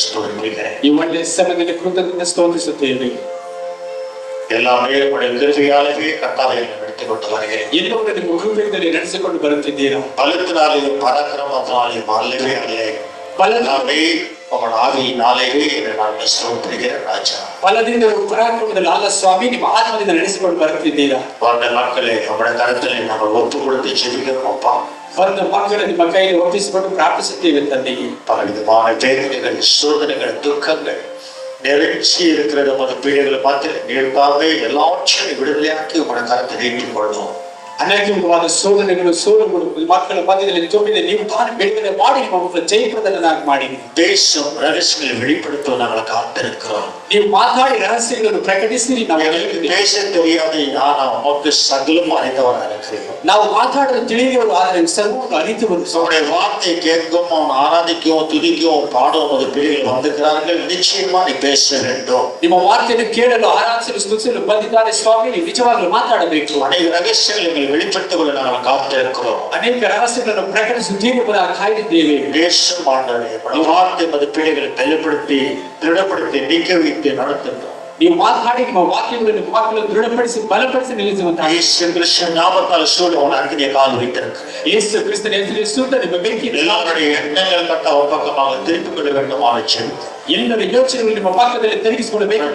ಸ್ತೋತ್ರಿಸಿದ್ದೇನೆ. ಈ ಒಳ್ಳೆಯ ಸಮಯದಲ್ಲಿ ಕೃತಜ್ಞತೆ ಸ್ತೋತ್ರಿಸುತ್ತೇವೆ. எல்லாமே உடைய கிருபையாலே கர்த்தாவே நடத்திக்கொண்டு வருகிறேன். ಎಲ್ಲವನ್ನೂ ನಿಮ್ಮ ಕೃಪೆಯಿಂದಲೇ ನಡೆಸಿಕೊಂಡು ಬರುತ್ತಿದ್ದೀರಾ. பலத்தினாலே பராக்கிரமத்தினாலே வல்லமையாலே பலனாலே உங்கள் ஆவியினாலே நான் ಸ್ತೋತ್ರಿಸಿದ್ದೇನೆ ராஜா. ಬಲದಿಂದ ಪರಾಕ್ರಮದಲ್ಲಿ ಅಲ್ಲ ಸ್ವಾಮಿ, ನಿಮ್ಮ ಆತ್ಮದಿಂದ ನಡೆಸಿಕೊಂಡು ಬರುತ್ತಿದ್ದೀರಾ. வந்த நாட்களே உங்களுடைய கரத்திலே நாங்கள் ஒப்பு கொடுத்து ஜெபிக்கிறோம் அப்பா. ಬಂದ ಮಕ್ಕಳು ನಿಮ್ಮ ಕೈಯಲ್ಲಿ ಒಪ್ಪಿಸಿಕೊಂಡು ಪ್ರಾರ್ಥಿಸುತ್ತೇವೆ ತಂದೆಗೆ. பலவிதமான வேதனைகள், சோதனைகள், துக்கங்கள் நிறைச்சி இருக்கிற நமது பீடைகளை பார்த்து நீர்த்தாவே எல்லாவற்றையும் விடுதலையாக்கி உங்களுடைய கரத்தை நீட்டிக் கொள்ளும். ಅನೇಕವಾದ ಸೋದನೆಗಳು ಸೋಲುಗಳು ಮಕ್ಕಳ ಮಧ್ಯದಲ್ಲಿ ತುಂಬಿದೆ. ನೀವು ತಾನು ಬಿಡುಗಡೆ ಮಾಡಿ ನಿಮ್ಮ ಮಕ್ಕಳ ಜಯಪ್ರದನಾಗಿ ಮಾಡಿ தேசம் ரகசியங்களை வெளிப்படுத்த நாங்கள் காத்திருக்கிறோம். ನೀವು ಮಾತಾಡಿ ರಹಸ್ಯಗಳನ್ನು ಪ್ರಕಟಿಸಿರಿ. ನಾವು பேச தெரியாத நான் உமக்கு சகலம் அறிந்தவராக இருக்கிறேன். ನಾವು ಮಾತಾಡಲು ತಿಳಿದವರು ಆದರೆ ಸರ್ವವನ್ನು ಅರಿತವರು. உங்களுடைய வார்த்தை கேட்கும், அவன் ஆராதிக்கும், துதிக்கும், பாடும் ஒரு பிள்ளைகள் வந்திருக்கிறார்கள். நிச்சயமா நீ பேச வேண்டும். ನಿಮ್ಮ ವಾರ್ತೆಯನ್ನು ಕೇಳಲು ಆರಾಧಿಸಲು ಸ್ತುತಿಸಲು ಬಂದಿದ್ದಾರೆ ಸ್ವಾಮಿ. ನೀವು ನಿಜವಾಗಲೂ ಮಾತಾಡಬೇಕು. ಅನೇಕ ರಹಸ್ಯங்களை வெளிப்படுத்தவர்கள் நாங்கள் காத்திருக்கிறோம். ಅನೇಕ ರಹಸ್ಯಗಳನ್ನು ಪ್ರಕಟಿಸುತ್ತೀರುವುದಾಗಿ ಕಾಯ್ದಿದ್ದೇವೆ. தேசம் ஆண்டவரே, வார்த்தை மது பிள்ளைகளை பலப்படுத்தி ದೃಢಪಡಿಸಿ ನಿಕ್ಕೆ வைத்து நடத்துகிறோம். ನೀವು ಮಾತಾಡಿ ನಿಮ್ಮ ವಾಕ್ಯಗಳನ್ನು ಮಕ್ಕಳನ್ನು ದೃಢಪಡಿಸಿ ಬಲಪಡಿಸಿ ನಿಲ್ಲಿಸುವಂತಹ ಯೇಸು ಕ್ರಿಸ್ತನ ನಾಮದಲ್ಲಿ ಸೂರ್ಯನ ಅಗ್ನಿಯ ಕಾಲು வைத்திருக்கிறேன். ಯೇಸು ಕ್ರಿಸ್ತನ ಹೆಸರಿನಲ್ಲಿ ಸೂತ ನಿಮ್ಮ ಬೆಂಕಿ ಎಲ್ಲರ ಎಣ್ಣೆಗಳ ಕಟ್ಟ ಒಬ್ಬಕமாக திருப்பிக்கொள்ள வேண்டும் ஆலோசனை. ಎಲ್ಲರ ಯೋಚನೆಗಳು ನಿಮ್ಮ ಪಕ್ಕದಲ್ಲಿ ತಿರುಗಿಸಿಕೊಳ್ಳಬೇಕು.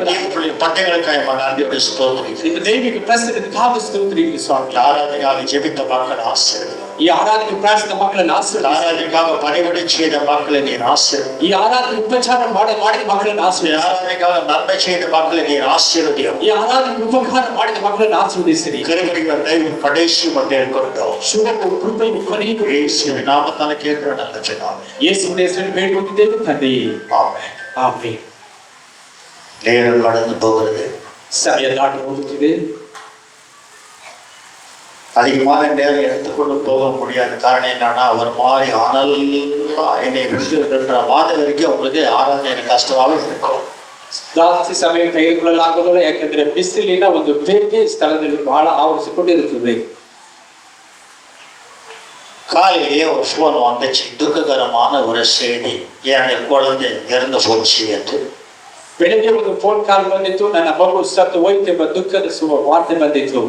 ಪಟ್ಟೆಗಳಕ್ಕಾಗಿ ಮನಾದಿಯ ಸ್ತೋತ್ರಿಸಿ ನಿಮ್ಮ ದೈವಿಕ ಪ್ರಸನ್ನತೆಗಾಗಿ ಸ್ತೋತ್ರಿಸಿ ಸ್ವಾಮಿ. ಆರಾಧನೆಗಾಗಿ ಜೀವಿತ ಮಕ್ಕಳ ಆಶೀರ್ವಾದ. ಈ ಆರಾಧನೆ ಪ್ರಾರ್ಥನೆ ಮಕ್ಕಳನ್ನು ಆಶೀರ್ವದಿಸಿ. ಆರಾಧನೆಗಾಗಿ ಪಣಿವಡಿ செய்த ಮಕ್ಕಳನ್ನು ನೀನು ಆಶೀರ್ವದಿಸಿ. ಈ ಆರಾಧನೆ ಉಪಚಾರ ಮಾಡಿದ ಮಕ್ಕಳನ್ನು ಆಶೀರ್ವದಿಸಿ. ಆರಾಧನೆಗಾಗಿ ನನ್ಮೆ செய்த ಮಕ್ಕಳನ್ನು ನೀನು ಆಶೀರ್ವದಿಸಿ. ಈ ಆರಾಧನೆ ಉಪಕಾರ ಮಾಡಿದ ಮಕ್ಕಳನ್ನು ಆಶೀರ್ವದಿಸಿರಿ. ಕರೆಗಳಿಗೆ ದೈವ ಕಡೇಶಿ ಮತ್ತೆ ಕೊಟ್ಟು ಶುಭವು ಕೃಪೆಯು ಕೊನೆಗೂ ಯೇಸುವಿನ ನಾಮದಲ್ಲಿ ಕೇಳಿದ್ರೆ ನನ್ನ ಪಿತಾವೇ. ಯೇಸುವಿನ ಹೆಸರಿನಲ್ಲಿ ಬೇಡಿಕೊಳ್ಳುತ್ತಿದ್ದೇವೆ ತಂದೆಯೇ. ಆಮೆನ್. ಆಮೆನ್. நேரம் கடந்து போகிறது. ಸಮಯ ದಾಟಿ ಹೋಗುತ್ತಿದೆ. அதிகமான நேரம் எடுத்துக்கொண்டு போக முடியாத காரணம் என்னன்னா, அவர் மாதிரி ஆனல்லா என்னை விடுகின்ற மாதம் வரைக்கும் உங்களுக்கு ஆராதனை எனக்கு கஷ்டமாக இருக்கும். ಜಾಸ್ತಿ ಸಮಯ ತೆಗೆದುಕೊಳ್ಳಲಾಗುವುದಿಲ್ಲ. ಯಾಕಂದ್ರೆ ಬಿಸಿಲಿನ ಒಂದು ಬೇಗೆ ಸ್ಥಳದಲ್ಲಿ ಬಹಳ ಆವರಿಸಿಕೊಂಡಿರುತ್ತದೆ. காலையிலேயே ஒரு ஃபோன் வந்துச்சு, துக்ககரமான ஒரு செய்தி, என் குழந்தை இறந்து போச்சு என்று. ಬೆಳಿಗ್ಗೆ ಒಂದು ಫೋನ್ ಕಾಲ್ ಬಂದಿತ್ತು, ನನ್ನ ಮಗು ಸತ್ತು ಹೋಯ್ತು ಎಂಬ ದುಃಖದ ವಾರ್ತೆ ಬಂದಿತ್ತು.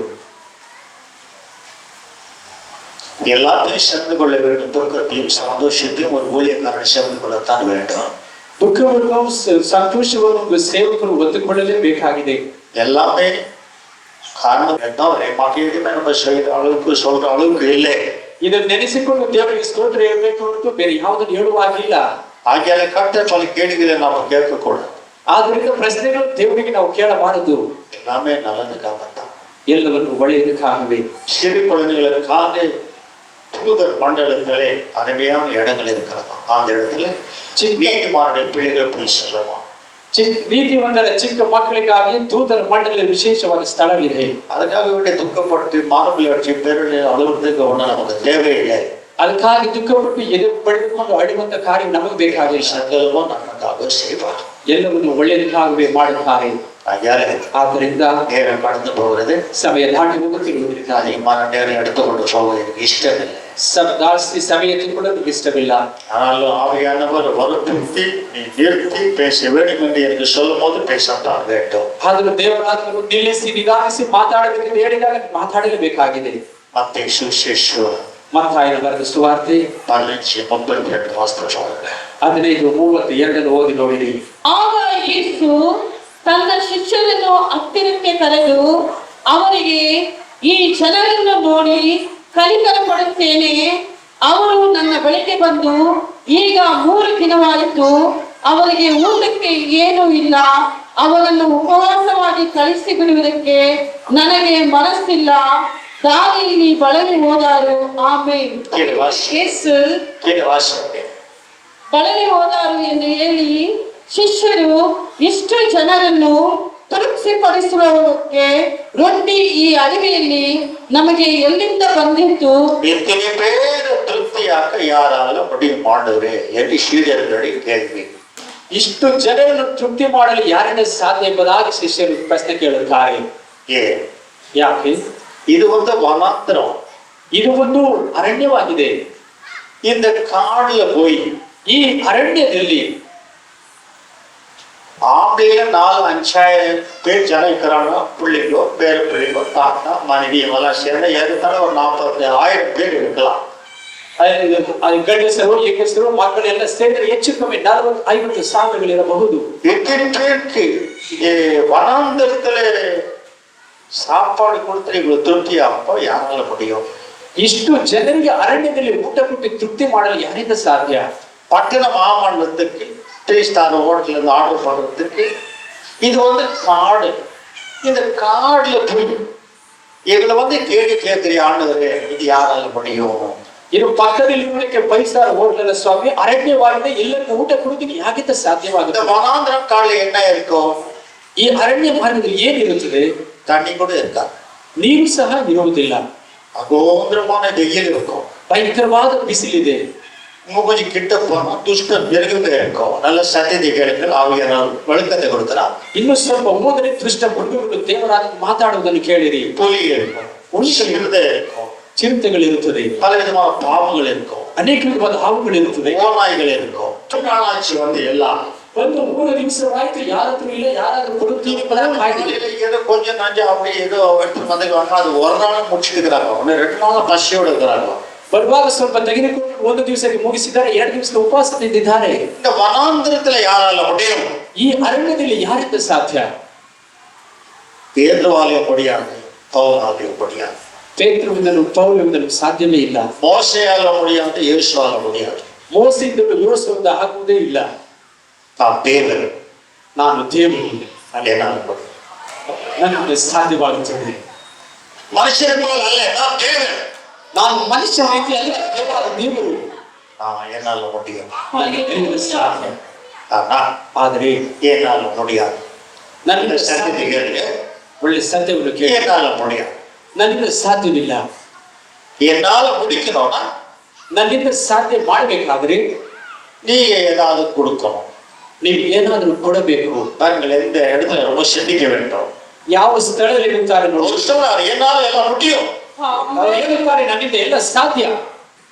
எல்லாத்தையும் சேர்ந்து கொள்ள வேண்டும். துக்கத்தையும் சந்தோஷத்தையும் ஒரு ஊழியக்காரன் சேர்ந்து கொள்ளத்தான் வேண்டும். ದುಃಖವನ್ನು ಸಂತೋಷವನ್ನು ಸೇವಕರು ಒತ್ತುಕೊಳ್ಳಲೇಬೇಕಾಗಿದೆ. எல்லாமே காரணம் என்ன, மகிழ்ச்சியை நம்ம செய்கிற அளவுக்கு சொல்ற அளவுக்கு இல்லை. ಇದನ್ನು ನೆನೆಸಿಕೊಂಡು ದೇವರಿಗೆ ಸ್ತೋತ್ರ ಹೇಳಬೇಕು ಹೊರತು ಬೇರೆ ಯಾವುದನ್ನು ಹೇಳುವಾಗಿಲ್ಲ. ஆகியால கட்ட பல கேள்விகளை நாம கேட்கக்கூடாது. ಆದ್ದರಿಂದ ಪ್ರಶ್ನೆಗಳು ದೇವರಿಗೆ ನಾವು ಕೇಳಬಾರದು. எல்லாமே நல்லதுக்காகத்தான், ಎಲ್ಲವನ್ನು ಒಳ್ಳೆಯದಕ್ಕಾಗவே. சிறு குழந்தைகளுக்காக தூதர் மண்டலங்களே அருமையான இடங்கள் இருக்கிறது. அந்த இடத்துல நீதிமானுடைய பிள்ளைகள் போய் சொல்லலாம். ನೀತಿವಂತರ ಚಿಕ್ಕ ಮಕ್ಕಳಿಗಾಗಿ ದೂತರ ಮಂಡಲದ ವಿಶೇಷವಾದ ಸ್ಥಳವಿದೆ. ಅದಕ್ಕಾಗಿ வேண்டிய துக்கப்படுத்தி மாணவர்கள பேருடைய அளவுக்கு ஒன்றும் நமக்கு தேவையில்லை. ಅದಕ್ಕಾಗಿ ದುಃಖಪಟ್ಟು ಎದುರು ಪಡೆದುಕೊಂಡು ಅಡುವಂತ ಕಾರ್ಯ ನಮಗೆ ಬೇಕಾಗಿಲ್ಲ. சகலமோ நமக்காக செய்வார். ಎಲ್ಲವನ್ನು ಒಳ್ಳೆಯದಕ್ಕಾಗவே ಮಾಡುತ್ತಾರೆ. ಆದ್ದರಿಂದ நேரம் கடந்து போகிறது. ಸಮಯ ದಾಟಿ ಹೋಗುತ್ತಿರುವುದರಿಂದ அதிகமான நேரம் எடுத்துக்கொண்டு போக எனக்கு இஷ்டமில்லை. ಜಾಸ್ತಿ ಸಮಯ ತೆಗೆದುಕೊಳ್ಳಲು ಇಷ್ಟವಿಲ್ಲ. ஆனாலும் ஆவியானவர் வற்புறுத்தி நீ நிறுத்தி பேச வேண்டும் என்று எனக்கு சொல்லும் போது பேசத்தான் வேண்டும். ಆದರೂ ದೇವರಾತ್ಮರು ನಿಲ್ಲಿಸಿ ನಿಧಾನಿಸಿ ಮಾತಾಡಬೇಕೆಂದು ಹೇಳಿದಾಗ ಮಾತಾಡಲೇಬೇಕಾಗಿದೆ. மத்தேயு சுவிசேஷம் ಮತ್ತಾಯನ ಬರೆದ ಸುವಾರ್ತೆ 15:32 ವಾಸ್ತವ 15:32 ಓದಿ ನೋಡಿರಿ. ಆಗ ಯೇಸು ತನ್ನ ಶಿಷ್ಯರನ್ನು ಹತ್ತಿರಕ್ಕೆ ಕರೆದು ಅವರಿಗೆ, ಈ ಜನರನ್ನು ನೋಡಿ ಕನಿಕರ ಪಡುತ್ತೇನೆ. ಅವರು ನನ್ನ ಬಳಿಗೆ ಬಂದು ಈಗ 3 ದಿನವಾಯಿತು, ಅವರಿಗೆ ಊಟಕ್ಕೆ ಏನೂ ಇಲ್ಲ. ಅವರನ್ನು ಉಪವಾಸವಾಗಿ ಕಳಿಸಿ ಬಿಡುವುದಕ್ಕೆ ನನಗೆ ಮನಸ್ಸಿಲ್ಲ. ದಾರಿಯಲ್ಲಿ ಬಳಲಿ ಹೋದಾರು. ಆಮೇಲೆ ಯೇಸು ಬಳಲಿ ಹೋದಾರು ಎಂದು ಹೇಳಿ ಶಿಷ್ಯರು, ಇಷ್ಟು ಜನರನ್ನು ತೃಪ್ತಿಪಡಿಸುವುದಕ್ಕೆ ರೊಟ್ಟಿ ಈ ಅಡವಿಯಲ್ಲಿ ನಮಗೆ ಎಲ್ಲಿಂದ ಬಂದಿತ್ತು? இத்தனை பேர் திருப்தியாக்க யாரால முடியும் ஆண்டவரே என்று சீடர்களிடம் கேள்வி. ಇಷ್ಟು ಜನರನ್ನು ತೃಪ್ತಿ ಮಾಡಲು ಯಾರಿಂದ ಸಾಧ್ಯ ಎಂಬುದಾಗಿ ಶಿಷ್ಯರು ಪ್ರಶ್ನೆ ಕೇಳುತ್ತಾರೆ. ಯಾಕೆ? ಇದು ಒಂದು ವನಾಂತರಂ, ಇದು ಒಂದು ಅರಣ್ಯವಾಗಿದೆ. இந்த காடுல போய் ಈ ಅರಣ್ಯದಲ್ಲಿ அப்படி இல்லை 4-5 பேர் ஜனம் இருக்கிறாங்க. பிள்ளைங்களோ பேர பிள்ளைங்களோ தாத்தா மனைவி இவெல்லாம் சேர்ந்து ஏறத்தாழ ஒரு 40,000 பேர் இருக்கலாம். ಅದು ಗಂಡಸರು ಹೆಂಗಸರು ಮಕ್ಕಳು ಎಲ್ಲ ಸೇರಿದ್ರೆ ಹೆಚ್ಚು ಕಮ್ಮಿ 40-50 ಸಾವಿರಗಳು ಇರಬಹುದು. எத்தனை பேருக்கு வனாந்தரத்துல சாப்பாடு கொடுத்து இவ்வளவு திருப்தி அப்போ யாரால முடியும்? ಇಷ್ಟು ಜನರಿಗೆ ಅರಣ್ಯದಲ್ಲಿ ಊಟ ಕೊಟ್ಟು ತೃಪ್ತಿ ಮಾಡಲು ಯಾರಿಂದ ಸಾಧ್ಯ? பட்டண மாமண்டலத்துக்கு 3 ஸ்டார் ஹோட்டல்ல இருந்து ஆர்டர் பண்றதுக்கு இது காடு. இந்த காடுல போய் எங்களை கேட்கிற ஆண்டவரே இது யாரால முடியும்? ಇದು ಪಕ್ಕದಲ್ಲಿ ಇರುವುದಕ್ಕೆ 5 ಸ್ಟಾರ್ ಹೋಟೆಲ್ ಸ್ವಾಮಿ ಅರಣ್ಯವಾಗಿದೆ ಎಲ್ಲರಿಗೂ ಊಟ ಕೊಡೋದಕ್ಕೆ ಯಾಕಿಂತ ಸಾಧ್ಯವಾಗುತ್ತೆ? இந்த வனாந்தர காடுல என்ன இருக்கும்? ಈ ಅರಣ್ಯ ಮಾರ್ಗದಲ್ಲಿ ಏನಿರುತ್ತದೆ? தண்ணி கூட இருக்கா? ನೀರು ಸಹ ಇರುವುದಿಲ್ಲ. அகோந்திரமான வெயில் இருக்கும். ಭಯಂಕರವಾದ ಬಿಸಿಲಿದೆ. கொஞ்சம் கிட்ட போனா துஷ்ட மிருகங்கள் இருக்கும். நல்ல சத்தியங்கள் ஆவியானவர் வழக்கத்தை கொடுக்கிறார். ಇನ್ನು ಸ್ವಲ್ಪ ಹೋದರೆ ದುಷ್ಟ ಮೃಗಗಳು ದೇವರಾಗಿ ಮಾತಾಡುವುದನ್ನು ಕೇಳಿರಿ. புலி இருக்கும், இருக்கும், ಚಿರತೆಗಳು ಇರುತ್ತದೆ, பல விதமான பாவங்கள் இருக்கும், ಅನೇಕ ವಿಧವಾದ ಹಾವುಗಳು ಇರುತ್ತದೆ, ஓநாய்கள் இருக்கும். நாளாச்சு எல்லாம் ಒಂದು 3 ದಿವಸವಾಯ್ತು ಯಾರಾದ್ರೂ ಇಲ್ಲ, ಯಾರಾದ್ರೂ ಕೊಡುತ್ತೀವಿ ஏதோ கொஞ்சம் நஞ்சம் அப்படி ஏதோ எடுத்து வந்துக்குவாங்க. அது ஒரு நாள் முடிச்சிருக்கிறாங்க, 2 நாள் பசியோடு இருக்கிறாங்க. ಬರುವಾಗ ಸ್ವಲ್ಪ ತೆಗೆದುಕೊಂಡು 1 ದಿವಸಕ್ಕೆ ಮುಗಿಸಿದ್ದಾರೆ, 2 ದಿವಸದ ಉಪವಾಸ ನಿಂತಿದ್ದಾರೆ. இந்த வனாந்திரத்துல யாரால முடியும்? ಈ ಅರಣ್ಯದಲ್ಲಿ ಯಾರಿಂದ ಸಾಧ್ಯ? பேதுருவாலே முடியாது, பவுலாலே முடியாது. ಪೇತ್ರನಿಂದಲೂ ಪೌಲನಿಂದಲೂ ಸಾಧ್ಯವೇ ಇಲ್ಲ. மோசேயால முடியாது, ಯೇಸುವಾல முடியாது. ಮೋಸೆಯಿಂದಲೂ ಯೋಸುವಿಂದ ಆಗುವುದೇ ಇಲ್ಲ. ದೇವರು, ನಾನು ದೇವರು, ಅಲ್ಲೇನಾದ್ರು ನನಗೆ ಸಾಧ್ಯವಾಗುತ್ತದೆ. ಮನುಷ್ಯರ போல அல்ல, நான் தேவன். ನಾನು ಮನುಷ್ಯ ರೀತಿ ಅಲ್ಲ, ದೇವರಾದ ದೇವರು. என்னால முடியும், ನನಗೆ ಸಾಧ್ಯ. ಆದರೆ என்னால முடியாது. ನನಗೆ சத்தியத்தை ಒಳ್ಳೆ ಸತ್ಯವನ್ನು ಕೇಳಿ, என்னால முடியாது, ನನ್ನಿಂದ ಸಾಧ್ಯವಿಲ್ಲ. என்னால முடிக்கணும்னா ನನ್ನಿಂದ ಸಾಧ್ಯ ಮಾಡಬೇಕಾದ್ರೆ நீங்க ஏதாவது கொடுக்கணும். ನೀವು ಏನಾದರೂ ಕೊಡಬೇಕು. பாருங்கள், இந்த இடத்துல ரொம்ப சிந்திக்க வேண்டும். ಯಾವ ಸ್ಥಳದಲ್ಲಿ ಇರುತ್ತಾರೆ ನೋಡಿ. என்னால எல்லாம் முடியும் ಹೇಳುತ್ತಾರೆ ನನ್ನಿಂದ ಎಲ್ಲ ಸಾಧ್ಯ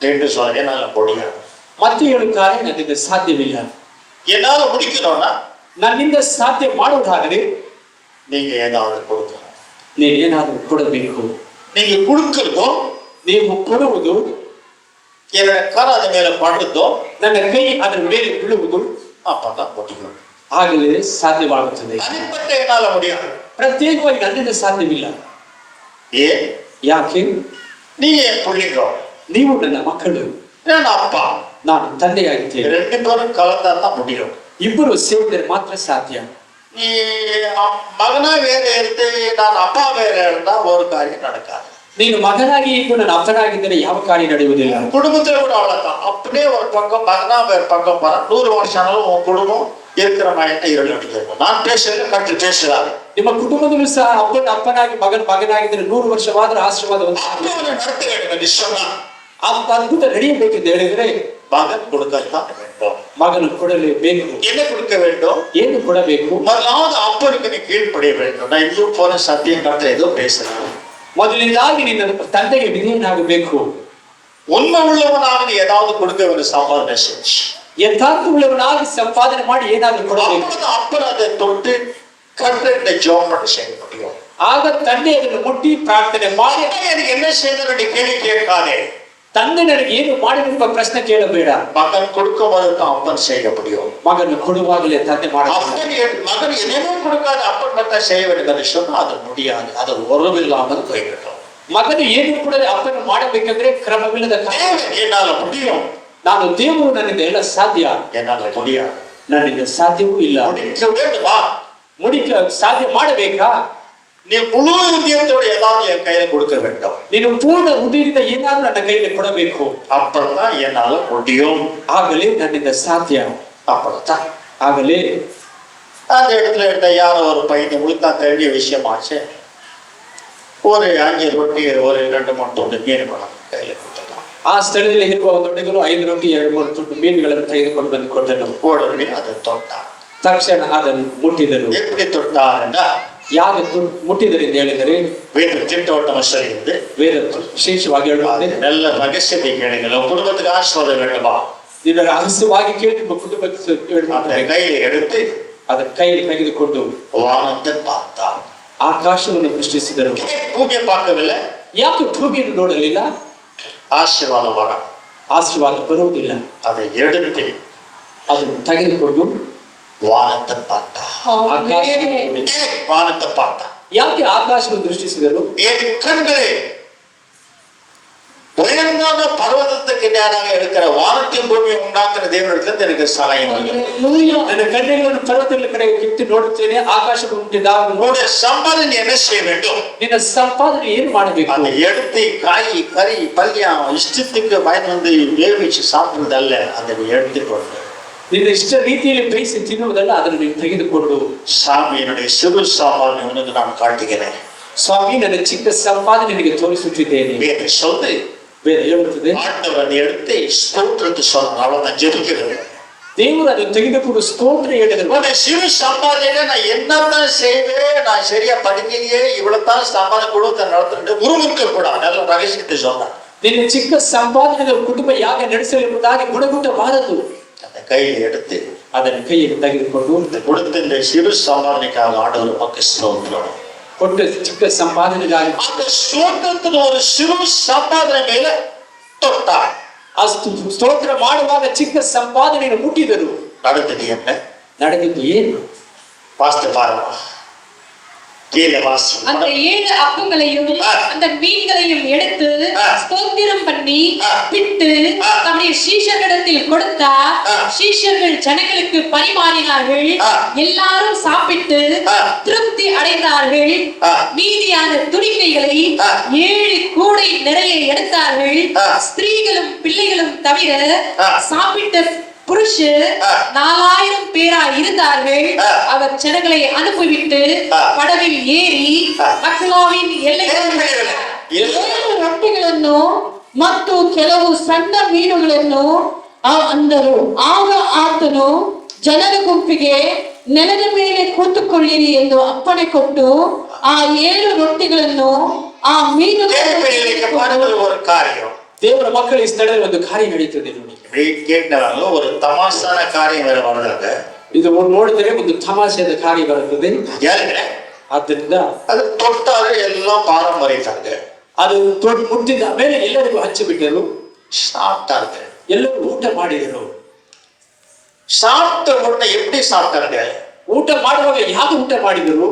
என்று சொல்ல, என்னால முடியாது. ಮತ್ತೆ ಹೇಳುತ್ತಾರೆ ನನ್ನಿಂದ ಸಾಧ್ಯವಿಲ್ಲ. என்னால முடிக்கணும்னா ನನ್ನಿಂದ ಸಾಧ್ಯ ಮಾಡುವುದಾದರೆ நீங்க ஏதாவது கொடுக்கணும். ನೀವೇನಾದರೂ ಕೊಡಬೇಕು. நீங்க கொடுக்கிறதும், ನೀವು ಕೊಡುವುದು, என்னோட கரம் அது மேல படுறதோ, ನನ್ನ ಕೈ ಅದರ ಮೇಲೆ ಬೀಳುವುದು, அப்பதான் முடியும். ಆಗಲೇ ಸಾಧ್ಯವಾಗುತ್ತದೆ. தனிப்பட்ட என்னால முடியாது. ಪ್ರತ್ಯೇಕವಾಗಿ ನನ್ನಿಂದ ಸಾಧ್ಯವಿಲ್ಲ. ஏன்? ಯಾಕೆ? நீங்க என் பிள்ளைங்க, ನೀವು ನನ್ನ ಮಕ್ಕಳು, நான் அப்பா. ನಾನು ತಂದೆಯಾಗಿದ್ದೇನೆ. 2 பேரும் கலந்தாதான் முடியும். ಇಬ್ಬರು ಸೇರಿದರೆ ಮಾತ್ರ ಸಾಧ್ಯ. நீ மகனா வேற இருந்து நான் அப்பா வேற இருந்தா ஒரு காரியம் நடக்காது. ನೀನು ಮಗನಾಗಿ ಇದ್ದು ನನ್ನ ಅಪ್ಪನಾಗಿದ್ದರೆ ಯಾವ ಕಾರ್ಯ ನಡೆಯುವುದಿಲ್ಲ. குடும்பத்துல கூட அவ்வளவுதான். அப்படியே ஒரு பக்கம் மகனா வேற பக்கம் போற 100 வருஷம் ஆனாலும் உன் குடும்பம் இருக்கிற மாதிரி இருள் அடிக்கும். நான் பேசுறது கட்டு பேசுறாரு. ನಿಮ್ಮ ಕುಟುಂಬದಲ್ಲೂ ಸಹ ಅಪ್ಪನಾಗಿ ಮಗನಾಗಿದ್ದರೆ 100 ವರ್ಷವಾದರೂ ಆಶೀರ್ವಾದವನ್ನು நடத்த வேண்டும். நிச்சயமா ಅದ್ಭುತ ನಡೆಯಬೇಕೆಂದು ಹೇಳಿದರೆ மகன் கொடுக்கத்தான் வேண்டும். ಮಗನು ಕೊಡಲೇಬೇಕು. என்ன கொடுக்க வேண்டும்? ಏನು ಕೊಡಬೇಕು? முதலாவது அப்பனுக்கு நீ கீழ்ப்படிய வேண்டும். நான் இன்னும் போன சத்தியம் கட்ட ஏதோ பேசுறேன். ಮೊದಲಿನಾಗಿ ನಿನ್ನ ತಂದೆಗೆ ವಿಧೇಯನಾಗಬೇಕು. உண்மை உள்ளவனாக நீ ஏதாவது கொடுக்க வேண்டும். சம்பாதனை செஞ்சு ಯಥಾರ್ಥ ಉಳ್ಳವನಾಗಿ ಸಂಪಾದನೆ ಮಾಡಿ ಏನಾದರೂ ಕೊಡಬೇಕು. அப்பன் அதை தொட்டு கண்ட ஜோம் பண்ணி செய்ய முடியும். ಆಗ ತಂದೆ ಅದನ್ನು ಮುಟ್ಟಿ ಪ್ರಾರ್ಥನೆ ಮಾಡಿ, எனக்கு என்ன செய்யணும் நீ கேள்வி கேட்காதே. ತಂದೆ ನನಗೆ ಏನು ಮಾಡಿರುವ ಪ್ರಶ್ನೆ ಕೇಳಬೇಡ. மகன் கொடுக்கும் போது தான் அப்பன் செய்ய முடியும். ಮಗನು ಕೊಡುವಾಗಲೇ ತಂದೆ ಮಾಡಬೇಕು. மகன் எதுவுமே கொடுக்காத அப்பன் மட்டும் செய்ய வேண்டும் என்று சொன்னா அது முடியாது. அது உறவில்லாமல் போய்விடும். ಮಗನು ಏನು ಕೂಡ ಅಪ್ಪನ ಮಾಡಬೇಕಂದ್ರೆ ಕ್ರಮವಿಲ್ಲದ என்னால முடியும். ನಾನು ದೇವರು, ನನ್ನಿಂದ ಎಲ್ಲ ಸಾಧ್ಯ. என்னால முடியாது. ನನ್ನಿಂದ ಸಾಧ್ಯವೂ ಇಲ್ಲ. முடிக்க வேண்டுமா? ಮುಡಿಕ ಸಾಧ್ಯ ಮಾಡಬೇಕಾ? நீ முழு இதயத்தோடு ஏதாவது என் கையில கொடுக்க வேண்டும். ನೀನು ಪೂರ್ಣ ಹೃದಯದಿಂದ ಏನಾದರೂ ನನ್ನ ಕೈಯಲ್ಲಿ ಕೊಡಬೇಕು. அப்பதான் என்னால முடியும். ಆಗಲೇ ನನ್ನಿಂದ ಸಾಧ್ಯ. அப்பதான் ಆಗಲೇ அந்த இடத்துல இருந்த யாரோ ஒரு பையனை உளுத்தா தெரிஞ்ச விஷயமாச்சு. ஒரு 5 ரொட்டி, ஒரு 2-3 துண்டு மீன் பழம் கையில கொடுத்துட்டான். ಆ ಸ್ಥಳದಲ್ಲಿ ಇರುವ ಒಂದು ಹುಡುಗರು 5 ರೊಟ್ಟಿ 2-3 ತುಂಡು ಮೀನುಗಳನ್ನು ತೆಗೆದುಕೊಂಡು ಬಂದು ಕೊಟ್ಟನು. உடனே அதை தொட்டான். ತಕ್ಷಣ ಅದನ್ನು ಮುಟ್ಟಿದರು. எப்படி தொட்டாருன்னா, ಯಾರು ಮುಟ್ಟಿದರೆಂದು ಹೇಳಿದರೆ வேறு திட்டோட்டம் சரிந்து ಬೇರೆ ವಿಶೇಷವಾಗಿ ಹೇಳುತ್ತದೆ, நல்ல ரகசியத்தை கேளுங்கள். குடும்பத்துக்கு ஆசீர்வாதம் வேண்டுமா? ನಿನ್ನ ರಹಸ್ಯವಾಗಿ ಕೇಳಿ ನಿಮ್ಮ ಕುಟುಂಬಕ್ಕೆ அந்த கையில எடுத்து ಅದರ ಕೈಯಲ್ಲಿ ತೆಗೆದುಕೊಂಡು வானத்தை பார்த்தார். ಆಕಾಶವನ್ನು ದೃಷ್ಟಿಸಿದರು. பூமியை பார்க்கவில்லை. ಯಾಕೆ ಭೂಮಿಯನ್ನು ನೋಡಲಿಲ್ಲ? ஆசீர்வாதம் வரும். ಆಶೀರ್ವಾದ ಬರುವುದಿಲ್ಲ. அதை எடுத்து ಅದನ್ನು ತೆಗೆದುಕೊಂಡು வானத்தை பார்த்தார். ಆಮೆನ್. வானத்தை பார்த்தார். ಯಾಕೆ ಆಕಾಶವನ್ನು ದೃಷ್ಟಿಸಿದರು? என் கண்களே உயர்ந்தான பர்வதத்துக்கு நேராக இருக்கிற வானத்தின் பூமியை உண்டாக்குற தேவனிடத்துல எனக்கு சகாயம் வருகிறது. ಹಲ್ಲೆಲೂಯಾ. ನನ್ನ ಕಣ್ಣುಗಳನ್ನು ಪರ್ವತಗಳ ಕಡೆಗೆ ಕಿತ್ತು ನೋಡುತ್ತೇನೆ. ಆಕಾಶ ಉಂಟಿದಾಗ உன்னுடைய சம்பாதனை என்ன செய்ய வேண்டும்? ನಿನ್ನ ಸಂಪಾದನೆ ಏನು ಮಾಡಬೇಕು? அதை எடுத்து காய் கறி பல்யம் இஷ்டத்துக்கு பயன் வந்து வேவிச்சு சாப்பிடுறதல்ல, அதை நீ எடுத்துக்கொண்டு ನಿನ್ನ ಇಷ್ಟ ರೀತಿಯಲ್ಲಿ ಬೇಯಿಸಿ ತಿನ್ನುವುದಲ್ಲ, ಅದನ್ನು ನೀವು ತೆಗೆದುಕೊಂಡು சாமி என்னுடைய சிறு சாப்பாடு உனக்கு நான் காட்டுகிறேன். ಸ್ವಾಮಿ, ನನ್ನ ಚಿಕ್ಕ ಸಂಪಾದನೆ ನಿನಗೆ ತೋರಿಸುತ್ತಿದ್ದೇನೆ. வேற சொல்லு. ಬೇರೆ ಹೇಳುತ್ತದೆ, ஆண்டவன் எடுத்து ஸ்தோத்திரத்தை சொன்னான். அவ்வளவுதான் ஜெபிக்கிறது. ದೇವರು ಅದನ್ನು ತೆಗೆದುಕೊಂಡು ಸ್ತೋತ್ರ ಹೇಳಿದರು. உன்னுடைய சிறு சம்பாதனையில நான் என்னதான் செய்வேன், நான் சரியா படிக்கலையே, இவ்வளவுதான் சம்பாதனை கொடுத்த நடத்துட்டு உருமுக்க கூடாது. நல்ல ரகசியத்தை சொன்னான். ನಿನ್ನ ಚಿಕ್ಕ ಸಂಪಾದನೆ ಕುಟುಂಬ ಯಾಕೆ ನಡೆಸಲೆಂಬುದಾಗಿ ಗುಣಗುಟ್ಟಬಾರದು. அந்த கையில எடுத்து ಅದನ್ನು ಕೈಯಲ್ಲಿ ತೆಗೆದುಕೊಂಡು கொடுத்த இந்த சிறு சம்பாதனைக்காக ஆண்டவர் பக்கம் ஸ்தோத்திரம். ಕೊಟ್ಟ ಚಿಕ್ಕ ಸಂಪಾದನೆಗಾಗಿ அந்த ஸ்தோத்திரத்துல ஒரு சிறு சம்பாதனை மேல தொட்டார். ಅಷ್ಟು ಸ್ತೋತ್ರ ಮಾಡುವಾಗ ಚಿಕ್ಕ ಸಂಪಾದನೆಯನ್ನು ಮುಟ್ಟಿದರು. நடந்தது என்ன? ನಡೆದಿದ್ದು ಏನು? வாஸ்து பாருங்க. கீழே வாசி. அந்த 7 அப்பங்களையும் அந்த மீன்களையும் எடுத்து ஸ்தோத்திரம் பண்ணி பிட்டு தம்முடைய சீஷர்களிடத்தில் கொடுத்தார். சீஷர்கள் ஜனங்களுக்கு பரிமாறினார்கள். எல்லாரும் சாப்பிட்டு திருப்தி அடைந்தார்கள். மீதியான துணிக்கைகளை 7 கூடை நிறைய எடுத்தார்கள். ஸ்திரீகளும் பிள்ளைகளும் தவிர சாப்பிட்ட புருஷர் 4000 பேரா இருந்தார்கள். அவர் ஜனங்களை அனுப்பிவிட்டு படவில் ஏறி ಮಕ್ಲಾವಿನ ರೊಟ್ಟಿಗಳನ್ನು ಮತ್ತು ಕೆಲವು ಸಣ್ಣ ಮೀನುಗಳನ್ನು ಅಂದರು. ಆಗ ಆತನು ಜನರ ಗುಂಪಿಗೆ ನೆಲದ ಮೇಲೆ ಕೂತುಕೊಳ್ಳಿರಿ ಎಂದು ಅಪ್ಪಣೆ ಕೊಟ್ಟು ಆ 7 ರೊಟ್ಟಿಗಳನ್ನು ಆ ಮೀನುಗಳನ್ನು ஒரு காரியம். ದೇವರ ಮಕ್ಕಳ ಈ ಸ್ಥಳದಲ್ಲಿ ಒಂದು ಕಾರ್ಯ ನಡೀತದೆ ನೋಡಿ. கேட்டாலும் ஒரு தமாசான காரியம் வேற வருது. ಇದು ನೋಡಿದರೆ ಒಂದು ತಮಾಷೆಯ ಕಾರ್ಯ ಬರುತ್ತದೆ. ಆದ್ದರಿಂದ அது தொட்டாரு எல்லாம் பாரம்பரித்தாங்க. ಅದು ಮುಟ್ಟಿದ ಮೇಲೆ ಎಲ್ಲರಿಗೂ ಹಚ್ಚಿಬಿಟ್ಟರು. சாப்பிட்டாங்க. ಎಲ್ಲರೂ ಊಟ ಮಾಡಿದರು. சாப்பிட்ட உடனே எப்படி சாப்பிட்டாங்க? ಊಟ ಮಾಡುವಾಗ ಯಾರು ಊಟ ಮಾಡಿದರು?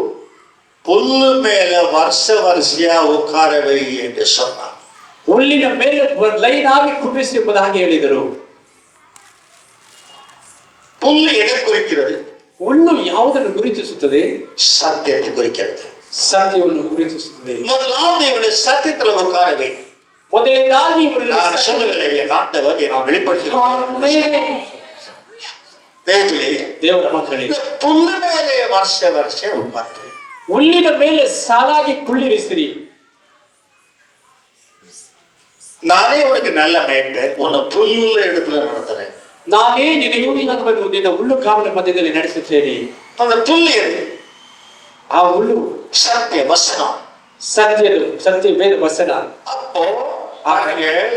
புல்லு மேல வருஷ வரிசையா உட்கார வை என்று சொன்னார். ಹುಲ್ಲಿನ ಮೇಲೆ ಲೈನ್ ಆಗಿ ಕುಡಿಸಿ ಎಂಬುದಾಗಿ ಹೇಳಿದರು. புல்லு எதை குறிக்கிறது? ಹುಲ್ಲು ಯಾವುದನ್ನು ಗುರುತಿಸುತ್ತದೆ? சத்தியத்தை குறிக்கிறது. ಸತ್ಯವನ್ನು ಗುರುತಿಸುತ್ತದೆ. முதலாவது இவருடைய சத்தியத்துல உட்கார வை. ಮೊದಲನೇದಾಗಿ நான் சொல்லுகிறேன், ஆண்டவர் நான் வெளிப்படுத்துகிறேன். ದೇವರ ಮಕ್ಕಳಿಗೆ புல்லு மேலே வருஷ வருஷம் உட்கார்ந்து ಹುಲ್ಲಿನ ಮೇಲೆ ಸಾಲಾಗಿ ಕುಳ್ಳಿರಿಸಿರಿ. நானே உனக்கு நல்ல மேய்ப்பேன், உன்னை புல்லுள்ள இடத்துல நடத்துறேன். ನಾನೇ ನಿನ್ನ ಯೂರಿಯನ್ನು ನಿನ್ನ ಹುಲ್ಲು ಕಾವಲ ಮಧ್ಯದಲ್ಲಿ ನಡೆಸುತ್ತೇನೆ. அந்த புல்லு எது? ಆ ಹುಲ್ಲು சத்திய வசனம். ಸತ್ಯ ವೇದ ವಚನ. அப்போ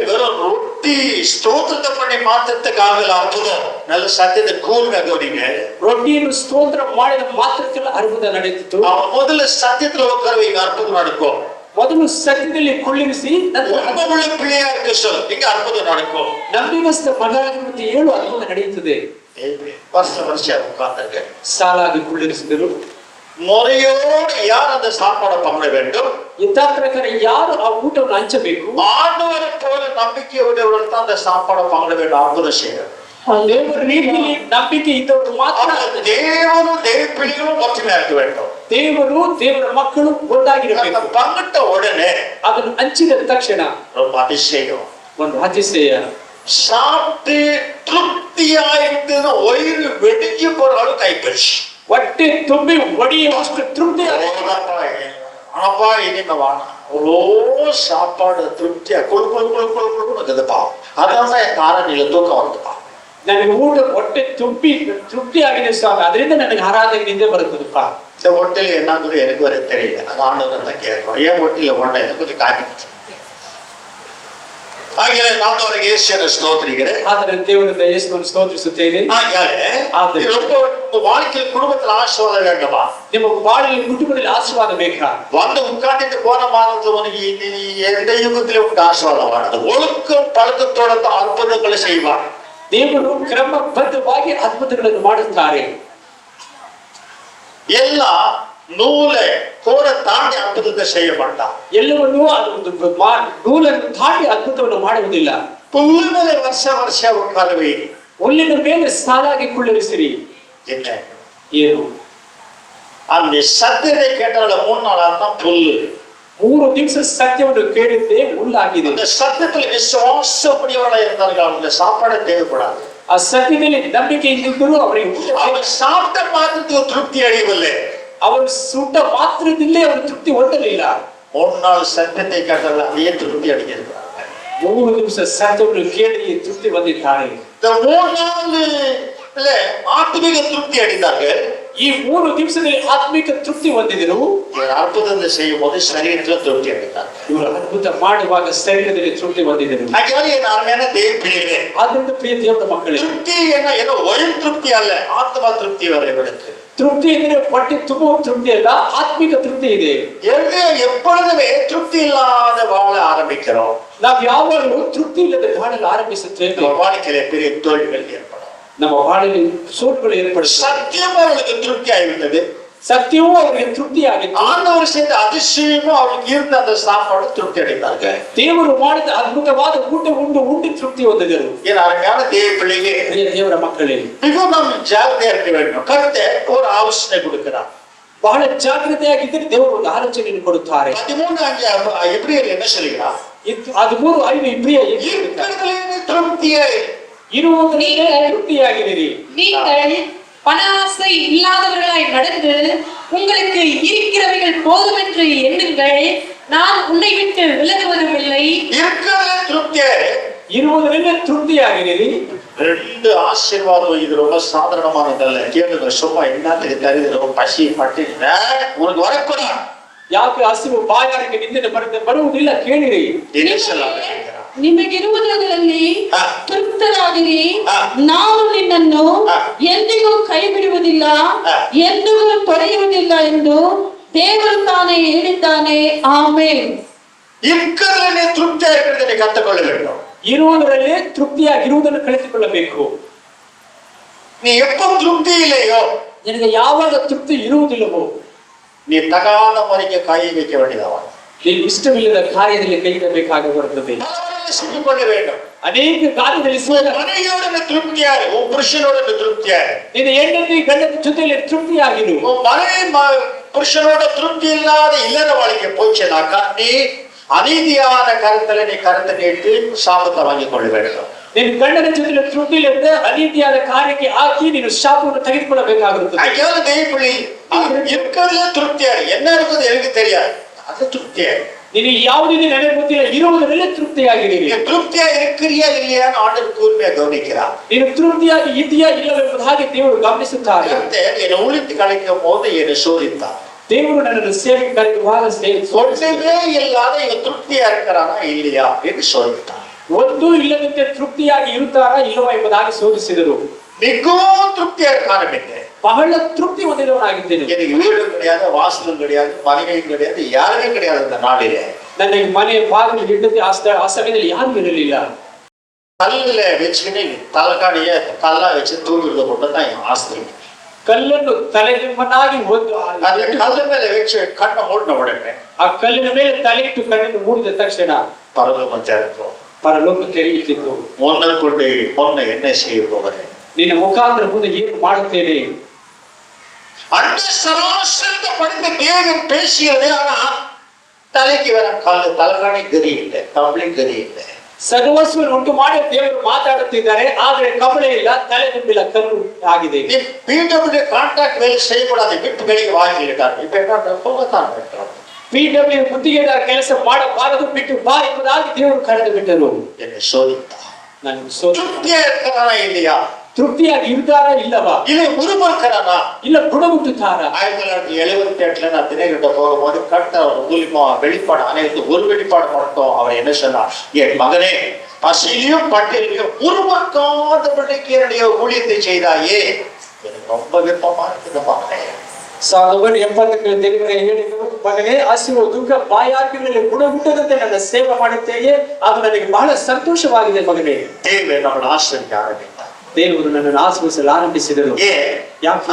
வெறும் ரொட்டி ஸ்தோத்திரத்தை பண்ணி மாத்திரத்துக்காக அற்புதம். நல்ல சத்தியத்தை கூர்மை கவனிங்க. ರೊಟ್ಟಿಯನ್ನು ಸ್ತೋತ್ರ ಮಾಡಿದ ಮಾತ್ರಕ್ಕೆಲ್ಲ ಅದ್ಭುತ ನಡೆಯಿತು. முதல்ல சத்தியத்துல உட்கார வைங்க, அற்புதம் நடக்கும். ಮೊದಲು ಸತ್ಯದಲ್ಲಿ ಕುಳ್ಳಿರಿಸಿ உள்ள பிள்ளையா இருக்க சொல், இங்க அற்புதம் நடக்கும். ನಂಬಿಗಸ್ತ ಮಗನಾಗಿರುವಂತೆ 7 ಅದ್ಭುತ ನಡೆಯುತ್ತದೆ. வருஷ வருஷம் உட்கார்ந்துங்க. ಸಾಲಾಗಿ ಕುಳ್ಳಿರಿಸಿದರು. முறையோடு யார் அந்த சாப்பாடை பண்ண வேண்டும்? ಯಥಾ ಪ್ರಕಾರ ಯಾರು ಆ ಊಟವನ್ನು ಹಂಚಬೇಕು? ஆண்டவரை போல நம்பிக்கையுடையவர்கள் தான் அந்த சாப்பாடை பண்ண வேண்டும். அற்புதம் செய்யணும். ದೇವರ ರೀತಿಯಲ್ಲಿ ನಂಬಿಕೆ ಇದ್ದವರು ಮಾತ್ರ. தேவனும் தேவ பிள்ளைகளும் ஒற்றுமையா இருக்க வேண்டும். ದೇವರು ದೇವರ ಮಕ್ಕಳು ಒಂದಾಗಿರಬೇಕು. பங்கிட்ட உடனே ಅದನ್ನು ಹಂಚಿದ ತಕ್ಷಣ ரொம்ப அதிசயம். ಒಂದು அதிசಯ. சாப்பிட்டு திருப்தியாயிட்டு வயிறு வெடிக்க போற அளவு கைப்பற்றி ಹೊಟ್ಟೆ ತುಂಬಿ ಒಡೆಯುವಷ್ಟು ತೃಪ್ತಿ. ஆனாப்பா இனிமே வானா அவ்வளோ சாப்பாடு திருப்தியா கொழு கொழு கொழு கொழு கொழுக்குதுப்பா. அதான் என் காரணியில தூக்கம் வந்துப்பா. ನನಗೆ ಊಟ ಹೊಟ್ಟೆ ತೃಪ್ತಿ ಆಗಿದೆ ಸ್ವಾಮಿ, ಅದರಿಂದ ನನಗೆ ಆರಾಧನೆ ನಿಂದೆ ಬರುತ್ತದಪ್ಪ. இந்த ஹோட்டல் என்னங்கிறது எனக்கு வர தெரியல. அது ஆண்டவர் தான் கேட்கிறோம். ஏன் ஹோட்டலில் ஒன்றை எனக்கு கொஞ்சம் காமிச்சு ಹಾಗೆ ನಾನು ಅವರಿಗೆ ಯೇಸುವಿನ ಸ್ತೋತ್ರಿக்கிறேன். ಆದರೆ ದೇವರಿಂದ ಯೇಸುವನ್ನು ಸ್ತೋತ್ರಿಸುತ್ತೇನೆ. ಹಾಗೆ ಒಂದು வாழ்க்கையில் குடும்பத்தில் ஆசீர்வாதம் வேண்டுமா? ನಿಮ್ಮ ಬಾಳಿನಲ್ಲಿ ಕುಟುಂಬದಲ್ಲಿ ಆಶೀರ್ವಾದ ಬೇಕಾ? வந்து உட்கார்ந்துட்டு போன மாதத்துவனுக்கு எந்த யுகத்திலே உனக்கு ஆசீர்வாதமானது. ஒழுக்கம் பழக்கத்தோட அற்புதங்களை செய்வார். ದೇವರು ಕ್ರಮಬದ್ಧವಾಗಿ ಅದ್ಭುತಗಳನ್ನು ಮಾಡುತ್ತಾರೆ. ಎಲ್ಲ ನೂಲೆ ಕೋರ ತಾಂಡಿ ಅದ್ಭುತ செய்ய மாட்டார். ಎಲ್ಲವನ್ನೂ ಅದು ಒಂದು ನೂಲನ್ನು ತಾಂಡಿ ಅದ್ಭುತವನ್ನು ಮಾಡುವುದಿಲ್ಲ. புல்லு மேலே ವರ್ಷ உட்காரவே ಹುಲ್ಲಿನ ಮೇಲೆ ಸಾಲಾಗಿ ಕುಳ್ಳಿರಿಸಿರಿ. என்ன ಏನು? அந்த சத்தியத்தை கேட்டால 3 நாளா தான் புல்லு. 3 ದಿವಸ ಸತ್ಯವನ್ನು ಕೇಳಿದ್ದೆ ಹುಲ್ಲಾಗಿದೆ. அந்த சத்தியத்தில் விசுவாசப்படியவர்களாக இருந்தார்கள். அவங்களுக்கு சாப்பாடு தேவைப்படாது. ಆ ಸತ್ಯದಲ್ಲಿ ನಂಬಿಕೆ ಇದ್ದಿದ್ದರೂ ಅವರಿಗೆ அவர் சாப்பிட்ட மாத்திரத்துக்கு திருப்தி அடையவில்லை. ಅವರು ಸುಟ್ಟ ಮಾತ್ರದಿಂದಲೇ ಅವರು ತೃಪ್ತಿ ಹೊಂದಲಿಲ್ಲ. 3 நாள் சத்தியத்தை கேட்டால அதே திருப்தி அடைஞ்சிருக்கிறாங்க. 3 ದಿವಸ ಸತ್ಯವನ್ನು ಕೇಳಿ ತೃಪ್ತಿ ಹೊಂದಿದ್ದಾರೆ. இந்த 3 நாள்ல ஆத்மீக திருப்தி அடைந்தார்கள். ಈ 3 ದಿವಸದಲ್ಲಿ ಆತ್ಮಿಕ ತೃಪ್ತಿ ಹೊಂದಿದರು. இவர் அற்புதத்தை செய்யும் போது சரீரத்துல திருப்தி அடைந்தார். ಇವರು ಅದ್ಭುತ ಮಾಡುವಾಗ ಶರೀರದಲ್ಲಿ ತೃಪ್ತಿ ಹೊಂದಿದರು. ಹಾಗಾಗಿ ನಾನು ದೇವ பிள்ளைகளே, ಆದ್ದರಿಂದ ಪ್ರಿಯ ದೇವರ ಮಕ್ಕಳೇ, திருப்தி என்ன ஒயில் திருப்தி அல்ல, ஆத்மா திருப்தி வரை இவருக்கு. ತೃಪ್ತಿ ಎಂದರೆ ಹೊಟ್ಟೆ ತುಂಬುವ ತೃಪ್ತಿ ಅಲ್ಲ, ಆತ್ಮಿಕ ತೃಪ್ತಿ ಇದೆ. எப்பொழுதுமே திருப்தி இல்லாத வாழ ஆரம்பிக்கிறோம். ನಾವು ಯಾವಾಗಲೂ ತೃಪ್ತಿ ಇಲ್ಲದೆ ಬಾಳಲು ಆರಂಭಿಸುತ್ತೇವೆ. நம்ம வாழ்க்கையில பெரிய தோல்விகள் ஏற்படும். ನಮ್ಮ ಬಾಳಲ್ಲಿ ಸೋಲುಗಳು ಏರ್ಪಡುತ್ತವೆ. சத்தியம் அவர்களுக்கு திருப்தி ஆகிவிட்டது. ಸತ್ಯವೂ ಅವರಿಗೆ ತೃಪ್ತಿಯಾಗಿತ್ತು. ஆண்டவர் செய்த அதிசயமும் அவர்களுக்கு இருந்த அந்த சாப்பாடு திருப்தி அடைந்தார்கள். ದೇವರು ಮಾಡಿದ ಅದ್ಭುತವಾದ ಊಟ ಉಂಡು ತೃಪ್ತಿ ಹೊಂದಿದರು. என் அருமையான தேவ பிள்ளைகளே, ಪ್ರಿಯ ದೇವರ ಮಕ್ಕಳೇ, மிகவும் ஜாகிரதையா இருக்க வேண்டும். கர்த்தர் ஒரு ஆலோசனை கொடுக்கிறார். ಬಹಳ ಜಾಗೃತೆಯಾಗಿದ್ದರೆ ದೇವರು ಒಂದು ಆಲೋಚನೆಯನ್ನು ಕೊಡುತ್ತಾರೆ. 13 எபிரேயர் என்ன சொல்கிறார்? 13:5 ಇಬ್ರಿಯ திருப்தியாய் ಇರುವುದರಿಂದ ತೃಪ್ತಿಯಾಗಿರಿ. நீங்கள் பண ஆசை இல்லாதவர்களாய் நடந்து உங்களுக்கு இருக்கிறவைகள் போதும் என்று எண்ணுங்கள். நான் உன்னை விட்டு விலகுவதும் இல்லை. இருக்கிறதே திருப்தியாய் ಇರುವುದರಿಂದ ತೃಪ್ತಿಯಾಗಿರಿ. 2 ஆசீர்வாதம் இது ரொம்ப சாதாரணமானதல்ல. கேளுங்க, சும்மா என்னத்துக்கு தருது பசி பட்டி உனக்கு வரக்கூடாது. ಯಾಕೆ ಹಸಿವು ಬಾಯಾರಿಕೆ ನಿಂದನೆ ಬರುವುದಿಲ್ಲ, ಕೇಳಿರಿ. ನಿಮಗಿರುವುದರಲ್ಲಿ ತೃಪ್ತರಾಗಿರಿ. ನಾನು ನಿನ್ನನ್ನು ಎಂದಿಗೂ ಕೈ ಬಿಡುವುದಿಲ್ಲ, ಎಂದಿಗೂ ತೊರೆಯುವುದಿಲ್ಲ ಎಂದು ದೇವರು ತಾನೇ ಹೇಳಿದ್ದಾನೆ. ಆಮೆನ್. இருக்கிறதே திருப்தியா இருக்கிறதை கற்றுக்கொள்ள வேண்டும். ಇರುವುದರಲ್ಲೇ ತೃಪ್ತಿಯಾಗಿರುವುದನ್ನು ಕಲಿತುಕೊಳ್ಳಬೇಕು. நீ எப்போ திருப்தி இல்லையோ, ನಿನಗೆ ಯಾವಾಗ ತೃಪ್ತಿ ಇರುವುದಿಲ್ಲವೋ, நீ தகாத முறைக்கு கை வைக்க வேண்டியதாகும். ನೀನು ಇಷ್ಟವಿಲ್ಲದ ಕಾರ್ಯದಲ್ಲಿ ಕೈ ಇಡಬೇಕಾಗಿ ಬರುತ್ತದೆ. செஞ்சுக்கொள்ள வேண்டும். ಅನೇಕ ಕಾರ್ಯದಲ್ಲಿ மனைவியோட திருப்தியாரு, உன் புருஷனோட திருப்தியாரு, ನಿನ್ನ ಹೆಂಡತಿ ಗಂಡನ ಜೊತೆಯಲ್ಲಿ ತೃಪ್ತಿಯಾಗಿರು. உன் மனைவி புருஷனோட திருப்தி இல்லாத இல்லற வாழ்க்கை போச்சுனாக்கா நீ அநீதியான கருத்துல நீ கருத்தை நீட்டு சாபத்தை வாங்கி கொள்ள வேண்டும். ನಿನ್ನ ಗಂಡನ ಜೊತೆಯಲ್ಲಿ ತೃಪ್ತಿ ಇಲ್ಲದೆ ಅನೀತಿಯಾದ ಕಾರ್ಯಕ್ಕೆ ಹಾಕಿ ನೀನು ಶಾಪವನ್ನು ತೆಗೆದುಕೊಳ್ಳಬೇಕಾಗಿರುತ್ತದೆ. இருக்கிறதுல திருப்தியாரு, என்ன இருக்குது எனக்கு தெரியாது, அது திருப்தியாரு. ನಿನಗೆ ಯಾವುದೇ ನನಗೆ ಗೊತ್ತಿಲ್ಲ, ಇರುವುದರಲ್ಲೇ ತೃಪ್ತಿಯಾಗಿರಿ. திருப்தியா இருக்கிறியா இல்லையான்னு ஆண்டவர் கூர்மையா கவனிக்கிறார். ನೀನು ತೃಪ್ತಿಯಾಗಿ ಇದೆಯಾ ಇಲ್ಲವೆಂಬುದು ಹಾಗೆ ದೇವರು ಗಮನಿಸುತ್ತಾರೆ. என்னை ஊழித்து கலைக்கும் போது என்னை சோதித்தார். ದೇವರು ನನ್ನನ್ನು ಸೇವೆ ಕರೆಯುವಾಗ ஒன்றுமே இல்லாத இவன் திருப்தியா இருக்கிறானா இல்லையா என்று சோதித்தார். ಒಂದು ಇಲ್ಲದಂತೆ ತೃಪ್ತಿಯಾಗಿ ಇರುತ್ತಾರಾ ಇಲ್ಲವಾ ಎಂಬುದಾಗಿ ಶೋಧಿಸಿದರು. மிகவும் திருப்தியா இருக்க ஆரம்பித்தேன். ಬಹಳ ತೃಪ್ತಿ ಹೊಂದಿದವನಾಗಿದ್ದೇನೆ. எனக்கு வீடும் கிடையாது, வாசலும் கிடையாது, மனைவியும் கிடையாது, யாருமே கிடையாது. அந்த நாளிலே ನನಗೆ ಮನೆ ಬಾಗಿಲು ಹಿಡಿದು ಆ ಸಮಯದಲ್ಲಿ ಯಾರು ಇರಲಿಲ್ಲ. கல்ல வச்சுக்கிட்டு தலைக்காணிய கல்லா வச்சு தூக்கிட்டு போட்டுதான் என் ஆஸ்தி. ಕಲ್ಲನ್ನು ತಲೆದಿಂಬನಾಗಿ அந்த கல்லு மேல வச்சு கண்ணை மூடின உடனே ಆ ಕಲ್ಲಿನ ಮೇಲೆ ತಲೆ ಇಟ್ಟು ಕಣ್ಣನ್ನು ಮೂಡಿದ ತಕ್ಷಣ பரலோகம் திறக்கும். ಪರಲೋಕ ತೆರೆಯುತ್ತಿತ್ತು. உன்னை கொண்டு பொண்ணை என்ன செய்ய போகிறேன், ನಿನ್ನ ಮುಖಾಂತರ ಮುಂದೆ ಏನು ಮಾಡುತ್ತೇನೆ. அந்த சராசரத்தை படித்த தேவன் பேசியது. ஆனா தலைக்கு வேற கல்லு, தலைக்காணி கதி இல்லை, கம்பளிங் கதி இல்லை. ಸರ್ವಸ್ವವನ್ನು ಉಂಟು ಮಾಡಿ ದೇವರು ಮಾತಾಡುತ್ತಿದ್ದಾರೆ, ಆದರೆ ಕಬಳೆ ಇಲ್ಲ, ತಲೆ ತುಂಬಿಲ್ಲ, ಕಲ್ಲು ಆಗಿದೆ. நீ பிடபிள்யூ கான்ட்ராக்ட் வேலை செய்யக்கூடாது, விட்டு வெளியே வாங்கிட்டார். இப்ப என்ன போகத்தான் வேண்டும். PW ಗುತ್ತಿಗೆದಾರ ಕೆಲಸ ಮಾಡಬಾರದು, ಬಿಟ್ಟು ಬಾ ಎಂಬುದಾಗಿ ದೇವರು ಕರೆದು ಬಿಟ್ಟರು. என்னை சோதித்தார். ನಾನು திருப்தியா இருக்கிறானா இல்லையா, ತೃಪ್ತಿಯಾಗಿ ಇರ್ತಾರಾ ಇಲ್ಲವಾ, இல்லை முறுமுறுக்கிறானா ಇಲ್ಲ ಗುಣಮುಟ್ಟುತ್ತಾರಾ. 1978 நான் திணைகிட்ட போகும்போது கட்ட மூலியமா வெளிப்பாடு அனைத்து ஒரு வெளிப்பாடு மட்டும் அவர் என்ன சொன்னார், என் மகனே பசியிலையும் பட்டியலையும் உருவாக்காதபடிக்கு என்னுடைய ஊழியத்தை செய்தாயே. எனக்கு ரொம்ப விருப்பமா இருக்குது மகனே. ಸಾಧುಗಳು 70 ದೇವರ ಹೇಳಿದರು, ಮಗನೇ ಹಸಿವು ದುಃಖ ಬಾಯಾರಿಕೆಗಳಲ್ಲಿ ಗುಣಗುಟ್ಟದಂತೆ ನನ್ನ ಸೇವೆ ಮಾಡುತ್ತೇನೆ, ಅದು ನನಗೆ ಬಹಳ ಸಂತೋಷವಾಗಿದೆ ಮಗನೇ. தேவன் நம்மளை ஆசீர்வதிக்க ஆரம்பித்தார். ದೇವರು ನನ್ನನ್ನು ಆಶೀರ್ವದಿಸಲು ಆರಂಭಿಸಿದರು.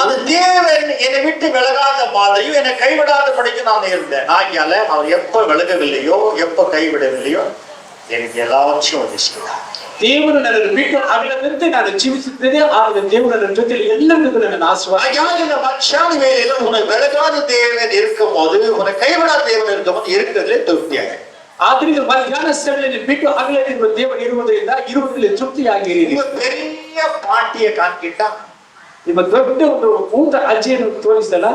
அது தேவன் என்னை விட்டு விலகாத மாதிரியும் என்னை கைவிடாதபடிக்கு நான் இருந்தேன். ஆகியால அவர் எப்ப விலகவில்லையோ எப்ப கைவிடவில்லையோ எனக்கு எல்லாவற்றையும் ஒதுக்கிட்டார். ದೇವರು ನನ್ನನ್ನು ಬಿಟ್ಟು ಅಗಲದಂತೆ ನಾನು ಜೀವಿಸುತ್ತೇನೆ. ಆಗ ದೇವರು ನನ್ನ ಜೊತೆಲಿ ಎಲ್ಲರಿಗೂ ನನ್ನನ್ನು ಆಶೀರ್ವಾದ. இந்த மச்சான் வேலையில உனக்கு விலகாத தேவன் இருக்கும் போது, உனக்கு கைவிடாத தேவன் இருக்கும் போது இருக்கிறதுலே திருப்தியாக. ಆದ್ರಿಂದ ಮಧ್ಯಾಹ್ನ ಸಮಯದಲ್ಲಿ ಬಿಟ್ಟು ಅಗಲದಿರುವ ದೇವರು ಇರುವುದರಿಂದ ಇರುವುದರಲ್ಲಿ ತೃಪ್ತಿಯಾಗಿರಿ. பெரிய பாட்டியை காண்கிட்டா, ನಿಮ್ಮ ದೊಡ್ಡ ಒಂದು ಊಟ ಅಜ್ಜಿಯನ್ನು ತೋರಿಸಲ್ಲ.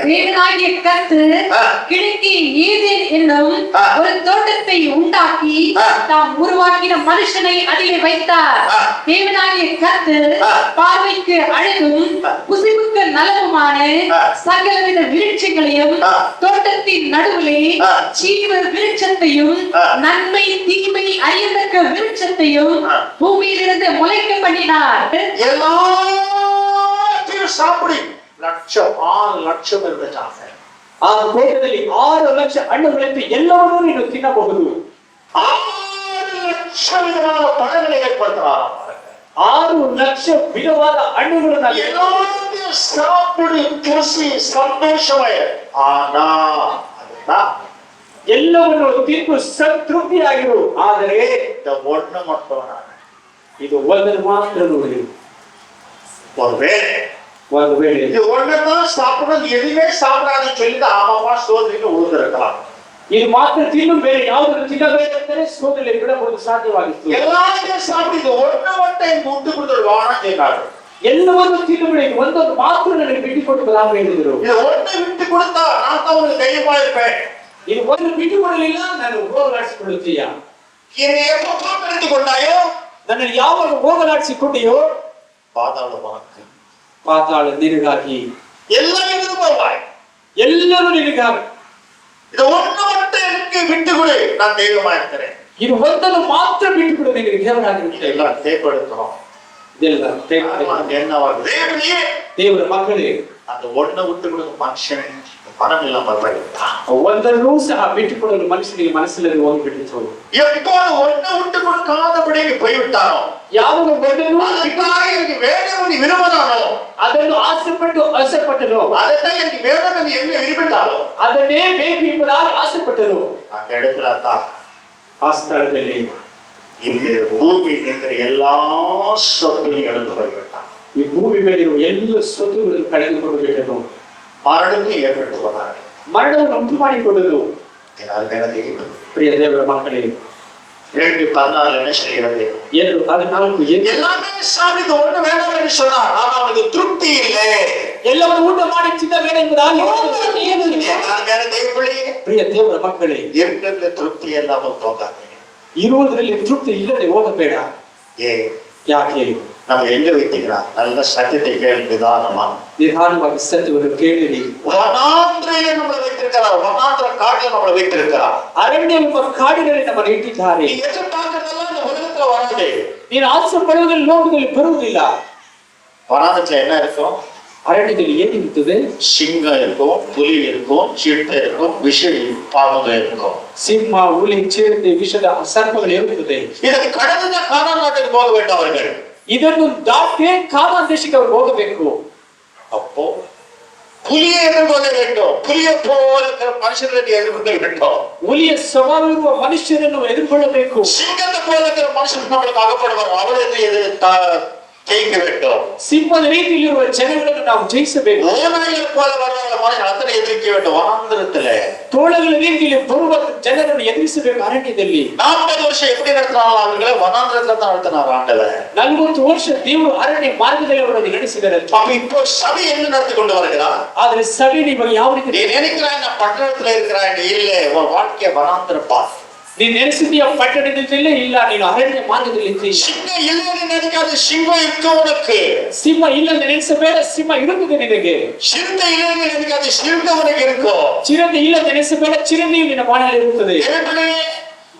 தேவனாகிய கர்த்தர் கிழக்கே ஏதேன் என்னும் ஒரு தோட்டத்தை உண்டாக்கி தாம் உருவாக்கின மனுஷனை அதிலே வைத்தார். தேவனாகிய கர்த்தர் பார்வைக்கு அழகும் புசிப்புக்கு நலவுமான சகலவித விருட்சங்களையும் தோட்டத்தின் நடுவிலே ஜீவ விருட்சத்தையும் நன்மை தீமை அறியத்தக்க விருட்சத்தையும் பூமியிலிருந்து முளைக்க பண்ணினார். சாப்பிடு லட்சம் 6 லட்சம் இருந்துட்டாங்க. ಆ ತೋಟದಲ್ಲಿ 6 ಲಕ್ಷ ಹಣ್ಣುಗಳಿದ್ದು ಎಲ್ಲವನ್ನೂ ನೀನು ತಿನ್ನಬಹುದು. 6 ಲಕ್ಷ ವಿಧವಾದ ಪழங்களை ஏற்படுத்துறார். 6 ಲಕ್ಷ ವಿಧವಾದ ಹಣ್ಣುಗಳನ್ನು எல்லாத்தையும் சாப்பிடு, ருசி சந்தோஷமாய். ஆனா ಎಲ್ಲವನ್ನು ತಿಂದು ಸಂತೃಪ್ತಿಯಾಗಿರು. ಆದರೆ இந்த ஒண்ணு மட்டும் ಇದು ಒಂದನ್ನು ಮಾತ್ರ ನೋಡಿ. ஒருவேளை இது ஒண்ணுதான் சாப்பிடணும், எதுவுமே சாப்பிடாதுன்னு சொல்லி ஆமாமா சோதனைக்கு உழுந்திருக்கலாம். ಇದು ಮಾತ್ರ ತಿನ್ನು, ಬೇರೆ ಯಾವುದನ್ನು ತಿನ್ನಬೇಕೆಂದರೆ ಸೋದನೆ ಬಿಡಬಹುದು ಸಾಧ್ಯವಾಗಿತ್ತು. எல்லாத்தையும் சாப்பிட்டு இது ஒண்ணு மட்டும் எனக்கு உண்டு கொடுத்து வானம் செய்தாரு. ಎಲ್ಲವನ್ನು ತಿನ್ನುಬಿಡಿ, ಒಂದೊಂದು ಮಾತ್ರ ನನಗೆ ಬಿಟ್ಟುಕೊಟ್ಟು ಬರಾಮ ಹೇಳಿದರು. இது ஒண்ணு விட்டு கொடுத்தா நான் தான் உங்களுக்கு தைரியமா இருப்பேன். ಇದು ಒಂದು ಬಿಟ್ಟುಕೊಡಲಿಲ್ಲ, ನಾನು ಹೋಗಲಾಡಿಸಿಕೊಳ್ಳುತ್ತೀಯ. என்னை எப்ப போக்கடித்து கொண்டாயோ, ನನ್ನನ್ನು ಯಾವಾಗ ಹೋಗಲಾಡಿಸಿಕೊಂಡಿಯೋ, பாதாளவாக்கு ಪಾತಾಳ ನಿನಗಾಗಿ எல்லாம் எதிர்பார்வாய், ಎಲ್ಲರೂ ನಿನಗಾಗಿ. இது ஒண்ணு மட்டும் எனக்கு விட்டு கொடு, நான் தெய்வமா இருக்கிறேன். ಇದು ಒಂದನ್ನು ಮಾತ್ರ ಬಿಟ್ಟುಕೊಡು, ನಿನಗೆ ದೇವರಾಗಿರುತ್ತೇನೆ. எல்லாம் தேவைப்படுத்துறோம். ಇದೆಲ್ಲ என்ன வருது ದೇವರ ಮಕ್ಕಳೇ, அந்த ஒண்ணை விட்டு கொடுக்க மனுஷன் பணம் இல்லாம போயிட்டான். ಒಂದನ್ನು ಸಹ ಬಿಟ್ಟುಕೊಡಲು ಮನುಷ್ಯನಿಗೆ ಮನಸ್ಸಿನಲ್ಲಿ ಹೋಗಿಬಿಟ್ಟಿತು. எப்போது ஒண்ணை விட்டு கொடுக்காதபடி போய்விட்டானோ, ಯಾವಾಗ ಒಂದನ್ನು எனக்கு வேணும் விரும்பினானோ, ಅದನ್ನು ಆಸೆಪಟ್ಟನೋ, அதைத்தான் எனக்கு வேணும் என்ன விரும்பிட்டாலோ, ಅದನ್ನೇ ಬೇಕು ಎಂಬುದಾಗಿ ಆಸೆಪಟ್ಟನು. அந்த இடத்துல தான் ಆ ಸ್ಥಳದಲ್ಲಿ இந்த பூமி என்கிற எல்லா சொத்தையும் இழந்து போய்விட்டான். ಈ ಭೂಮಿ ಮೇಲೆ ಎಲ್ಲ ಸ್ವತ್ತುಗಳನ್ನು ಕಳೆದುಕೊಂಡು ಬಿಟ್ಟನು. மரணமும் ஏற்பட்டு போனார். ಮರಣವನ್ನು ಉಂಟು ಮಾಡಿಕೊಂಡನು. ಪ್ರಿಯ ದೇವರ ಮಕ್ಕಳೇ, 2:14 என்ன சொல்கிறது? 2:14 எல்லாமே சாப்பிட்டு ஒண்ணு வேண்டாம் என்று சொன்னார். ஆனால் அவனுக்கு திருப்தி இல்லை. ಎಲ್ಲವನ್ನು ಊಟ ಮಾಡಿ ತಿನ್ನಬೇಡ ಎಂಬುದಾಗಿ ಪ್ರಿಯ ದೇವರ ಮಕ್ಕಳೇ, இருக்கிறதுல திருப்தி இல்லாமல் போகாது. ಇರುವುದರಲ್ಲಿ ತೃಪ್ತಿ ಇಲ್ಲದೆ ಹೋಗಬೇಡ. ಯಾಕೆ? நம்ம எங்க வைத்திருக்கிறார்? நல்ல சத்தியத்தை கேள்வி ನಿಧಾನವಾಗಿ ಸತ್ಯವನ್ನು ಕೇಳಿರಿ. ವನಾಂತರದಲ್ಲಿ நம்மளை வைத்திருக்கிறார். ವನಾಂತರ ಕಾಡಿನಲ್ಲಿ நம்மளை வைத்திருக்கிறார். ಅರಣ್ಯ ಎಂಬ ಕಾಡಿನಲ್ಲಿ ನಮ್ಮನ್ನು ಇಟ್ಟಿದ್ದಾರೆ. நீ எதிர்பார்க்கிறதெல்லாம் இந்த உலகத்துல வராது. ನೀನು ಆಸೆ ಪಡುವುದರಲ್ಲಿ ಲೋಕದಲ್ಲಿ ಬರುವುದಿಲ್ಲ. ವನಾಂತರத்துல என்ன இருக்கும்? ಅರಣ್ಯದಲ್ಲಿ ಏನಿರುತ್ತದೆ? ಸಿಂಹ இருக்கும், புலி இருக்கும், ಚಿಟ್ಟೆ இருக்கும், ವಿಷ ಪಾಮುಗಳು இருக்கும். ಸಿಂಹ, ಹುಲಿ, ಚಿರತೆ, ವಿಷದ ಸರ್ಪಗಳು ಇರುತ್ತದೆ. ಇದಕ್ಕೆ ಕಡದ ಕಾನಾನ್ ನಾಟಿಗೆ ಹೋಗ வேண்டும் அவர்கள். ಇದನ್ನು ದಾಟಿ ಕಾನಾನ್ ದೇಶಕ್ಕೆ ಅವರು ಹೋಗಬೇಕು. அப்போ புலியை எதிர்கொள்ள வேண்டும். புலியை போல மனுஷர்களை எதிர்கொள்ள வேண்டும். ಹುಲಿಯ ಸ್ವಭಾವವಿರುವ ಮನುಷ್ಯರನ್ನು ಎದುರ್ಕೊಳ್ಳಬೇಕು. ಸಿಂಹத்தை போல மனுஷன் நம்மளுக்கு அகப்படுவார். அவரை ஜெயிக்க வேண்டும். ಸಿಂಹದ ರೀತಿಯಲ್ಲಿರುವ ಜನಗಳನ್ನು ನಾವು ಜಯಿಸಬೇಕು. ஓநாய்கள் போல வருவாங்க மனுஷன், அதனை எதிர்க்க வேண்டும். வனாந்திரத்துல ತೋಳಗಳ ರೀತಿಯಲ್ಲಿ ಬರುವ ಜನರನ್ನು ಎದುರಿಸಬೇಕು. ಅರಣ್ಯದಲ್ಲಿ 40 வருஷம் எப்படி நடத்தினாலும் அவர்களை வனாந்திரத்துல தான் நடத்தினார் ஆண்டவர். 40 ವರ್ಷ ದೇವರು ಅರಣ್ಯ ಮಾರ್ಗದಲ್ಲಿ ಅವರನ್ನು ನಡೆಸಿದ್ದಾರೆ. இப்போ சபை என்ன நடத்தி கொண்டு வருகிறார்? ಆದ್ರೆ ಸಭೆ ನಿಮಗೆ ಯಾವ ರೀತಿ நீ நினைக்கிறாய் நான் பட்டணத்துல இருக்கிறாய்? இல்ல, உன் வாழ்க்கை வனாந்திர பாதை. ನೀನ್ ನೆನೆಸಿದೀಯ ಪಟ್ಟಣದಲ್ಲಿ ಇಲ್ಲ, ನೀನು ಅರಣ್ಯ ಮಾರ್ಗದಲ್ಲಿ சிங்கம் இல்லைன்னு நினைக்காத, சிங்கம் இருக்கு உனக்கு. ಸಿಂಹ ಇಲ್ಲ ನೆನೆಸಬೇಡ, ಸಿಂಹ ಇರುತ್ತದೆ ನಿನಗೆ. சிறுத்தை இல்லைன்னு நினைக்காத, சிறுத்தை உனக்கு இருக்கும். ಚಿರಂದಿ ಇಲ್ಲ ನೆನೆಸಬೇಡ, ಚಿರಂದಿಯು ನಿನ್ನ ಬಾಳಲ್ಲಿ ಇರುತ್ತದೆ.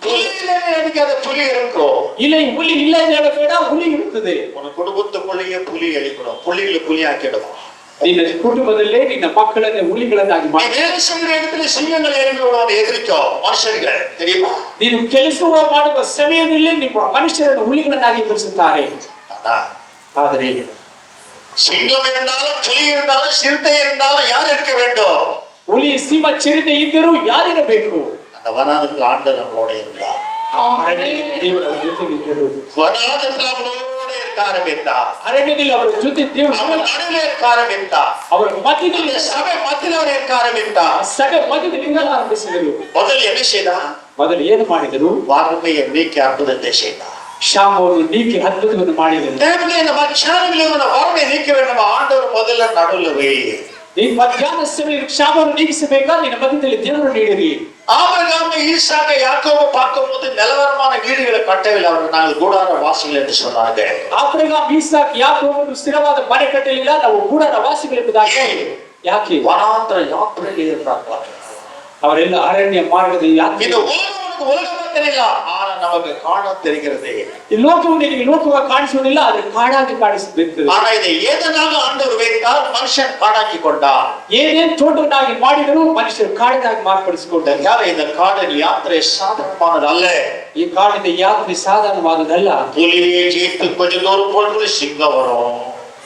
புலி இல்லைன்னு நினைக்காத, புலி இருக்கும். இல்லை ಹುಲಿ ಇಲ್ಲ ಹೇಳಬೇಡ, ಹುಲಿ ಇರುತ್ತದೆ. உன் குடும்பத்துக்குள்ளேயே புலி அழிக்கணும், புலிகளை புலி ஆக்கிடும். ನಿನ್ನ ಕುಟುಂಬದಲ್ಲೇ ನಿನ್ನ ಮಕ್ಕಳನ್ನೇ ಹುಲಿಗಳನ್ನಾಗಿ ಮಾಡಿ. வேலை செய்கிற இடத்துல சிங்கங்களை எழுந்து எதிர்க்கும் மனுஷர்கள், தெரியுமா? ನೀನು ಕೆಲಸ ಮಾಡುವ ಸಮಯದಲ್ಲಿ ನಿಮ್ಮ ಮನುಷ್ಯರನ್ನು ಹುಲಿಗಳನ್ನಾಗಿ ಎದುರಿಸುತ್ತಾರೆ. ಆದರೆ சிங்கம் இருந்தாலும் புலி இருந்தாலும் சிறுத்தை இருந்தாலும் யார் இருக்க வேண்டும்? ಹುಲಿ ಸಿಂಹ ಚಿರತೆ ಇದ್ದರೂ ಯಾರಿರಬೇಕು? அந்த வனாந்தரத்தில் ஆண்டவர் நம்மளோட இருந்தார். ದೇವರ ಜೊತೆಗಿದ್ದರು. வனாந்தரத்தில் நம்மளோட இருக்க ஆரம்பித்தார். ಅರಣ್ಯದಲ್ಲಿ ಅವರ ಜೊತೆ ದೇವರು நடுவில் இருக்க ஆரம்பித்தார். ಅವರ ಮಧ್ಯದಲ್ಲಿ சபை மத்தியில் அவர் இருக்க ஆரம்பித்தார். ಸಭೆ ಮಧ್ಯದಲ್ಲಿ ಆರಂಭಿಸಿದರು. முதல் என்ன செய்தார்? ಮೊದಲು ಏನು ಮಾಡಿದರು? வறுமையை நீக்கி அற்புதத்தை செய்தார். ಶಾಮವನ್ನು ನೀಕಿ ಅದ್ಭುತವನ್ನು ಮಾಡಿದರು. தேவனே, நம்ம ஞானங்களில் உள்ள வறுமையை நீக்க வேண்டும். ஆண்டவர் முதல்ல நடுவில் வை. ಈ ಮಧ್ಯಾಹ್ನ ಸಮಯದಲ್ಲಿ ಶಾಮವನ್ನು ನೀಗಿಸಬೇಕಾ? ನಿನ್ನ ಮಧ್ಯದಲ್ಲಿ ದೇವರು ನೀಡಿರಿ. ஆபிரகாம், ஈசாக்கு, யாக்கோபு பார்க்கும்போது நிலவரமான வீடுகளை கட்டவில்லை. அவர்கள் நாங்கள் கூடார வாசிகள் என்று சொன்னாங்க. ಆಬ್ರಹಾಮ್, ಈಸಾಕ್, ಯಾಕೋಬರು ಸ್ಥಿರವಾದ ಮನೆ ಕಟ್ಟಲಿಲ್ಲ, ನಾವು ಗೂಢಾರ ವಾಸಿಗಳೆಂಬುದಾಗಿ. ಯಾಕೆ? ವನಾಂತರ ಯಾತ್ರೆಗೆ இருந்தார்கள். ಅವರೆಲ್ಲ ಅರಣ್ಯ ಮಾರ್ಗದಲ್ಲಿ ಯಾತ್ರೆ. இது உலகம் தெரியல, ஆனா நமக்கு காண தெரிகிறது. ಈ ಲೋಕವು ನಿನಗೆ ಲೋಕವಾಗಿ ಕಾಣಿಸುವುದಿಲ್ಲ, ಅದು ಕಾಡಾಗಿ ಕಾಣಿಸುತ್ತದೆ. ஆனா இதை ஏதனாக ஆண்டவர் வைத்தார், மனுஷன் காடாக்கி கொண்டார். ಏನೇನ್ ತೋಟವನ್ನಾಗಿ ಮಾಡಿದರೂ ಮನುಷ್ಯರು ಕಾಡಿನಾಗಿ ಮಾರ್ಪಡಿಸಿಕೊಂಡರು. யார் இந்த காடின் யாத்திரை சாதாரணமானது அல்ல. ಈ ಕಾಡಿನ ಯಾತ್ರೆ ಸಾಧಾರಣವಾದದಲ್ಲ. புலியை ஜெயித்து கொஞ்ச தூரம் போகிறது, சிங்கம் வரும்.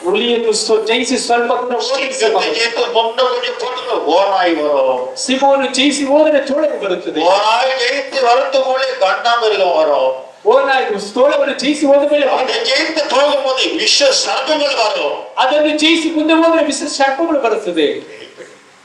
ಹುಲಿಯನ್ನು ಜಯಿಸಿ ಸ್ವಲ್ಪ ದೂರ சிங்கத்தை ஜெயித்து முன்ன கொஞ்சம் போட்டு ஓநாய் வரும். ಸಿಂಹವನ್ನು ಜಯಿಸಿ ಹೋದರೆ ಚೋಳವು ಬರುತ್ತದೆ. ஓநாய் ஜெயித்து வரத்துக்குள்ளே கண்டாமிருகம் வரும். ಓನಾಯಿ ಸ್ಥೋಳವನ್ನು ಜಯಿಸಿ ಹೋದ ಮೇಲೆ அதை ஜெயித்து போகும்போது விஷ சர்ப்பங்கள் வரும். ಅದನ್ನು ಜಯಿಸಿ ಮುಂದೆ ಹೋದರೆ ವಿಷ ಸರ್ಪಗಳು ಬರುತ್ತದೆ.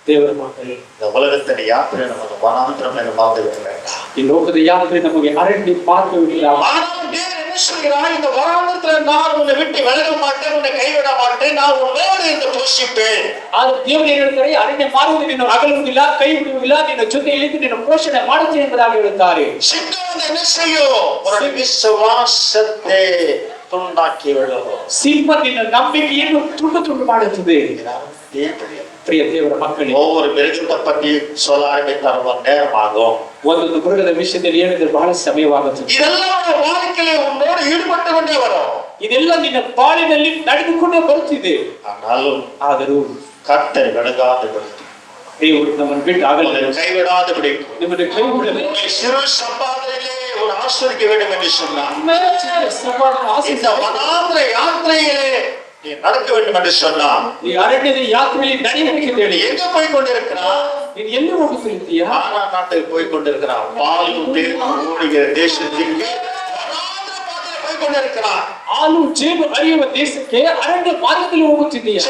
ದೇವರ ಮಕ್ಕಳೇ, இந்த உலகத்தின் யாத்திரை நமக்கு வனாந்திரம் என்று மறந்து விட வேண்டாம். ಈ ಲೋಕದ ಯಾತ್ರೆ ನಮಗೆ ಅರಣ್ಯ ಮಾರ್ಗವಿಲ್ಲ. ஆனால் தேவன் என்ன சொல்கிறார்? இந்த வனாந்திரத்தில் நான் உன்னை விட்டு விலக மாட்டேன், உன்னை கைவிட மாட்டேன், நான் உன்னோடு இருந்து போஷிப்பேன். ಆದ್ರೆ ದೇವರು ಏನು ಹೇಳ್ತಾರೆ? ಅರಣ್ಯ ಮಾರ್ಗದಲ್ಲಿ ನಿನ್ನ ಅಗಲುವುದಿಲ್ಲ, ಕೈ ಬಿಡುವುದಿಲ್ಲ, ನಿನ್ನ ಜೊತೆಯಲ್ಲಿ ನಿನ್ನ ಪೋಷಣೆ ಮಾಡುತ್ತೇನೆ ಎಂಬುದಾಗಿ ಹೇಳುತ್ತಾರೆ. சிங்கம் வந்து என்ன செய்யும்? ஒரு விசுவாசத்தை துண்டாக்கி விடும். ಸಿಂಹ ನಿನ್ನ ನಂಬಿಕೆಯನ್ನು ತುಂಡು ತುಂಡು ಮಾಡುತ್ತದೆ. ಪ್ರಿಯ ದೇವರ ಮಕ್ಕಳೇ, ஒவ்வொரு மிருகத்தை பற்றி சொல்ல ஆரம்பித்தார், ஒரு நேரமாகும். ಒಂದೊಂದು ಮೃಗದ ವಿಷಯದಲ್ಲಿ ಹೇಳಿದ್ರೆ ಬಹಳ ಸಮಯವಾಗುತ್ತದೆ. இதெல்லாம் உன் வாழ்க்கையிலே உன்னோடு ஈடுபட்டு கொண்டே வரும். ಇದೆಲ್ಲ ನಿನ್ನ ಬಾಳಿನಲ್ಲಿ ನಡೆದುಕೊಂಡೇ ಬರುತ್ತಿದೆ. ಆದರೂ கர்த்தர் விலகாது பிடிக்கும். ದೇವರು ನಮ್ಮನ್ನು ಬಿಟ್ಟು ಆಗಲ್ಲ, கைவிடாது பிடிக்கும். ನಿಮ್ಮನ್ನು ಕೈ ಬಿಡಲ್ಲ. சிறு சம்பாதனையிலே ஒரு ஆசிரிக்க வேண்டும் என்று சொன்னார். இந்த வனாந்திர யாத்திரையிலே நீ நடக்க வேண்டும் என்று சொன்னார். ಈ ಅರಣ್ಯದ ಯಾತ್ರೆಯಲ್ಲಿ ನಡೆಯಬೇಕೆಂದು ಹೇಳಿ. எங்க போய் கொண்டிருக்கிறான்? ನೀನು ಎಲ್ಲಿ ಹೋಗುತ್ತಿದ್ದೀಯಾ? ஆனா நாட்டுக்கு போய் கொண்டிருக்கிறான். பாலும் தேனும் ஓடுகிற தேசத்திற்கு வனாந்திர பாதையில் போய் கொண்டிருக்கிறான். ಹಾಲು ಜೇನು ಹರಿಯುವ ದೇಶಕ್ಕೆ ಅರಣ್ಯ ಮಾರ್ಗದಲ್ಲಿ ಹೋಗುತ್ತಿದ್ದೀಯಾ?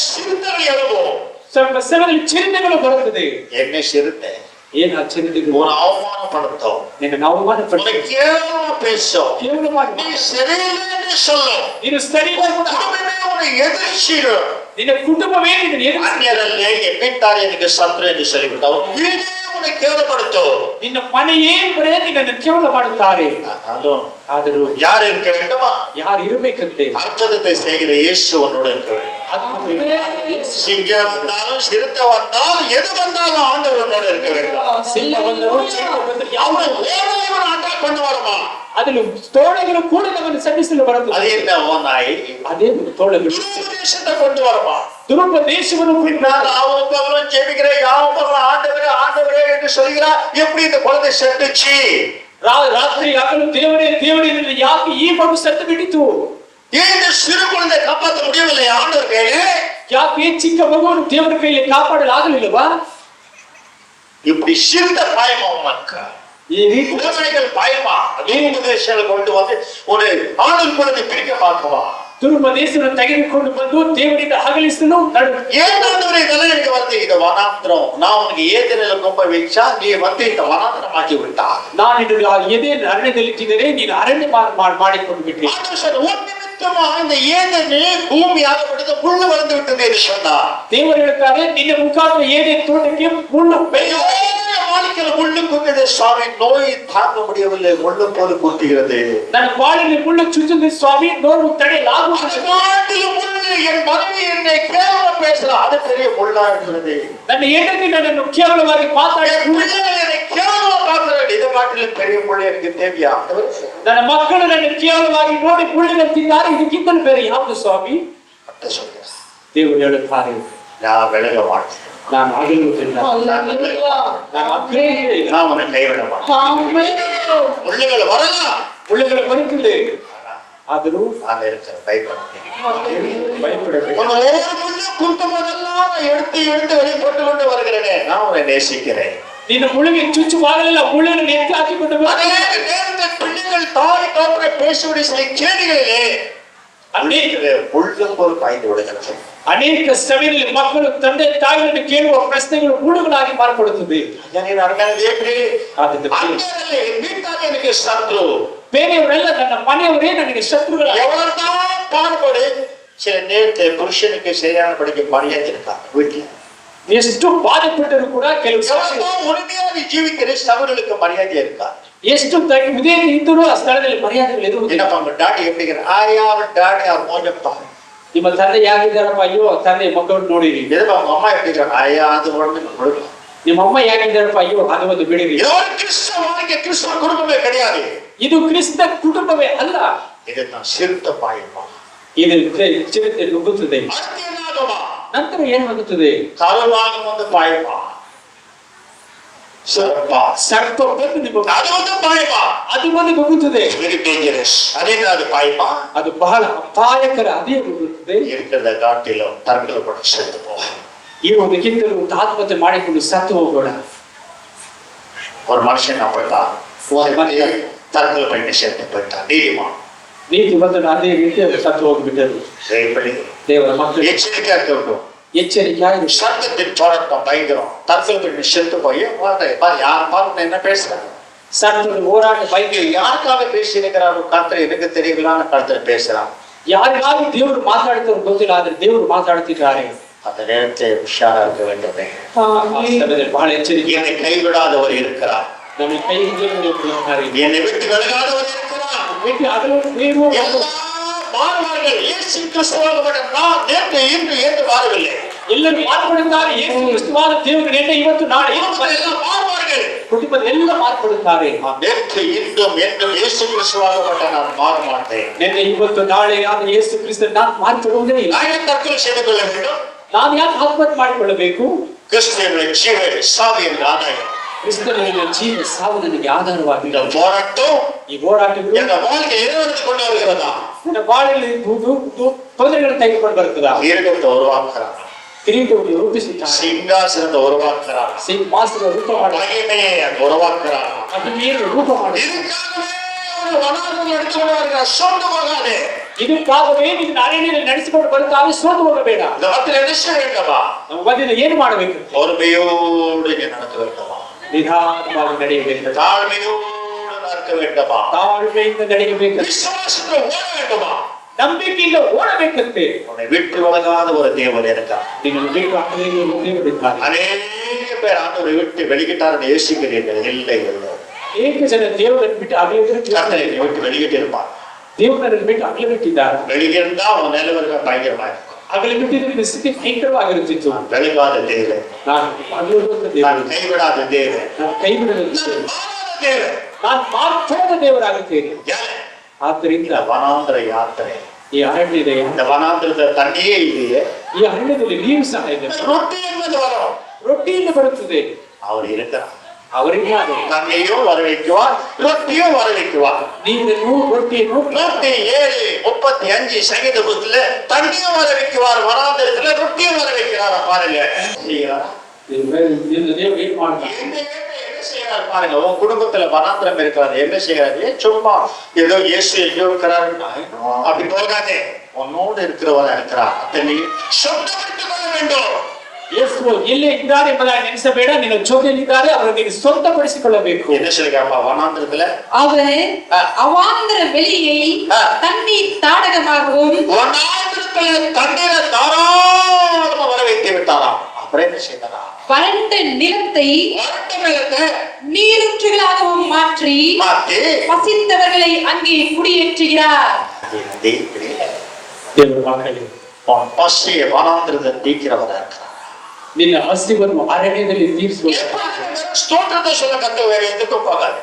சிறுத்தைகள் எழுவோம். ಸಮಯದಲ್ಲಿ ಚಿರತೆಗಳು ಬರುತ್ತದೆ. என்ன சிறுத்தை? ಏನ್ ಆ ಚಿರತೆಗಳು? ஒரு அவமானப்படுத்தும், ನಿನ್ನ ಅವಮಾನಪಡಿಸಿ கேவலமா பேசும், ಕೇವಲವಾಗಿ நீ சரியில்லை என்று சொல்லும், ನೀನು ಸರಿಯಾಗಿ குடும்பமே உன்னை எதிர்ச்சிடும். ನಿನ್ನ ಕುಟುಂಬವೇ ನಿನ್ನ ಎದುರು அந்நியரல்லே என் வீட்டார் எனக்கு சத்ரு என்று சொல்லிவிட்டார். வீடே உன்னை கேவலப்படுத்தும். ನಿನ್ನ ಮನೆಯೇ ಬರೇ ನಿನ್ನನ್ನು ಕೇವಲ ಮಾಡುತ್ತಾರೆ. ಆದರೂ யார் இருக்க வேண்டுமா? ಯಾರು ಇರಬೇಕಂತೆ? அற்புதத்தை செய்கிற இயேசு உன்னோட இருக்க வேண்டும். சிங்கம் வந்தாலும் சிறுத்தை வந்தாலும் எது வந்தாலும் ஆண்டவர் உன்னோட இருக்க வேண்டும். ಸಿಂಹ ಬಂದರೂ ಚಿರತೆ ಬಂದರೂ ಯಾವ ஓநாய் அட்டாக் பண்ண வருமா? ಅದನ್ನು ತೋಳಗಳು ಕೂಡ ನಮ್ಮನ್ನು ಸನ್ನಿಸಲು ಬರುತ್ತದೆ. அது என்ன ஓநாய்? ಅದೇ ತೋಳಗಳು துருபதேசத்தை கொண்டு வருமா? ದುರುಪದೇಶವನ್ನು நான் யாவும் பகலும் ஜெபிக்கிறேன், யாவும் பகலும் ஆண்டவரே ஆண்டவரே என்று சொல்கிறார். எப்படி இந்த குழந்தை செத்துச்சு? ರಾತ್ರಿ ಆಗಲು ದೇವರೇ ದೇವರೇ ಯಾಕೆ ಈ ಮಗು ಸತ್ತು ಬಿಟ್ಟಿತು? ஏன் இந்த சிறு குழந்தை காப்பாற்ற முடியவில்லை ஆண்டவர் கையிலே? ಯಾಕೆ ಚಿಕ್ಕ ಮಗುವನ್ನು ದೇವರ ಕೈಯಲ್ಲಿ ಕಾಪಾಡಲಾಗಲಿಲ್ಲವಾ? இப்படி சிறுத்த பயமா உனக்கு? ಈ ರೀತಿ உடமைகள் பயமா? உபதேசங்களை கொண்டு வந்து ஒரு ஆண்டவர் குழந்தை பிரிக்க பார்க்குவா? ದುರುಪದೇಶವನ್ನು ತೆಗೆದುಕೊಂಡು ಬಂದು ದೇವರಿಂದ ಅಗಲಿಸಲು ஏன் ஆண்டவரே இதெல்லாம் எனக்கு வந்து இந்த வனாந்திரம், நான் உனக்கு ஏதேனில கொம்ப வைச்சா நீ வந்து இந்த வனாந்திரம் ஆக்கி விட்டா. ನಾನು ನಿನ್ನನ್ನು ಎದೆ ಅರಣ್ಯದಲ್ಲಿ ಇಟ್ಟಿದ್ದೇನೆ, ನೀನು ಅರಣ್ಯ ಮಾಡಿಕೊಂಡು ಬಿಟ್ಟೆ. உன் நிமித்தமா இந்த ஏதேனே பூமியாகப்பட்டது முள்ளு வளர்ந்து விட்டது என்று சொன்னா. ದೇವರು ಹೇಳ್ತಾರೆ, ನಿನ್ನ ಮುಖಾಂತರ ಏನೇ ತೋಟಕ್ಕೆ ಮುಳ್ಳು வாழ்க்கையில வாழ்க்கையில முள்ளு குத்துது சுவாமி, நோய் தாங்க முடியவில்லை, முள்ளு போல குத்துகிறது. ನನ್ನ ಬಾಳಿನಲ್ಲಿ ಮುಳ್ಳು ಚುಚ್ಚುತ್ತದೆ ಸ್ವಾಮಿ, ನೋವು ತಡೆಯಲಾಗುವುದಿಲ್ಲ. முள்ளு என் மனைவி என்னை கேவலம் பேசலாம், அது பெரிய முள்ளா இருக்கிறது. ನನ್ನ ಹೆಂಡತಿ ನನ್ನನ್ನು ಕೇವಲವಾಗಿ ಮಾತಾಡಿ பிள்ளைகள் என்னை கேவலமா பார்க்கிறார்கள், இதை காட்டிலும் பெரிய முள்ளு எனக்கு தேவையா? ನನ್ನ ಮಕ್ಕಳು ನನ್ನ ಕೇವಲವಾಗಿ ನೋಡಿ ಮುಳ್ಳಿನಂತಿದ್ದಾರೆ, ಇದಕ್ಕಿಂತಲೂ ಬೇರೆ ಯಾವುದು ಸ್ವಾಮಿ? ಅಂತ சொல்றேன். ದೇವರು ಹೇಳುತ್ತಾರೆ, நான் விலக மாட்டேன், ನಾನು ಆಗುವುದಿಲ್ಲ, ನಾನು ಅಗ್ರೇ ಇಲ್ಲ, நான் உன்னை கைவிட மாட்டேன். முள்ளுகள் வரலாம், ಮುಳ್ಳುಗಳು ಬರುತ್ತದೆ, ಆದರೂ நான் இருக்கிற ಭಯಪಡಬೇಕು. ஒவ்வொரு முள்ளு குத்தும் போதெல்லாம் நான் எடுத்து எடுத்து வெளியே போட்டு கொண்டு வருகிறேனே, நான் உன்னை நேசிக்கிறேன். ನಿನ್ನ ಮುಳ್ಳಿಗೆ ಚುಚ್ಚುವಾಗಲೆಲ್ಲ ಮುಳ್ಳನ್ನು ಎತ್ತಿ ಹಾಕಿಕೊಂಡು அதே நேரத்தில் பிள்ளைகள் தாய் தோற்ற பேசுவதை சில கேள்விகளிலே முள்ளும் போல் பாய்ந்து விடுகிறது. ಅನೇಕ ಸಮಯದಲ್ಲಿ ಮಕ್ಕಳು ತಂದೆ ತಾಯಿಗಳನ್ನು ಕೇಳುವ ಪ್ರಶ್ನೆಗಳು ಮುಳ್ಳುಗಳಾಗಿ ಮಾರ್ಪಡುತ್ತದೆ. எனக்கு சத்ரு, ಬೇರೆಯವರೆಲ್ಲ ನನ್ನ ಮನೆಯವರೇ ನನಗೆ ಶತ್ರುಗಳ. எவ்வளவுதான் பாடுபடு, சில நேரத்தை புருஷனுக்கு சரியான படிக்க மரியாதை இருக்காங்க வீட்டுல. ಎಷ್ಟು ಬಾಧೆಪಟ್ಟರು ಕೂಡ ಕೆಲವು உறுதியாக ஜீவிக்கிற சவர்களுக்கு மரியாதை இருக்கா? ಎಷ್ಟು ಇದೇ ಇದ್ದರೂ ಆ ಸ್ಥಳದಲ್ಲಿ ಮರ್ಯಾದೆಗಳು ಇರುವುದಿಲ್ಲ. என்னப்பா உங்க டாடி எப்படி ஆயா டாடி அவர் மோஜப்பா, ನಿಮ್ಮ ತಂದೆ ಹೇಗಿದ್ದಾರಪ್ಪ? ಅಯ್ಯೋ ತಂದೆ ಮಕ್ಕಳು ನೋಡಿರಿ. எதுப்பா உங்க அம்மா எப்படி ஆயா அது ஒண்ணு கொடுக்கும். ನಿಮ್ಮ ಅಮ್ಮ ಹೇಗಿದ್ದಾರಪ್ಪ? ಅಯ್ಯೋ ಅದು ಒಂದು ಬಿಡಿರಿ. கிறிஸ்தவ வாழ்க்கை, கிறிஸ்தவ குடும்பமே கிடையாது. ಇದು ಕ್ರಿಸ್ತ ಕುಟುಂಬವೇ ಅಲ್ಲ. இது நான் சிறுத்த பாயமா, ಇದು ಚಿರತೆ ನುಗ್ಗುತ್ತದೆ. ನಂತರ ಏನಾಗುತ್ತದೆ? கருவாகம் வந்து பாயமா, ಸರ್ಪ ಬಂದು ನಿಮ್ಮ அது வந்து பாயமா, ಅದು ಬಂದು ನುಗ್ಗುತ್ತದೆ. Very dangerous. அதே அது பாயமா, ಅದು ಬಹಳ ಅಪಾಯಕರ. ಅದೇ ನುಗ್ಗುತ್ತದೆ. இருக்கிறத காட்டிலும் தற்கொலை கூட செத்து போக. ಇರುವುದಕ್ಕಿಂತಲೂ ಆತ್ಮಹತ್ಯೆ ಮಾಡಿಕೊಂಡು ಸತ್ತು ಹೋಗೋಣ. ஒரு மனுஷன் அப்படித்தான் தற்கொலை பண்ணி செத்து போயிட்டான் நீதிமான். ನೀತಿ ಬಂದು ಅದೇ ರೀತಿ ಸತ್ತು ಹೋಗಿಬಿಟ್ಟರು. ದೇವರ ಮಕ್ಕಳು எச்சரிக்கையா இருக்கட்டும், ಎಚ್ಚರಿಕೆಯಾಗಿ சத்தத்தின் போராட்டம் பயங்கரம். தற்கொலை பண்ணி செத்து போய் யார் பாருங்க என்ன பேசுறாங்க, ಸತ್ತು ಹೋರಾಟ ಭಯಂಕರ. யாருக்காக பேசியிருக்கிறாரு கர்த்தர் எனக்கு தெரியலான்னு கர்த்தர் பேசுறான். ಯಾರಿಗಾಗಿ ದೇವರು ಮಾತಾಡ್ತಾರೋ ಗೊತ್ತಿಲ್ಲ, ಆದ್ರೆ ದೇವರು ಮಾತಾಡ್ತಿದ್ದಾರೆ. அந்த நேரத்தை உஷாரா இருக்க வேண்டுமே. ಬಹಳ ಎಚ್ಚರಿಕೆ. என்னை கைவிடாதவர் இருக்கிறார், ನಮ್ಮ ಕೈ ಹಿಡಿಯುತ್ತಾರೆ. என்னை விட்டு விலகாதவர் இருக்கிறார். ನೀವು எல்லாம் மாறுவார்கள். இயேசு கிறிஸ்துவாக நான் நேற்று இன்று என்று மாறவில்லை. ಎಲ್ಲರೂ ಮಾರ್ಪಡುತ್ತಾರೆ. ಯೇಸು ಕ್ರಿಸ್ತವಾದ ದೇವರು ನಿನ್ನೆ ಇವತ್ತು ನಾಳೆ எல்லாம் மாறுவார்கள். ಕುಟುಂಬದ ಎಲ್ಲ ಮಾರ್ಪಡುತ್ತಾರೆ. நேற்று இன்றும் என்றும் இயேசு கிறிஸ்துவாக நான் மாற மாட்டேன். ನಿನ್ನೆ ಇವತ್ತು ನಾಳೆ ಆದ ಯೇಸು ಕ್ರಿಸ್ತ ನಾನು ಮಾರ್ಪಡುವುದೇ ಇಲ್ಲ. நான் தற்கொலை செய்து கொள்ள வேண்டும். ನಾನು ಯಾಕೆ ಆತ್ಮಹತ್ಯೆ ಮಾಡಿಕೊಳ್ಳಬೇಕು? கிறிஸ்துவினுடைய ஜீவ சாவி என்ற ஆதாயம். ಕ್ರಿಸ್ತನ ಜೀವ ಸಾವು ನನಗೆ ಆಧಾರವಾಗಿದೆ. இந்த போராட்டம் ಈ ಹೋರಾಟಗಳು என்ற வாழ்க்கை எதிர்த்து கொண்டு வருகிறதா? ನನ್ನ ಬಾಳಲ್ಲಿ ತೊಂದರೆಗಳನ್ನು ತೆಗೆದುಕೊಂಡು ಬರ್ತದಾ? கிரீடத்தை உருவாக்குறான், ಕಿರೀಟವನ್ನು ರೂಪಿಸುತ್ತಾರೆ. சிங்காசனத்தை உருவாக்குறான், ಸಿಂಹಾಸನ ರೂಪ ಮಾಡಿ மகிமையை உருவாக்குறான். ಅಗ್ನಿಯನ್ನು ರೂಪ ಮಾಡಿ இதுக்காகவே ஒரு வனாந்தரம் எடுத்துக்கொண்டு வருகிறார். சோர்ந்து போகாதே. ಇದಕ್ಕಾಗವೇ ನೀನು ಅರಣ್ಯದಲ್ಲಿ ನಡೆಸಿಕೊಂಡು ಬರುತ್ತಾರೆ. ಸೋತು ಹೋಗಬೇಡ. இந்த மத்தியில் என்ன செய்ய வேண்டுமா? ನಮ್ಮ ಮಧ್ಯದಲ್ಲಿ ಏನು ಮಾಡಬೇಕು? பொறுமையோடு நீ நடக்க வேண்டுமா? ನಿಧಾನವಾಗಿ ನಡೆಯಬೇಕು. தாழ்மையோடு நடக்க வேண்டுமா? ತಾಳ್ಮೆಯಿಂದ ನಡೆಯಬೇಕು. விசுவாசத்தை ஓட வேண்டுமா? ನಂಬಿಕೆಯಿಂದ ಓಡಬೇಕಂತೆ. உன்னை விட்டு விலகாத ஒரு தேவன் இருக்கார். ನಿನ್ನನ್ನು ಬಿಟ್ಟು ಹಾಕದೇ ಇರುವ ದೇವರಿದ್ದಾನೆ. அநேக பேர் ஆண்டவரை விட்டு வெளியிட்டார் யோசிக்கிறீர்கள். இல்லை இல்லை, ಏಕ ಜನ ದೇವರನ್ನು ಬಿಟ್ಟು கர்த்தரை ಅಗಲಿದ್ದಾರೆ. விட்டு வெளியிட்டு இருப்பார். ದೇವರನ್ನು ಬಿಟ್ಟು ಅಗಲಿಬಿಟ್ಟಿದ್ದಾರೆ. வெளியிருந்தா உன் நிலவரங்க பயங்கரமா இருக்கும். ಅಗಲಿಬಿಟ್ಟಿದ್ರೆ ಸ್ಥಿತಿ ಭಯಂಕರವಾಗಿರುತ್ತಿತ್ತು. விலகாத தேவன், ನಾನು ಅಗಲಿರುವಂತ ದೇವರು, நான் கைவிடாத தேவன், ನಾನು ಕೈ ಬಿಡದ ದೇವರು, மாறாத தேவன். ನಾನು ಮಾರ್ಪಡದ ದೇವರಾಗುತ್ತೇನೆ. ஏன்? ಆದ್ದರಿಂದ இந்த வனாந்திர யாத்திரை, ಈ ಅರಣ್ಯದ இந்த வனாந்திரத்தை தண்ணியே இல்லையே, ಈ ಅರಣ್ಯದಲ್ಲಿ ನೀರು ಸಹ ಇದೆ. ரொட்டி என்பது வரும். ರೊಟ್ಟಿಯಿಂದ ಬರುತ್ತದೆ. அவர் இருக்கிறார். ಅವರಿಗೆ தண்ணியும் வர வைக்குவார், ரொட்டியும் வர வைக்குவார். ನೀರನ್ನು ರೊಟ್ಟಿಯನ್ನು 107:35 சங்கீதத்துல தண்ணியும் வர வைக்குவார், வனாந்திரத்துல ரொட்டியும் வர வைக்கிறார். பாருங்க செய்கிறார். ದೇವರು ಏನ್ ಮಾಡ್ತಾರೆ? என்ன செய்யறாரு பாருங்க. உன் குடும்பத்துல வனாந்திரம் இருக்கிறாரு, என்ன செய்யறாரு? சும்மா ஏதோ இயேசு எங்கோ இருக்கிறாரு அப்படி போகாதே. உன்னோடு இருக்கிறவரா இருக்கிறார். நீ சொந்தப்படுத்திக் கொள்ள வேண்டும். ಯೇಸು ಎಲ್ಲೇ ಇದ್ದಾರೆ ಎಂಬುದಾಗಿ ನೆನೆಸಬೇಡ. ನಿನ್ನ ಜೊತೆಯಲ್ಲಿದ್ದಾರೆ, ಅವರನ್ನು ನೀನು ಸ್ವಂತಪಡಿಸಿಕೊಳ್ಳಬೇಕು. என்ன சொல்லிருக்காப்பா வனாந்திரத்துல? அவர் அவாந்திர வெளியை தண்ணீர் தாடகமாகவும் வனாந்திரத்துல தண்ணீரை தாராளமா வர வைத்து விட்டாராம். அப்புறம் என்ன செய்தாரா? வறண்ட நிலத்தை வறண்ட நிலத்தை நீரூற்றுகளாகவும் மாற்றி பசித்தவர்களை அங்கே குடியேற்றுகிறார். ದೇವರ ಮಕ್ಕಳೇ, அவன் பசியை வனாந்திரத்தை தீக்கிறவரா இருக்கிறார். ನಿನ್ನ ಹಸಿವನ್ನು ಅರಣ್ಯದಲ್ಲಿ ತೀರಿಸುವ ಸ್ತೋತ್ರத்தை சொல்ல கத்து வேற எதுக்கும் போகாது.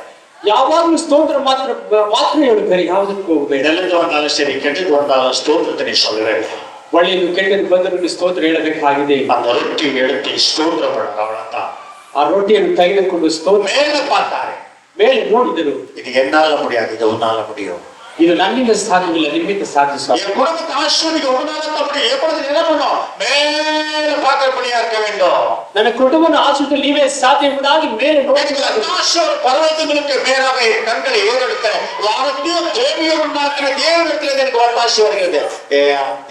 ಯಾವಾಗಲೂ ಸ್ತೋತ್ರ ಮಾತ್ರ ಹೇಳು, ಬೇರೆ ಯಾವುದಕ್ಕೂ ಹೋಗಬೇಡ. நல்லது வந்தாலும் சரி, கெட்டது வந்தாலும் ஸ்தோத்திரத்தை நீ சொல்லவே இல்லை. ಒಳ್ಳೆಯದು ಕೆಟ್ಟದ್ದು ಬಂದರೂ ಸ್ತೋತ್ರ ಹೇಳಬೇಕಾಗಿದೆ. அந்த ரொட்டி எடுத்து ஸ்தோத்திரப்பட அவ்வளவுதான். ಆ ರೊಟ್ಟಿಯನ್ನು ತೆಗೆದುಕೊಂಡು ಸ್ತೋತ್ರ மேல பார்த்தாரு, ಮೇಲೆ ನೋಡಿದರು. இது என்னால முடியாது, இது உன்னால முடியும். ಇದು ನನ್ನಿಂದ ಸಾಧ್ಯವಿಲ್ಲ, ನಿಮ್ಮಿಂದ ಸಾಧಿಸುವ. என் குடும்பத்தை ஆசீர்வதிக்க உன்னால தான் முடியும். எப்பொழுது என்ன பண்ணும்? மேல பார்க்கிறபடியா இருக்க வேண்டும். ನನ್ನ ಕುಟುಂಬವನ್ನು ಆಶ್ರಯಿಸಲು ನೀವೇ ಸಾಧ್ಯ ಎಂಬುದಾಗಿ ಮೇಲೆ ನೋಡಿ. பர்வதங்களுக்கு மேலாக என் கண்களை ஏறெடுக்க வானத்தையும் பூமியும் உண்டாக்குற தேவனிடத்தில் எனக்கு ஒத்தாசி வருகிறது.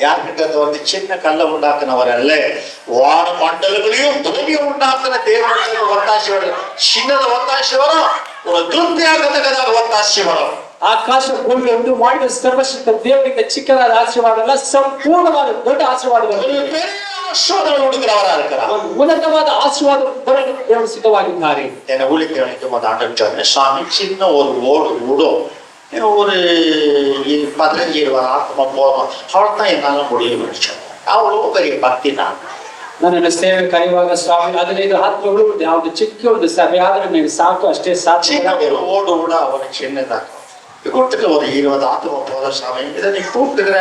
யார்கிட்ட வந்து சின்ன கல்லை உண்டாக்குனவர் அல்ல, வான மண்டலங்களையும் பூமியும் உண்டாக்குற தேவனிடத்தில் ஒத்தாசி வருது. சின்னத ஒத்தாசி வரும், ஒரு திருப்தியாகத்தக்கதாக ஒத்தாசி வரும். ಆಕಾಶ ಭೂಮಿ ಒಂದು ಮಾಡಿದ ಸರ್ವಶಕ್ತ ದೇವರಿಗೆ ಚಿಕ್ಕದಾದ ಆಶೀರ್ವಾದ ಅಲ್ಲ, ಸಂಪೂರ್ಣವಾದ ದೊಡ್ಡ ಆಶೀರ್ವಾದಗಳು, கொடுக்கிறவரா இருக்கிறார். ಒಂದು ಉನ್ನತವಾದ ಆಶೀರ್ವಾದ ಬರಲು ದೇವರು ಸಿದ್ಧವಾಗಿದ್ದಾರೆ. என்னை ஊழியத்தை அழைக்கும் போது ஆண்டவர் சொன்னார், சாமி சின்ன ஒரு ஓடு விடும், ஒரு 15-20 ஆத்மா போதும், அவ்வளவுதான் என்னால முடியும். அவ்வளவு பெரிய பக்தி நான். ನನ್ನನ್ನು ಸೇವೆ ಕರೆಯುವಾಗ ಸ್ವಾಮಿ 15 ಆತ್ಮಗಳು ಯಾವ್ದು ಚಿಕ್ಕ ಒಂದು ಸಭೆ ಆದ್ರೆ ನೀವು ಸಾಕು, ಅಷ್ಟೇ ಸಾಧ್ಯ. சின்ன ஒரு ஓடு விட அவனுக்கு சின்னதாக்கும். கூட்டுக்கு ஒரு 20 ஆத்மா போதும் சாமி, இதை நீ கூப்பிட்டுக்கிற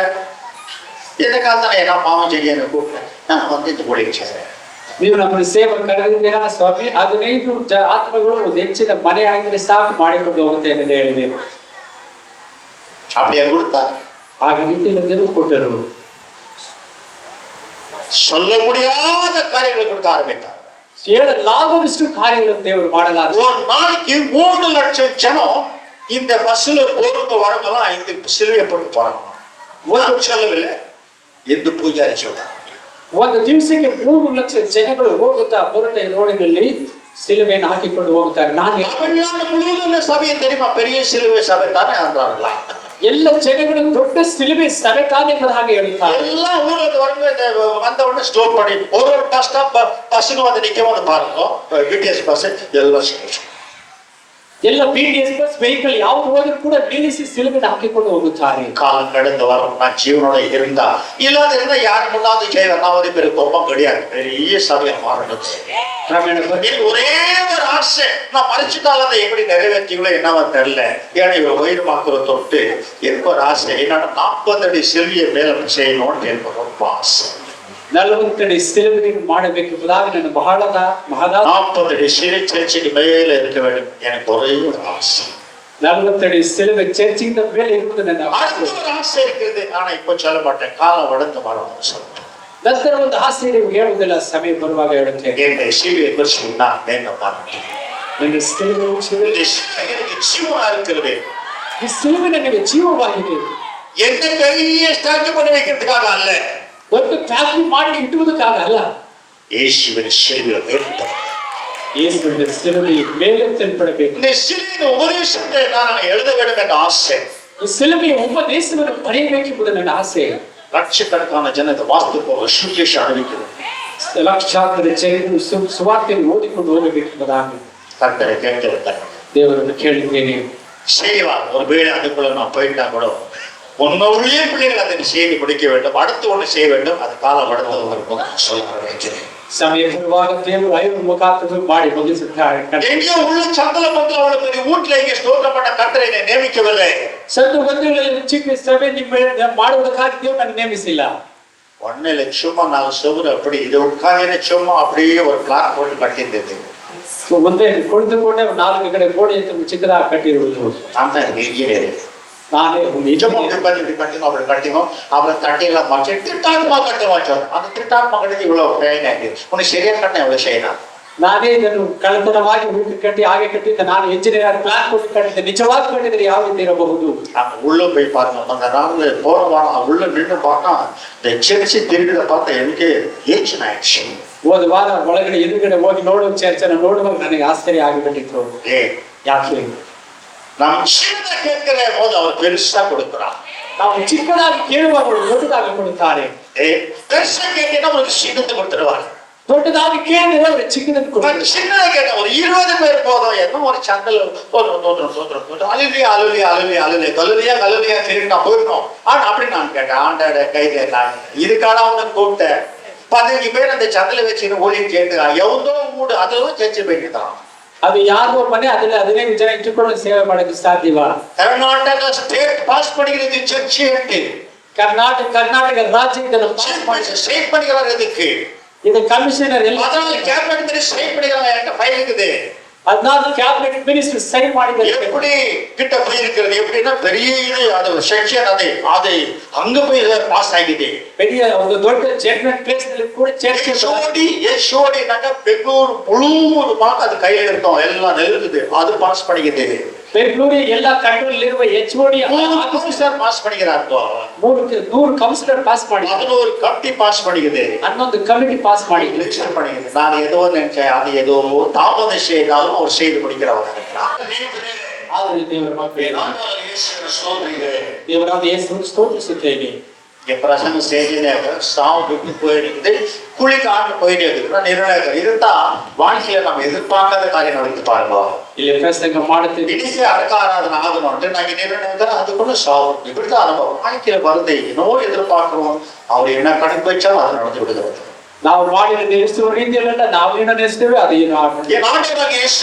எதுக்காக தானே என்ன பாவம் செய்ய கூப்பிட்டேன், நான் வந்து இந்த ஊழியம் செய்றேன். ನೀವು ನಮ್ಮನ್ನು ಸೇವೆ ಕರೆದಿದ್ದೀರಾ ಸ್ವಾಮಿ, 15 ಆತ್ಮಗಳು ಒಂದು ಹೆಚ್ಚಿನ ಮನೆ ಆಗಿದ್ರೆ ಸಾಕು, ಮಾಡಿಕೊಂಡು ಹೋಗುತ್ತೆ ಎಂದು ಹೇಳಿದೆವು. அப்படியே கொடுத்தா ಆಗ ರೀತಿಯಲ್ಲಿ ಕೊಟ್ಟರು. சொல்ல முடியாத காரியங்களை கொடுக்க ஆரம்பித்தார். ಹೇಳಲಾಗದಷ್ಟು ಕಾರ್ಯಗಳನ್ನು ದೇವರು ಮಾಡಲಾರ. ஒரு நாளைக்கு 3 லட்சம் ஜனம் இந்த பஸ்ல போறது வரவெல்லாம் இந்த சிலுவையை போட்டு போறாங்க. ஒரு செலவில் எந்த பூஜாரி சொல்றாங்க, ಒಂದು ದಿವಸಕ್ಕೆ 3 ಲಕ್ಷ ಜನಗಳು ಹೋಗುತ್ತಾ ಬರುತ್ತಾ ರೋಡಿನಲ್ಲಿ ಸಿಲುಬೆಯನ್ನು ಹಾಕಿಕೊಂಡು ಹೋಗುತ್ತಾರೆ. தமிழ்நாடு முழுவதும் சபையை தெரியுமா, பெரிய சிலுவை சபை தானே ஆண்டாங்களா? ಎಲ್ಲ ಜನಗಳು ದೊಡ್ಡ ಸಿಲುಬೆ ಸಭೆ ತಾನೇ ಹಾಗೆ ಹೇಳುತ್ತಾರೆ. எல்லா ஊருக்கு வந்த உடனே ஸ்டாப் பண்ணி ஒரு பஸ் ஸ்டாப் பஸ்ஸுக்கு வந்து நிற்கும் போது பாருங்க, பிடிஎஸ் பஸ் எல்லாம் ಎಲ್ಲ BTS ಬಸ್ ವೆಹಿಕಲ್ ಯಾವ್ದು ಹೋದ್ರೂ ಕೂಡ ನಿಲ್ಲಿಸಿ ಸಿಲುಬೆನ ಹಾಕಿಕೊಂಡು ಹೋಗುತ್ತಾರೆ. காலம் கடந்து வரும், நான் ஜீவனோட இருந்தா இல்லாத இருந்தா யாரு முன்னாவது ஜெயவண்ணாவது பெரிய கோபம் கிடையாது, பெரிய சபையை மாறணும். ஒரே ஒரு ஆசை, நான் மறைச்சிட்டால அதை எப்படி நிறைவேற்றிங்களோ என்னவோ தெரியல, ஏன்னா இவர் உயிர்மாக்குற தொட்டு எனக்கு ஒரு ஆசை, என்னன்னா 40 அடி செல்வியை மேல செய்யணும்னு எனக்கு ரொம்ப ஆசை. 40 அடி சிலுவைಯನ್ನು ಮಾಡಬೇಕೆಂಬುದಾಗಿ ನನ್ನ ಬಹಳದ 40 அடி சிறை சர்ச்சைக்கு மேல இருக்க வேண்டும் எனக்கு ஒரே ஒரு ஆசை. 40 அடி சிலுவை சர்ச்சிಂದ ಮೇಲೆ ಇರುವುದು ನನ್ನ ஆசை இருக்குது. ஆனா இப்ப சொல்ல மாட்டேன், காலம் வளர்ந்து வரணும் சொல்றேன். ನಂತರ ಒಂದು ಆಸೆ ನೀವು ಹೇಳುವುದಿಲ್ಲ, ಸಮಯ ಬರುವಾಗ ಹೇಳುತ್ತೇನೆ. என்னை சிலுவையை குறிச்சு நான் மேல பாருங்க, ನನ್ನ ಸಿಲುವೆ ஜீவனா இருக்கிறது. ಈ ಸಿಲುವೆ ನನಗೆ ಜೀವವಾಗಿದೆ. என்ன பெரிய ஸ்டாச்சு பண்ணி வைக்கிறதுக்காக அல்ல, ದೊಡ್ಡ ಫ್ಯಾಕ್ಟರಿ ಮಾಡಿ ಇಟ್ಟುವುದಕ್ಕಾಗ ಅಲ್ಲ, இயேசுவின் சிலுவை வேண்டாம். ಯೇಸುವಿನ ಸಿಲುವೆ ಮೇಲೆ ತೆಲ್ಪಡಬೇಕು. இந்த சிலுவையின் உபதேசத்தை நான் எழுத வேண்டும் என்ற ஆசை, ಈ ಸಿಲುವೆಯ ಉಪದೇಶವನ್ನು ಬರೆಯಬೇಕೆಂಬುದು ನನ್ನ ಆಸೆ. லட்சக்கணக்கான ஜனத்தை வாஸ்து போக சுவிசேஷம் அறிவிக்கிறது, ಲಕ್ಷಾಂತರ ಜನರು ಸುವಾರ್ತೆಯನ್ನು ಓದಿಕೊಂಡು ಹೋಗಬೇಕೆಂಬುದಾಗಿ கர்த்தரை கேட்கிறேன். ದೇವರನ್ನು ಕೇಳಿದ್ದೇನೆ. செய்வார். ஒரு வேளை அதுக்குள்ள நான் போயிட்டா கூட உண்மையுள்ளே பிள்ளைகள் அதை செய்து முடிக்க வேண்டும், அடுத்து ஒன்று செய்ய வேண்டும், அது காலம் அடுத்து சொல்ல ஆரம்பிக்கிறேன். ಸಮಯ ಬರುವಾಗ ದೇವರು 5 ಮುಖಾಂತರ ಮಾಡಿ ಮುಗಿಸುತ್ತಾರೆ. எங்கேயோ உள்ள சந்தல மந்திரம் அவளை பெரிய வீட்டுல இங்கே ஸ்தோத்திரப்பட்ட கர்த்தரை என்னை நியமிக்கவில்லை. ಸಂತು ಬಂಧುಗಳಲ್ಲಿ ಚಿಕ್ಕ ಸಭೆ ನಿಮ್ಮ ಮಾಡುವುದಕ್ಕಾಗಿ ದೇವರು ನನಗೆ ನೇಮಿಸಿಲ್ಲ. 1 லட்சமா 4 சுவர் அப்படி இது உட்காந்து சும்மா அப்படியே ஒரு பிளாக் போட்டு கட்டியிருந்தது. ಮುಂದೆ ಕುಳಿತುಕೊಂಡೆ 4 ಕಡೆ ಗೋಡೆ ಚಿಕ್ಕದಾಗಿ ಕಟ್ಟಿರುವುದು. நான் தான் இன்ஜினியர். நானே நிஜமா இப்படி கட்டணும், அப்படி கட்டணும், அப்புறம் தட்டியெல்லாம் மாற்றி திட்டாத்மா கட்ட வச்சோம். அந்த திட்டாத்மா கட்டி இவ்வளவு ட்ரெயின் ஆகி உனக்கு சரியா கட்ட எவ்வளவு செய்யணும். ನಾನೇ ಇದನ್ನು ಕಳ್ಳತನವಾಗಿ வீட்டு ಕಟ್ಟಿ ಹಾಗೆ ಕಟ್ಟಿದ್ದ ನಾನು ಎಂಜಿನಿಯರ್ ಪ್ಲಾನ್ ಕೊಟ್ಟು ಕಟ್ಟಿದ್ದೆ. ನಿಜವಾಗಿ ಕಟ್ಟಿದ್ರೆ ಯಾವ ರೀತಿ ಇರಬಹುದು? உள்ள போய் பாருங்க, அந்த நாள் போற வாரம் உள்ள நின்று பார்த்தா இந்த சர்ச்சை திருடுத பார்த்தா எனக்கு ஏச்சன் ஆயிடுச்சு. ಹೋದ ವಾರ ಒಳಗಡೆ ಎದುರುಗಡೆ ಹೋಗಿ ನೋಡುವ ಚರ್ಚೆನ ನೋಡುವಾಗ ನನಗೆ ಆಶ್ಚರ್ಯ ಆಗಿಬಿಟ್ಟಿತ್ತು. ಯಾಕೆ நாம் சின்னதை கேட்கிற போது அவர் பெருசா கொடுக்கிறார், ನಾವು ಚಿಕ್ಕದಾಗಿ ಕೇಳುವಾಗ ದೊಡ್ಡದಾಗಿ ಕೊಡುತ್ತಾರೆ. பெருசா கேட்டீங்கன்னா ஒரு சின்னத்தை கொடுத்துருவார். ದೊಡ್ಡದಾಗಿ ಕೇಳಿದ್ರೆ ಅವ್ರು ಚಿಕ್ಕದನ್ನು ಕೊಡ್ತಾರೆ. சின்னதை கேட்ட ஒரு 20 பேர் போதும். என்ன ஒரு சண்டல் அலுலியா அலுலியா அலுலியா அலுலியா கலுலியா கலுலியா சரி நான் போயிடணும் அப்படி நான் கேட்டேன். ஆண்டாட கையில நான் இதுக்காக அவனை கூப்பிட்டேன். 15 பேர் அந்த சண்டலை வச்சுன்னு ஓடி கேட்டுறான். எவந்தோ ஊடு ಅದನ್ನು ಚರ್ಚೆ ಬೇಕಿದ್ದಾன். ಅದು ಯಾರ್ದೋ ಮನೆ ಅದ್ರಲ್ಲಿ 15 ಜನ ಇಟ್ಟುಕೊಂಡು ಸೇವೆ ಮಾಡಕ್ಕೆ ಸಾಧ್ಯವಾ? ಕರ್ನಾಟಕ ಸ್ಟೇಟ್ ಪಾಸ್ பண்ணிக்கிறது ಚರ್ಚೆ ಅಂತ. ಕರ್ನಾಟಕ ರಾಜ್ಯ ಇದನ್ನು ಸ್ಟೇಟ್ பண்ணிக்கிறார். ಇದಕ್ಕೆ இது கமிஷனர் எல்லாம் கேபினட் மினிஸ்டர் பண்ணிக்கிறாங்க. என்கிட்ட ஃபைல் இருக்குது. 14 கேபினட் மினிஸ்டர் சைன் ಮಾಡಿದ್ದಾರೆ. எப்படி கிட்ட போய் இருக்கிறது எப்படின்னா பெரிய இது அது செக்ஷன் அது அங்க போய் பாஸ் ஆகிது. பெரிய ಒಂದು ದೊಡ್ಡ ಜಡ್ಜ್ಮೆಂಟ್ ಪ್ಲೇಸ್ ನಲ್ಲಿ ಕೂಡ ಚರ್ಚೆ எஸ்ஓடி நாங்க பெங்களூர் முழுவதுமாக அது கையில இருக்கோம். எல்லாம் இருக்குது. அது பாஸ் பண்ணிக்கிது. ಬೆಂಗಳೂರು ಎಲ್ಲ ಕಂಟ್ರೋಲ್ ಇರುವ ಎಚ್ಒಡಿ ஆபீசர் பாஸ் பண்ணிக்கிறாங்க. 100 கவுன்சிலர் பாஸ் ಮಾಡಿ அதுல ஒரு கமிட்டி பாஸ் பண்ணிக்குது. ಅನ್ನೊಂದು ಕಮಿಟಿ ಪಾಸ್ ಮಾಡಿ ಲೆಕ್ಚರ್ பண்ணிக்குது. நான் ஏதோ நினைச்சேன் அது ஏதோ தாமத செய்தாலும் அவர் செய்து முடிக்கிறவங்க. ಆದ್ರೆ ದೇವರ ಮಕ್ಕಳೇ ದೇವರಾದ ಯೇಸುವನ್ನು ಸ್ತೋತ್ರಿಸುತ್ತೇವೆ. பிரசங்க ஸ்டேஜினாக சாவு விட்டு போயிடுது. குளிக்கு ஆண்டு போயிட்டே இருக்குது. நிர்ணயம் இருந்தா வாழ்க்கையில நம்ம எதிர்பார்க்காத காரியம் நடந்து பாருங்க. ಇಲ್ಲಿ ಪ್ರಸಂಗ ಮಾಡುತ್ತೇವೆ. இன்னைக்கு அடக்க ஆராதனை ஆகணும் நாங்க நிர்ணயம் அதுக்குள்ள சாவு இப்படிதான் அனுபவம் வாழ்க்கையில வருது. ಏನೋ எதிர்பார்க்கிறோம். அவர் என்ன கணக்கு வச்சாலும் அது நடந்து விடுகிறது. ನಾವು ಮಾಡಿದ ನೆನೆಸುವ ರೀತಿಯಲ್ಲ ನಾವು ಏನೋ ನೆನೆಸ್ತೇವೆ ಅದು ಏನೋ ಆಗುತ್ತೆ.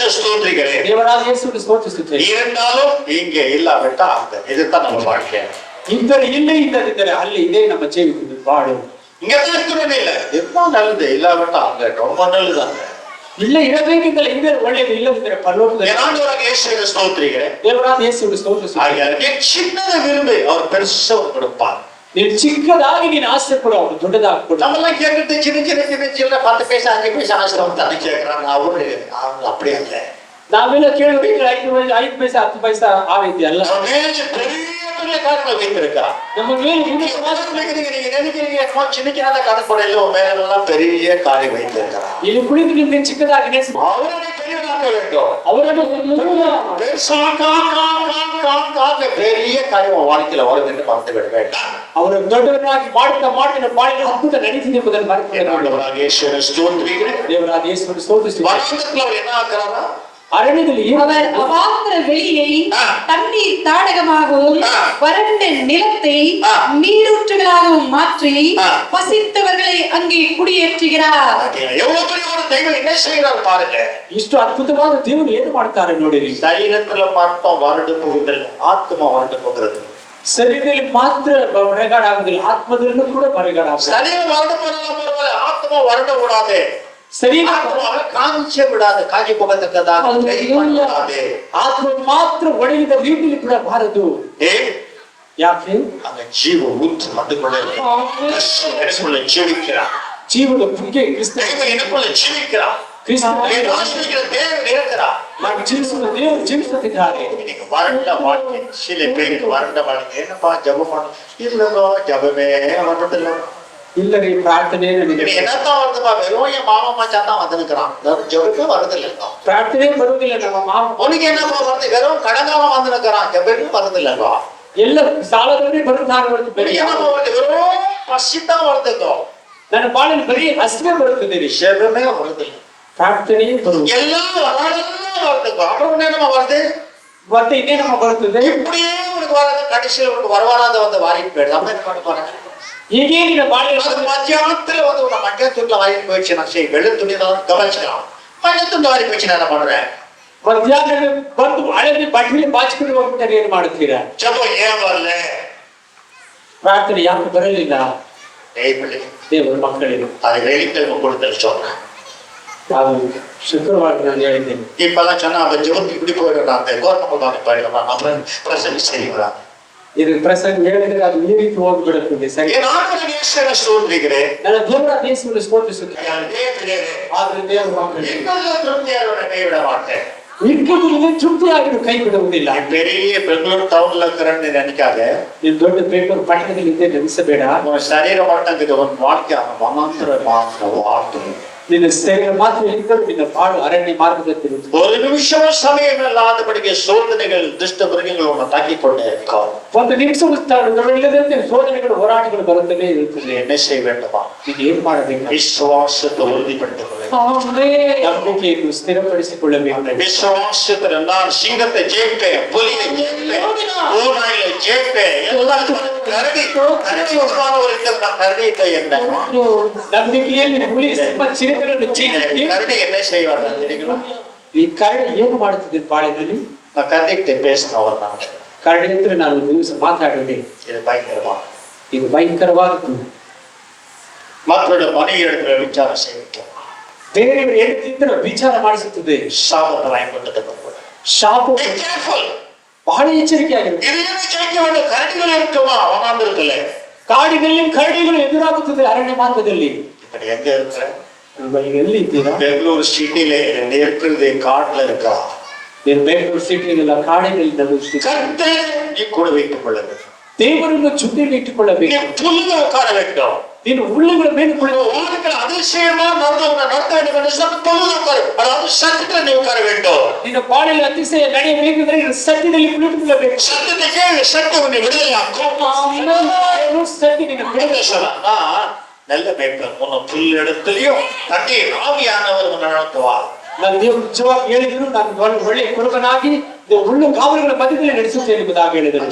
ದೇವರಾದ ಯೇಸುವನ್ನು ಸ್ತೋತ್ರಿಸುತ್ತೇವೆ. இருந்தாலும் இங்க இல்லாவிட்டா இதுதான் நம்ம வாழ்க்கை. ಇದ್ದರೆ ಇಲ್ಲೇ ಇಲ್ಲದಿದ್ದರೆ ಅಲ್ಲಿ ಇದೇ ನಮ್ಮ ಜೀವಿತದ ಬಾಳು. இங்கதான் இருக்கணும்னு இல்ல. எப்போ நல்லது இல்லாவிட்டா அங்க ரொம்ப நல்லதுதாங்க. ಇಲ್ಲ ಇರಬೇಕಿದ್ದಲ್ಲ ಹಿಂದೆ ಒಳ್ಳೆಯದು ಇಲ್ಲದಿದ್ದರೆ ಪರಲೋಕದಲ್ಲಿ ದೇವರಾದ ಯೇಸುವನ್ನು ಸ್ತೋತ್ರಿಸುತ್ತೇವೆ. சின்னதை விரும்பி அவர் பெருசா கொடுப்பார். ನೀನು ಚಿಕ್ಕದಾಗಿ ನೀನು ಆಸೆ ಕೊಡು ಅವರು ದೊಡ್ಡದಾಗಿ ಕೊಡು. நம்மெல்லாம் கேட்டுட்டு சின்ன சின்ன சின்ன சின்ன 10 பைசா 5 பைசா ஆசை வந்து கேட்கறாங்க. அவரு அப்படியே இல்லை. ನಾವೆಲ್ಲ ಕೇಳುವ 5 ಪೈಸಾ 10 ಪೈಸಾ ಆ ರೀತಿ ಅಲ್ಲ. பெரிய காரியங்களை வைத்திருக்கிறார். ನಮ್ಮ ಮೇಲೆ நீங்க நினைக்கிறீங்க சின்ன சின்னதா கணக்கு மேலாம் பெரிய காரியம் வைத்திருக்கிறார். ಇಲ್ಲಿ ಕುಳಿತು ನೀವು ಚಿಕ್ಕದಾಗಿ ನೆನೆಸಿ அவரை பெரியவனாக்க வேண்டும். ಅವರನ್ನು பெரிய காரியம் வாழ்க்கையில வரும் என்று மறந்து விட வேண்டாம். ಅವರು ದೊಡ್ಡವರಾಗಿ ಮಾಡುತ್ತಾ ಮಾಡುತ್ತಾ ಬಾಳಿಗೆ ಅದ್ಭುತ ನಡೀತಿದೆ ಎಂಬುದನ್ನು ಮರೆತು ದೇವರಾದ ಯೇಸುವನ್ನು ಸ್ತೋತ್ರಿಸುತ್ತೇವೆ. அவர் என்ன ஆக்குறாரா? ಅರಣ್ಯದಲ್ಲಿ அவர் அவாந்திர வெளியை தண்ணீர் தாடகமாகவும் வறண்ட நிலத்தை நீரூற்றுகளாகவும் மாற்றி பசித்தவர்களை அங்கே குடியேற்றுகிறார். எவ்வளவு பெரிய ஒரு தெய்வம் என்ன செய்கிறார் பாருங்க. ಇಷ್ಟು ಅದ್ಭುತವಾದ ದೇವರು ಏನು ಮಾಡ್ತಾರೆ ನೋಡಿರಿ. ಶರೀರத்துல ಮಾತ್ರ ವರಡು ಹೋಗುದಿಲ್ಲ, ಆತ್ಮ ವರಡು ಹೋகிறது. ಶರೀರದಲ್ಲಿ ಮಾತ್ರ ಹೊರಗಾಡಾಗುದಿಲ್ಲ, ಆತ್ಮದಲ್ಲೂ ಕೂಡ ಹೊರಗಾಡಾಗುದಿಲ್ಲ. ಶರೀರ ವರಡು ಬರಲ್ಲ, ಆತ್ಮ ವರಡು ಕೂಡಾದೆ. ಶರೀರ ಕಾಂಚೆ ಬಿಡಾದೆ, ಕಾಜಿ ಹೋಗತಕ್ಕದಾದ ಆತ್ಮ ಮಾತ್ರ ಒಡೆಯದ ರೀತಿಯಲ್ಲಿ ಬಿಡಬಾರದು. ಯಾಕೆ? அந்த ஜீவ ஊற்று எனக்குள்ள ஜீவிக்கிறார். ಜೀವದ ಬಗ್ಗೆ ಕ್ರಿಸ್ತ எனக்குள்ள ஜீவிக்கிறார். ಕ್ರಿಸ್ತನಲ್ಲಿ ஆசிரியர் தேவன் இருக்கிறார். ನಾನು ಜೀವಿಸುವ ದೇವರು ಜೀವಿಸುತ್ತಿದ್ದಾರೆ. இன்னைக்கு வறண்ட வாழ்க்கை, சில பேருக்கு வறண்ட வாழ்க்கை. என்னப்பா ஜபம் பண்ண இல்லைங்கோ, ஜபமே வர்றதில்லை. இல்லರಿ ಪ್ರಾರ್ಥನೆ ನನಗೆ என்னத்தான் வருதுப்பா, வெறும் என் மாமா மச்சான் தான் வந்துருக்கிறான், ஜபமே வருதில்லைங்கோ. ಪ್ರಾರ್ಥನೆ ಬರುವುದಿಲ್ಲ. ನಮ್ಮ ಮಾವ உனக்கு என்னப்பா வருது, வெறும் கடங்காம வந்துருக்கிறான், ஜபமே வருதில்லைங்கோ. ಎಲ್ಲ ಸಾಲದವರೇ ಬರುತ್ತಾರೆ ಹೊರತು ಬೇರೆ என்னப்பா வருது, வெறும் பசிதான் வருதுங்கோ. ನನ್ನ ಬಾಳಿನ ಬರೀ ಹಸಿವೆ ಬರುತ್ತದೆ, ஜபமே வருதில்லை. ಪ್ರಾರ್ಥನೆ ಬರುವುದು எல்லாம் வருதுங்கோ. அப்புறம் என்னமா வருது, ಮತ್ತೆ ಇನ್ನೇನಮ್ಮ ಬರುತ್ತದೆ. இப்படியே உனக்கு வராது, கடைசியில் உனக்கு வரவராத வந்து வாரிட்டு போயிடுது. அப்ப என்ன பண்ண போறேன், ಈಗೇನಿನ ಬಾಳಿನ மத்தியானத்துல வந்து உன்னை மஞ்சள் துண்டுல வாரிட்டு போயிடுச்சு. நான் சரி வெள்ளை துணி தான் கவனிச்சுக்கலாம், மஞ்சள் துண்டு வாரி போயிடுச்சு. நான் என்ன பண்றேன், ಮಧ್ಯಾಹ್ನ ಬಂದು ಹಳದಿ ಬಟ್ಟೆಯಲ್ಲಿ ಬಾಚಿಕೊಂಡು ಹೋಗ್ಬಿಟ್ಟಾರೆ. ಏನ್ ಮಾಡ್ತೀರಾ? ஜபம் ஏன் வரல, ಪ್ರಾರ್ಥನೆ ಯಾಕೆ ಬರಲಿಲ್ಲ? தேவனே ದೇವರ ಮಕ್ಕಳಿಗೆ அது வெள்ளிக்கிழமை கொடுத்துட்டு சொல்றேன். ಅದು ಶುಕ್ರವಾರ ನಾನು ಹೇಳಿದ್ದೇನೆ. இப்பெல்லாம் சொன்னா அவன் ஜபம் இப்படி போயிடலாம், அந்த கோர்ம போயிடலாம், அப்புறம் பிரசங்க செய்யலாம். ಇದು ಪ್ರಸಂಗ ಹೇಳಿದ್ರೆ ಅದು ಈ ರೀತಿ ಹೋಗ್ಬಿಡುತ್ತದೆ. ಸರಿ, என் ஆண்டவராகிய இயேசுவை ஸ்தோத்திரிக்கிறேன். ನನ್ನ ದೇವರಾದ ಯೇಸುವನ್ನು ಸ್ತೋತ್ರಿಸುತ್ತೇನೆ. ಆದ್ರೆ ದೇವರ ಮಕ್ಕಳಿಗೆ இன்னொரு திருப்தியாரோட கைவிட மாட்டேன். ಇಕ್ಕದಲ್ಲಿ ತೃಪ್ತಿಯಾಗಿರು ಕೈ ಬಿಡುವುದಿಲ್ಲ. பெரிய பெங்களூர் டவுன்ல இருக்கிறேன்னு நினைக்காத. ನೀನು ದೊಡ್ಡ ಪೇಪರ್ ಪಟ್ಟಣದಲ್ಲಿ ಇದ್ದೇ ನೆನೆಸಬೇಡ. உன் சரீர மட்டங்குது, உன் வாழ்க்கை மாத்திர வாழ்க்கை. ನಿನ್ನ ಸೇವೆ ಮಾತ್ರ ಇದ್ದರೂ ನಿನ್ನ ಬಾಳು ಅರಣ್ಯ ಮಾರ್ಗದಲ್ಲಿ ஒரு நிமிஷம் சமயம் இல்லாதபடிக்கு சோதனைகள் துஷ்ட மிருகங்கள் உன்னை தாக்கிக் கொண்டே இருக்கும். ಒಂದು ನಿಮಿಷ ಇಲ್ಲದಂತೆ ಶೋಧನೆಗಳು ಹೋರಾಟಗಳು ಬರುತ್ತಲೇ ಇರುತ್ತದೆ. என்ன செய்ய வேண்டுமா? ನೀನು ಏನ್ ಮಾಡಬೇಕು? விசுவாசத்தை உறுதிப்படுத்திக் கொள்ள. ನಂಬಿಕೆಯನ್ನು ಸ್ಥಿರಪಡಿಸಿಕೊಳ್ಳಬೇಕು. விசுவாசத்துல நான் சிங்கத்தை ஜெயிப்பேன், புலியை ஜெயிப்பேன், ஓநாயை ஜெயிப்பேன், எல்லாத்தையும் கரடி நான் கரடியிட்ட என்ன ನಂಬಿಕೆಯಲ್ಲಿ ಹುಲಿ ಸಿಂಹ ಚಿರತೆಗಳನ್ನು ಜಯಿಸಿ கரடி என்ன செய்வாங்க தெரியுங்களா? ಈ ಕರಡಿ ಏನು ಮಾಡುತ್ತದೆ ಬಾಳಿನಲ್ಲಿ? நான் கரடிகிட்ட பேசினவர் நான். ಕರಡಿ ಹತ್ರ ನಾನು ಒಂದು ದಿವಸ ಮಾತಾಡಿದೆ. இது பயங்கரமா, ಇದು ಭಯಂಕರವಾದದ್ದು. ಮಕ್ಕಳ ಮನೆಯ ವಿಚಾರ ಸೇವಿಕೆ ಬೇರೆಯವರು ಹೇಳ್ತಿದ್ರೆ ವಿಚಾರ ಮಾಡಿಸುತ್ತದೆ. ಶಾಪத்தை பயன்படுத்த ಶಾಪ கேர்ஃபுல். ಬಹಳ ಎಚ್ಚರಿಕೆ ಆಗಿರುತ್ತೆ. ಇದನ್ನು ಜಯಿக்க வேண்டிய கரடிகள் இருக்குமா வனாந்திரத்துல? ಕಾಡಿನಲ್ಲಿ ಕರಡಿಗಳು ಎದುರಾಗುತ್ತದೆ ಅರಣ್ಯ ಮಾರ್ಗದಲ್ಲಿ. இப்ப எங்க இருக்கிற? ಇವಾಗ ಎಲ್ಲಿ ಇದ್ದೀರಾ? பெங்களூர் சிட்டில இருக்கிறது காட்டுல இருக்கா? ನೀನು ಬೆಂಗಳೂರು ಸಿಟಿಯಲ್ಲ ಕಾಡಿನಲ್ಲಿ ನಡುವೆ கர்த்தரை நீ கூட வைத்துக் கொள்ள வேண்டும். ದೇವರನ್ನು ಜೊತೆಯಲ್ಲಿ ಇಟ್ಟುಕೊಳ್ಳಬೇಕು. நீ புல்லுல உட்கார வேண்டும். ನೀನು ಹುಲ್ಲುಗಳ ಮೇಲೆ ಕುಳಿತು உலகத்துல அதிசயமா நடத்த வேண்டும் என்று சொன்ன புல்லுல உட்காரு. அதாவது சத்தியத்துல நீ உட்கார வேண்டும். ನಿನ್ನ ಬಾಳಿನ ಅತಿಶಯ ನಡೆಯಬೇಕೆಂದರೆ ನೀನು ಸತ್ಯದಲ್ಲಿ ಕುಳಿತುಕೊಳ್ಳಬೇಕು. சத்தியத்தை கேளு, சத்தியம் உன்னை விடுதலையாக்கும். ಸತ್ಯ ನಿನ್ನ ಬಿಡುಗಡೆ சொல்லா நல்ல மேய்ப்பர் உன்னை புல் இடத்துலயும் தண்ணி ஆவியானவர் உன்னை நடத்துவார். ನಾನು ದೇವರು ನಿಜವಾಗಿ ಹೇಳಿದ್ರು ನಾನು ಒಳ್ಳೆ ಕುರುಬನಾಗಿ ಹುಲ್ಲು ಕಾವಲುಗಳ ಮಧ್ಯದಲ್ಲಿ ನಡೆಸುತ್ತೇನೆ ಎಂಬುದಾಗಿ ಹೇಳಿದರು.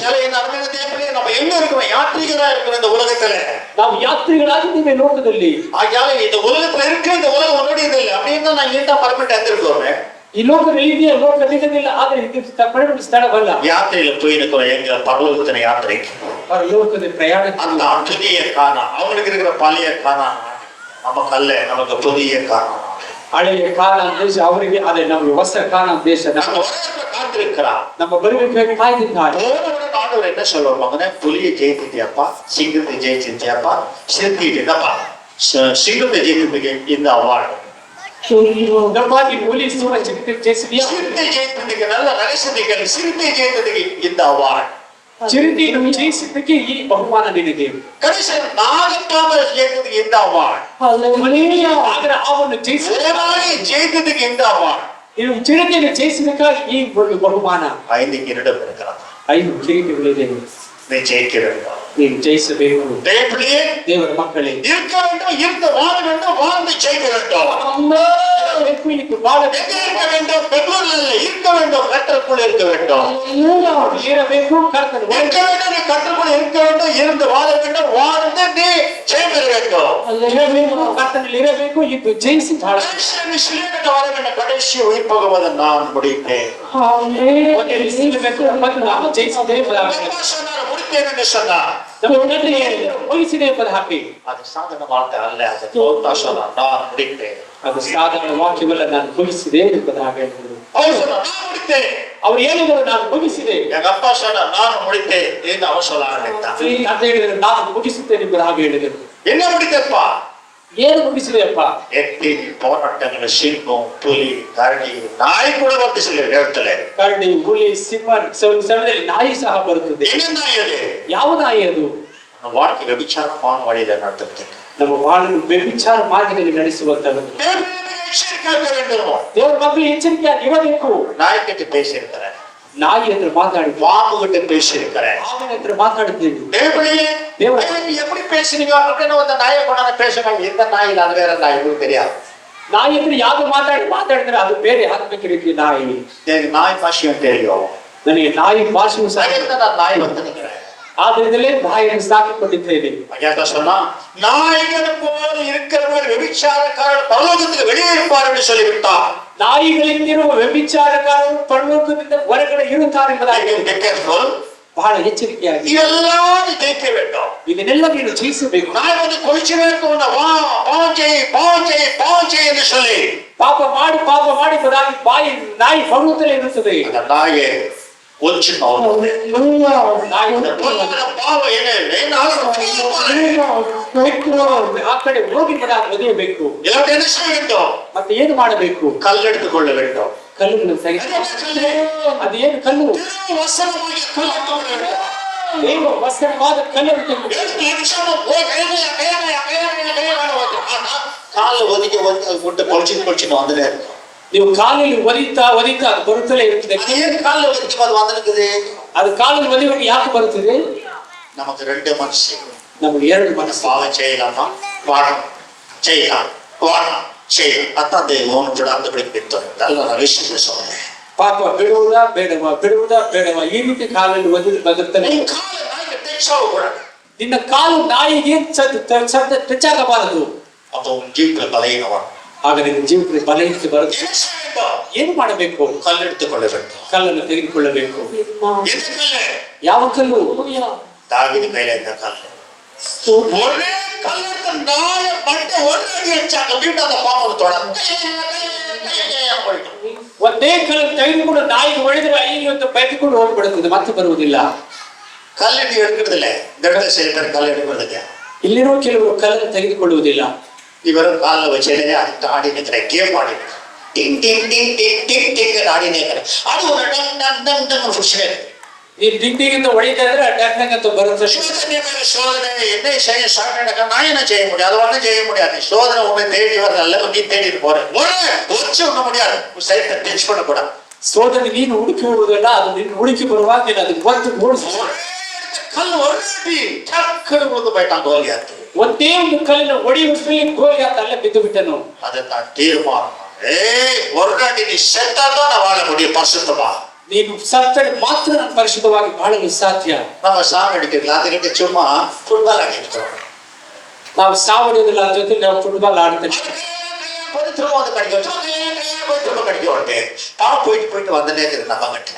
நம்ம எங்க இருக்கிறோம்? யாத்ரீகரா இருக்கிற இந்த உலகத்துல ನಾವು ಯಾತ್ರಿಗಳಾಗಿದ್ದೇವೆ ಲೋಕದಲ್ಲಿ. ஆகையால இந்த உலகத்துல இருக்கிற இந்த உலகம் உன்னுடையது இல்லை அப்படின்னு நான் இருந்தா பர்மனெண்ட் இருந்திருக்கோமே. ಈ ಲೋಕದಲ್ಲಿ ಇದೆಯಾ? ಲೋಕ ನಿಲ್ಲದಿಲ್ಲ, ಆದ್ರೆ ಇದು ಪರ್ಮನೆಂಟ್ ಸ್ಥಳವಲ್ಲ. யாத்திரையில போயிருக்கிறோம் எங்க பரலோகத்தின யாத்திரைக்கு. ಲೋಕದ ಪ್ರಯಾಣ அந்த புதிய காணா அவங்களுக்கு இருக்கிற பழைய காணா நமக்கு அல்ல, நமக்கு புதிய காணா. ಹಳೆಯ ಕಾಲ ದೇಶ ಅವರಿಗೆ, ಅದೇ ನಮಗೆ ಹೊಸ ಕಾಲ ದೇಶ. காத்திருக்கிறார், ನಮ್ಮ ಬರುವಿಕೆ ಕಾಯ್ದಿದ್ದಾರೆ. ஆண்டவர் என்ன சொல்லுவார்? மகனே, புலியை ஜெயித்திட்டியாப்பா, சிங்கத்தை ஜெயிச்சிட்டியாப்பா, சிறுத்திட்டப்பா. சிங்கத்தை ஜெயித்ததுக்கு இந்த அவார்டு. ನಮ್ಮಾಗಿ ಹುಲಿ ಸಿಂಹ ಚಿರತೆ ಜಯಿಸಿದೆಯಾ? சிறுத்தை ஜெயித்ததுக்கு நல்ல ரகசியங்கள். சிறுத்தை ஜெயித்ததுக்கு இந்த அவார்டு. ಚಿರತೆಯನ್ನು ಜಯಿಸಿದ್ದಕ್ಕೆ ಈ ಬಹುಮಾನ ನಿನಗೆ. கடைசி நாகப்பாம்பை ஜெயித்ததுக்கு இந்த அவார்டு. ಆದ್ರೆ ಅವನು ஜெயித்ததுக்கு இந்த அவார்டு. ನೀವು ಚಿರತೆಯನ್ನು ಜಯಿಸಿದಕ್ಕಾಗಿ ಈ ಒಂದು ಬಹುಮಾನ. 5 கிரீடம் இருக்கிறார். 5 ಕಿರೀಟಗಳಿದೆ. நீ ஜெயிக்க வேண்டும். ನೀನು ಜಯಿಸಬೇಕು. தேவப்பிள்ளையே, ದೇವರ ಮಕ್ಕಳೇ, இருக்க வேண்டும், இருந்து வாழ வேண்டும், வாழ்ந்து ஜெயிக்க வேண்டும். ಬಾಳ எங்க இருக்க வேண்டும்? பெங்களூர்ல இல்ல, இருக்க வேண்டும், கட்டருக்குள்ள இருக்க வேண்டும். ಇರಬೇಕು, ಕರ್ತನ இருக்க வேண்டும், நீ கட்டருக்குள்ள இருக்க வேண்டும், இருந்து வாழ வேண்டும், வாழ்ந்து நீ ஜெயம் பெற வேண்டும். ಇರಬೇಕು, ಕರ್ತನಲ್ಲಿ ಇರಬೇಕು, ಇದು ಜಯಿಸಿ ಬಾಳ. நீ சிலுவைக்கு வர வேண்டும். கடைசி உயிர் போகும்போது நான் முடித்தேன். ನಾನು ಜಯಿಸಿದೆ சொன்னார், முடித்தேன் என்று சொன்னார். ಮುಗಿಸಿದೆ ಎಂಬುದು ಹಾಕಿ. அது சாதாரண வார்த்தை அல்ல, அது தோத்தா சொன்னார், நான் முடித்தேன். ಅದು ಸಾಧಾರಣ ವಾಕ್ಯವಲ್ಲ, ನಾನು ಮುಗಿಸಿದೆ ಎಂಬುದಾಗಿ ಹೇಳಿದರು. அவர் சொன்னார், நான் முடித்தேன். ಅವ್ರು ಹೇಳಿದರು, ನಾನು ಮುಗಿಸಿದೆ. எங்க அப்பா சொன்னார், நான் முடித்தேன் என்று அவன் சொல்ல ஆரம்பித்தான். ಅಂತ ಹೇಳಿದರು, ನಾನು ಮುಗಿಸುತ್ತೇನೆ ಎಂಬುದಾಗಿ ಹೇಳಿದರು. என்ன முடித்தப்பா? ಏನು ಮುಗಿಸಿದೆಯಪ್ಪ? எட்டி போராட்டங்கள், சிங்கம், புலி, கரடி, நாய் கூட வந்து சில இடத்துல. ಕರಡಿ, ಹುಲಿ, ಸಿಂಹ, ಸಮಯದಲ್ಲಿ ನಾಯಿ ಸಹ ಬರುತ್ತದೆ. என்ன நாய் அது? ಯಾವ ನಾಯಿ ಅದು? வாழ்க்கை விபிச்சாரமான வழியில நடத்துறது. ನಮ್ಮ ಬಾಳನ್ನು ವ್ಯಭಿಚಾರ ಮಾರ್ಗದಲ್ಲಿ ನಡೆಸುವಂತದ್ದು. ದೇವರ ಮಕ್ಕಳು ಎಚ್ಚರಿಕೆಯಾಗಿ ಇರಬೇಕು. நாய் கிட்ட பேசியிருக்கிறேன், ನಾಯಿ ಹತ್ರ ಮಾತಾಡಿ, பாம்பு கிட்ட பேசியிருக்கிறேன். ಹಾವಿನ ಹತ್ರ ಮಾತಾಡಿದ್ದೇನೆ. எப்படி பேசுறீங்க அப்படின்னு அந்த நாயை கொண்டாந்து பேசுங்க. எந்த நாய் இல்ல, அது வேற நாய், உங்களுக்கு தெரியாது. ನಾಯಿ ಹತ್ರ ಯಾವ್ದು ಮಾತಾಡಿದ್ರೆ ಅದು ಬೇರೆ ಹಾಕಬೇಕು ರೀತಿ ನಾಯಿ. எனக்கு நாய் பாஷையும் தெரியும். ನನಗೆ ನಾಯಿ ಭಾಷೆಯೂ ಸಹ. நான் நாய் வந்து நிக்கிறேன். ಆದ್ರಿಂದಲೇ ನಾಯಿಯನ್ನು ಸಾಕಿಕೊಂಡಿದ್ದೇನೆ. சொன்னா நாய்கள் போல இருக்கிறவர்கள் விபிச்சாரக்காரர்கள் பரலோகத்துக்கு வெளியே இருப்பார்கள் சொல்லிவிட்டார். ನಾಯಿಗಳಿಂದಿರುವ ವ್ಯಭಿಚಾರಕಾರರು ಪರಲೋಕದಿಂದ ಹೊರಗಡೆ ಇರುತ್ತಾರೆ ಎಂಬುದಾಗಿ ಬಹಳ ಎಚ್ಚರಿಕೆಯಾಗಿ இதெல்லாம் ஜெயிக்க வேண்டும். ಇದನ್ನೆಲ್ಲ ನೀನು ಜಯಿಸಬೇಕು. நாய் வந்து கொலிச்சுவே இருக்கும், பாவம் செய் என்று சொல்லி ಪಾಪ ಮಾಡಿ ಎಂಬುದಾಗಿ ಬಾಯಿ ನಾಯಿ ಹೊರಗುತ್ತಲೇ ಇರುತ್ತದೆ. அந்த நாயை ஒழிச்சு ಆ ಕಡೆ ಹೋಗಿ ಒದೆಯಬೇಕು. என்ன செய்ய வேண்டும்? ಮತ್ತೆ ಏನು ಮಾಡಬೇಕು? கல் எடுத்துக்கொள்ள வேண்டும். ಕಲ್ಲುಗಳನ್ನು ಅದೇನು ಕಲ್ಲು? ದೇವ ವಸ್ತ್ರವಾದ ಕಲ್ಲನ್ನು ಕಾಲು ಒದಿಗೆ ಅದು ಕೊಟ್ಟು ಕೊಳ್ಚಿನ வந்துட்டே இருக்கும். ನೀವು ಕಾಲಲ್ಲಿ ಒದಿತಾ ಅದು ಬರುತ್ತಲೇ ಇರ್ತದೆ. அது ஏன் காலில் ஒதிக்கும் அது வந்துருக்குது? ಅದು ಕಾಲಲ್ಲಿ ಒದಿಯುವಾಗ ಯಾಕೆ ಬರುತ್ತದೆ? நமக்கு ரெண்டு மனசு. ನಮಗೆ ಎರಡು ಮನಸ್ಸು. பாவம் செய்யலாமா வாடம் செய்யலாம் வாடம் செய்யலாம் அதான் தெய்வம் விடாது பிடிப்பித்தோம். நான் விஷயத்தை சொல்றேன். ಪಾಪ ಬಿಡುವುದಾ ಬೇಡವಾ ಈ ರೀತಿ ಕಾಲಲ್ಲಿ ಒದಿದು ಬದುಕ್ತಾನೆ. ನಿನ್ನ ಕಾಲು ನಾಯಿಗೆ ಟಚ್ ಆಗಬಾರದು. அப்போ உன் ஜீவில பலகீனவன். ಆಗ ನಿನ್ನ ಜೀವನದಲ್ಲಿ ಬಲಹೀನತೆ ಬರುತ್ತೆ. ಏನು ಮಾಡಬೇಕು? ಕಲ್ಲೆடுத்துಕೊಳ್ಳ வேண்டும். ಕಲ್ಲನ್ನು ತೆಗೆದುಕೊಳ್ಳಬೇಕು. எந்த கல்லு? ಯಾವ ಕಲ್ಲು? தாவீது கையில இருந்த கல்லு. ஒரே கல்லெடுத்து நாய மண்டை ஒரு அடி அடிச்சாங்க. மீண்டும் அந்த பாம்பு தொடர்ந்து ಒಂದೇ ಕಲ್ಲು ತೆಗೆದುಕೊಂಡು ನಾಯಿಗೆ ಹೊಡೆದ್ರೆ ಐದು ಅಂತ ಬೈದುಕೊಂಡು ಹೋಗ್ಬಿಡುತ್ತದೆ, ಮತ್ತೆ ಬರುವುದಿಲ್ಲ. கல்லடி எடுக்கிறது இல்ல. இந்த இடத்துல சில பேர் கல் எடுக்கிறதுக்கு. ಇಲ್ಲಿರುವ ಕೆಲವರು ಕಲ್ಲನ್ನು ತೆಗೆದುಕೊಳ್ಳುವುದಿಲ್ಲ. இவரும் காலில் வச்சதே அதுக்கு ஆடி நிற்கிற கேம் ஆடி டிங் டிங் டிங் டிங் டிங் டிங் ஆடி நிற்கிற அது ஒரு டங் டங் டங் டங் புஷ்ணே. ಈ ಡಿಂಡಿಗಿಂತ ಹೊಡಿತಾ ಇದ್ರೆ ಡಂಗ್ ಅಂತ ಬರುತ್ತೆ. சோதனை மேல சோதனை என்ன செய்ய சாப்பிட நான் என்ன செய்ய முடியும்? அது ஒன்றும் செய்ய முடியாது. சோதனை உன்னை தேடி வரல, நீ தேடிட்டு போற ஒச்சு ஒண்ண முடியாது. சைட்டை டச் பண்ணக்கூடாது. ಸೋದನೆ ನೀನು ಹುಡುಕಿ ಹೋಗುವುದಲ್ಲ, ಅದು ನಿನ್ನ ಹುಡುಕಿ ಬರುವಾಗ ನೀನು ಅದಕ್ಕೆ ಒಂದು ಓಡಿಸಿ கல் ஒரு டக்குனு விழுந்து போயிட்டான் கோலியாத். ಒಂದೇ ಒಂದು ಕಲ್ಲಿನ ಹೊಡೆಯುವಷ್ಟರಲ್ಲಿ ಗೋಲಿಯಾತ್ ಅಲ್ಲೇ ಬಿದ್ದು ಬಿಟ್ಟನು. அதுதான் தீர்மானம். ஒரு நாட்டி நீ செத்தாதான் நான் வாழ முடியும் பரிசுத்தமா. ನೀನು ಸತ್ತರೆ ಮಾತ್ರ ನಾನು ಪರಿಶುದ್ಧವಾಗಿ ಬಾಳಲು ಸಾಧ್ಯ. நம்ம சாமி அடிக்கிறதுல அதுக்கிட்ட சும்மா ஃபுட்பால் ஆடிக்கிறோம். ನಾವು ಸಾವಡಿಯೋದಿಲ್ಲ, ಅದ್ರ ಜೊತೆ ನಾವು ಫುಟ್ಬಾಲ್ ಆಡ್ತೇವೆ. திரும்ப வந்து கடிக்க பாவம் போயிட்டு வந்துட்டே இருக்குது நம்ம கிட்ட.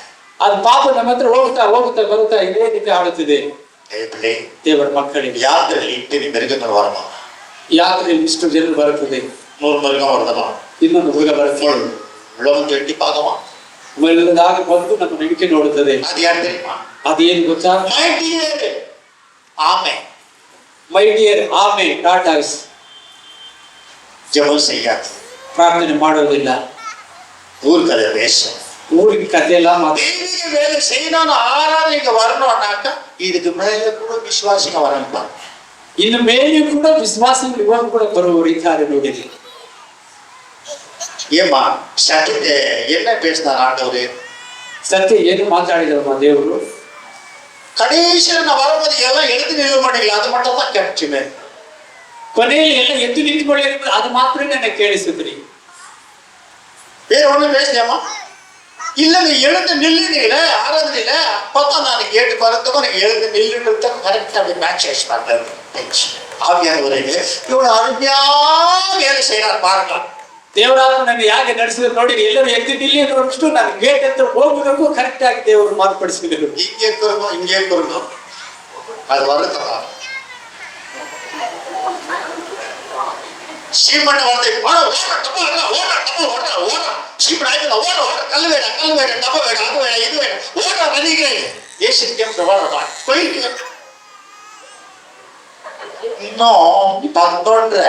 ಅದು ಪಾಪ ನಮ್ಮ ಹತ್ರ ಹೋಗುತ್ತಾ ಬರುತ್ತಾ ಇದೇ ರೀತಿ ಆಡುತ್ತಿದೆ. ದೇವರ ಮಕ್ಕಳಿಗೆ ಯಾತ್ರೆಯಲ್ಲಿ ಇಟ್ಟಿನ ಮಿರುಗಗಳು வரமா? ಯಾತ್ರೆಯಲ್ಲಿ ಇಷ್ಟು ಜನರು ಬರುತ್ತದೆ. 100 மிருகம் வருதமா? ಇನ್ನೊಂದು ಮೃಗ ಬರುತ್ತದೆ. உலகம் எட்டி பார்க்கமா? ಮೇಲದಾಗ ಬಂದು ನಮ್ಮ ನಡಿಕೆ ನೋಡುತ್ತದೆ. ಅದು ಯಾರು தெரியுமா? ಅದೇನು ಗೊತ್ತಾ? ಮೈ ಡಿಯರ್ ಆಮೆ ಟಾಟಾಸ್. ஜெபம் செய்யாது, ಪ್ರಾರ್ಥನೆ ಮಾಡೋದಿಲ್ಲ, ஊர் கதை பேச, ಊರಿನ ಕಥೆ ಎಲ್ಲ வேலை செய்யணும். ஆராதனைக்கு வரணும்னாக்கா இதுக்கு மேல கூட விசுவாசிங்க வரணும். ಇನ್ನು ಮೇಲೆ ಕೂಡ ವಿಶ್ವಾಸಗಳು ಇವಾಗ ಕೂಡ ಬರುವವರು ಇದ್ದಾರೆ ನೋಡಿದೆ. ஏமா சத்தியத்தை என்ன பேசினார் ஆண்டவரு? ಸತ್ಯ ಏನು ಮಾತಾಡಿದಮ್ಮ ದೇವರು? கடைசியில நான் வரும்போது எல்லாம் எழுதி நிறுவ மாட்டீங்களா? அது மட்டும் தான் கேட்டுச்சுமே. ಕೊನೆಯಲ್ಲಿ ಎಲ್ಲ ಎದ್ದು ನಿಂತ್ಕೊಳ್ಳಿ, ಅದು ಮಾತ್ರ ನನಗೆ ಕೇಳಿಸಿದ್ರಿ. வேற ஒண்ணும் பேசலையாமா? இல்லங்க எழுந்து நில்லுனீங்களே ஆராதனையில, அப்பதான் நான் கேட்டு பார்த்துக்கும் எனக்கு எழுந்து நில்லுன்னு கரெக்டா அப்படி மேட்ச் ஆயிடுச்சு பாருங்க. ஆவியானவரே இவ்வளவு அருமையா வேலை செய்யறாரு பாருங்க. ದೇವರಾತ್ಮ ನನಗೆ ಯಾಕೆ ನಡೆಸಿದ್ರು ನೋಡಿ. ಎಲ್ಲರೂ ಎದ್ದು ನಿಲ್ಲಿ ನೋಡಿಷ್ಟು ನಾನು ಗೇಟ್ ಹತ್ರ ಹೋಗುವುದಕ್ಕೂ ಕರೆಕ್ಟ್ ಆಗಿ ದೇವರು ಮಾರ್ಪಡಿಸಿದರು. இங்கே இருக்கணும் அது வருத்தா சீமண்ண வார்த்தை கல்லு வேடா டப்ப வேடா அது வேடா இது வேடா ஓட அதிகம் ஏசியம் கோயிலுக்கு இன்னும் 11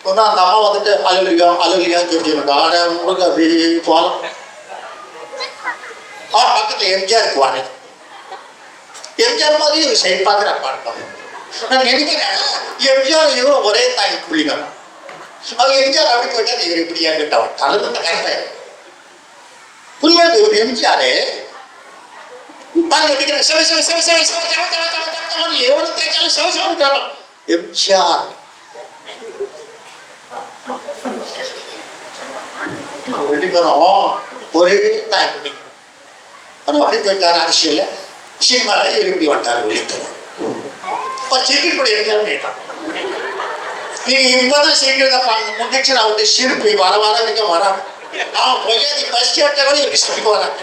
அந்த அம்மா வந்துட்டு அலுவலியான்னு சொல்லிட்டு ஆட முருங்க அப்படி போகலாம். பக்கத்துல எம்ஜிஆர் இருக்குவாரு. எம்ஜிஆர் மாதிரி செயல்பாடு பார்க்கலாம். நான் நினைக்கிறேன் எம்ஜிஆர் இவரும் ஒரே தாய் புள்ளிகள். அவங்க எம்ஜிஆர் அப்படி போயிட்டா இவர் இப்படியா கிட்டவன் கலந்து கரெக்டா புரியாது. இவர் எம்ஜிஆரு எவ்வளவு தேய்ச்சாலும் சிவசிவம் எம்ஜிஆர் வெளிவரும் ஒரே தாய் பிடிக்கும். ஆனால் அப்படி போயிட்டார் அரசியல் சினிமால இப்படி வந்தார் வெளியே. சிரிப்பு கூட எம்ஜிஆர் கேட்டான். நீங்க இப்பதான் சீக்கிரம் முன்னேற்ற அவருடைய சிரிப்பு வர நீங்க வராது. அவன் பொய்யாதி பஸ் கேட்ட கூட இவருக்கு சிரிப்பு வராது.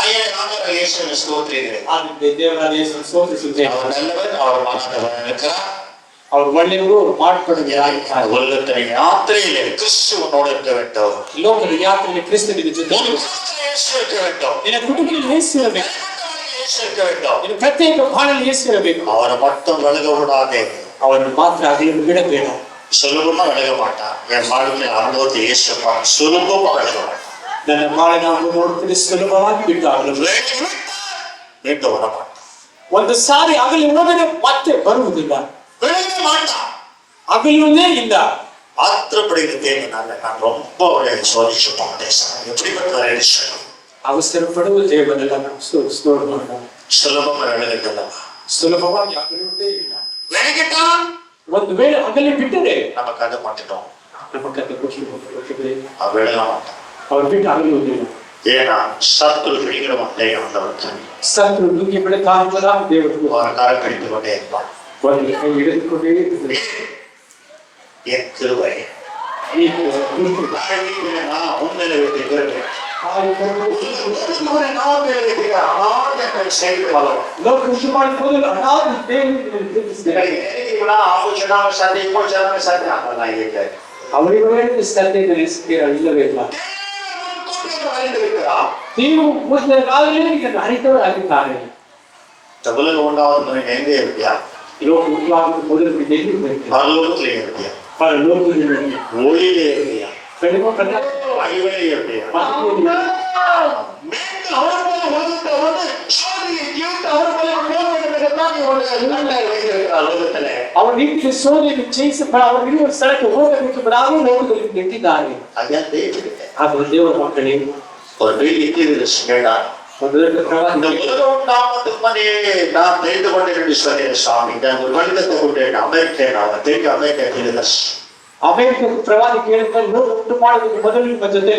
அவர் நல்லவர், அவர் மாணவன் இருக்கிறார், அவர் ಒಳ್ಳೆಯವರು, ಅವರು ಮಾಡಿಕೊಳ್ಳುತ್ತಾರೆ. உலகத்தின் யாத்திரையிலே கிறிஸ்துவனோடு இருக்க வேண்டும். ಲೋಕದ ಯಾತ್ರೆಯಲ್ಲಿ ಕ್ರಿಸ್ತನಿಗೆ ಜೊತೆ இருக்க வேண்டும். ನಿನ್ನ ಕುಟುಂಬದಲ್ಲಿ ಯೇಸು ಇರಬೇಕು. இருக்க வேண்டும். ನಿನ್ನ ಪ್ರತ್ಯೇಕ ಬಾಳಲ್ಲಿ ಯೇಸು ಇರಬೇಕು. அவரை மட்டும் விலக விடாதே. ಅವರನ್ನು ಮಾತ್ರ ಅಗಲನ್ನು ಬಿಡಬೇಡ. சுலபமா விலக மாட்டான். என் வாழ்க்கையில் அனுபவத்தை இயேசுப்பா சுலபமா விலக மாட்டான். ನನ್ನ ಬಾಳಿನ ನೋಡುತ್ತದೆ ಸುಲಭವಾಗಿ ಬಿಟ್ಟು ಆಗಲು மீண்டும் வர மாட்டான். ಒಂದು ಸಾರಿ ಅಗಲಿ ಹೋದರೆ ಮತ್ತೆ ಬರುವುದಿಲ್ಲ. விலக மாட்டான். ಅಗಲುವುದೇ ಇಲ್ಲ. ஆத்திரப்படுகிற நான் ரொம்ப அவரை சோதிச்சு பார்த்தேன் சார். எப்படிப்பட்ட சொல்லணும், ಅವಸರಪಡುವ ದೇವರಲ್ಲ. ಸುಲಭ எழுதுகிறதா, ಸುಲಭವಾಗಿ ಅಗಲುವುದೇ ಇಲ್ಲ. விலகிட்டா ಒಂದು ವೇಳೆ ಅಗಲಿ ಬಿಟ್ಟರೆ நமக்கு அதை மாட்டுட்டோம், ನಮ್ಮ ಕತೆ ಖುಷಿ விலக மாட்டோம். ಅವ್ರು ಬಿಟ್ಟು ಅಗಲುವುದಿಲ್ಲ. ஏன்னா சத்துரு பிடிக்கிற மண்டை ஆண்டவர் ಸತ್ರು ನುಗ್ಗಿ ಬಿಡುತ್ತಾರ ದೇವರು ஒரு கார கழித்து கொண்டே இருப்பான். ಒಂದು ಕೈ ಹಿಡಿದುಕೊಂಡೇ ಇರ್ತದೆ. என் கிருபை நான் உண்மையில வைத்திருக்கிறேன். ಲೋಕ ಉಂಟು ಮಾಡಿಕೊಂಡು ಅನಾಥ ಅವರಿಗೆ ಶ್ರದ್ಧೆ ಇಲ್ಲವೇ ಇಲ್ಲ. ನೀವು ಮುಸ್ಲಿಮರಾಗಲೇ ಹರಿತವರಾಗಿದ್ದಾರೆ. உலக உண்டாவது எங்கே இருக்கியா, லோக உருவாகும் முதல் பரலோகத்திலே இருக்கியா, ஒளியிலே இருக்கியா, அறிவிலே இருக்கியா, அவர் வீட்டில் சோதனை செய்து அவர் ஒரு ಸ್ಥಳಕ್ಕೆ ಹೋಗಬೇಕೆಂಬುದಾಗಿ ಲೋಕದಲ್ಲಿ ನಿಂತಿದ್ದಾರೆ. ಅದು ದೇವರ ಮಕ್ಕಳೇ, ஒரு பெரிய இந்த உலகம் உண்டாமத்துக்கு முன்னே நான் தெரிந்து கொண்டேன் சொல்லிய சாமி, ஒரு வழிதத்தை கொண்டேன் அமெரிக்கன் தெரிஞ்ச அமெரிக்கா ಅಮೆರಿಕ ಪ್ರವಾದಿ ಕೇಳಿದ್ರೆ ಲೋಕ ಉಂಟು ಮಾಡೋದಕ್ಕೆ ಮೊದಲು ನಿಮ್ಮ ಜೊತೆ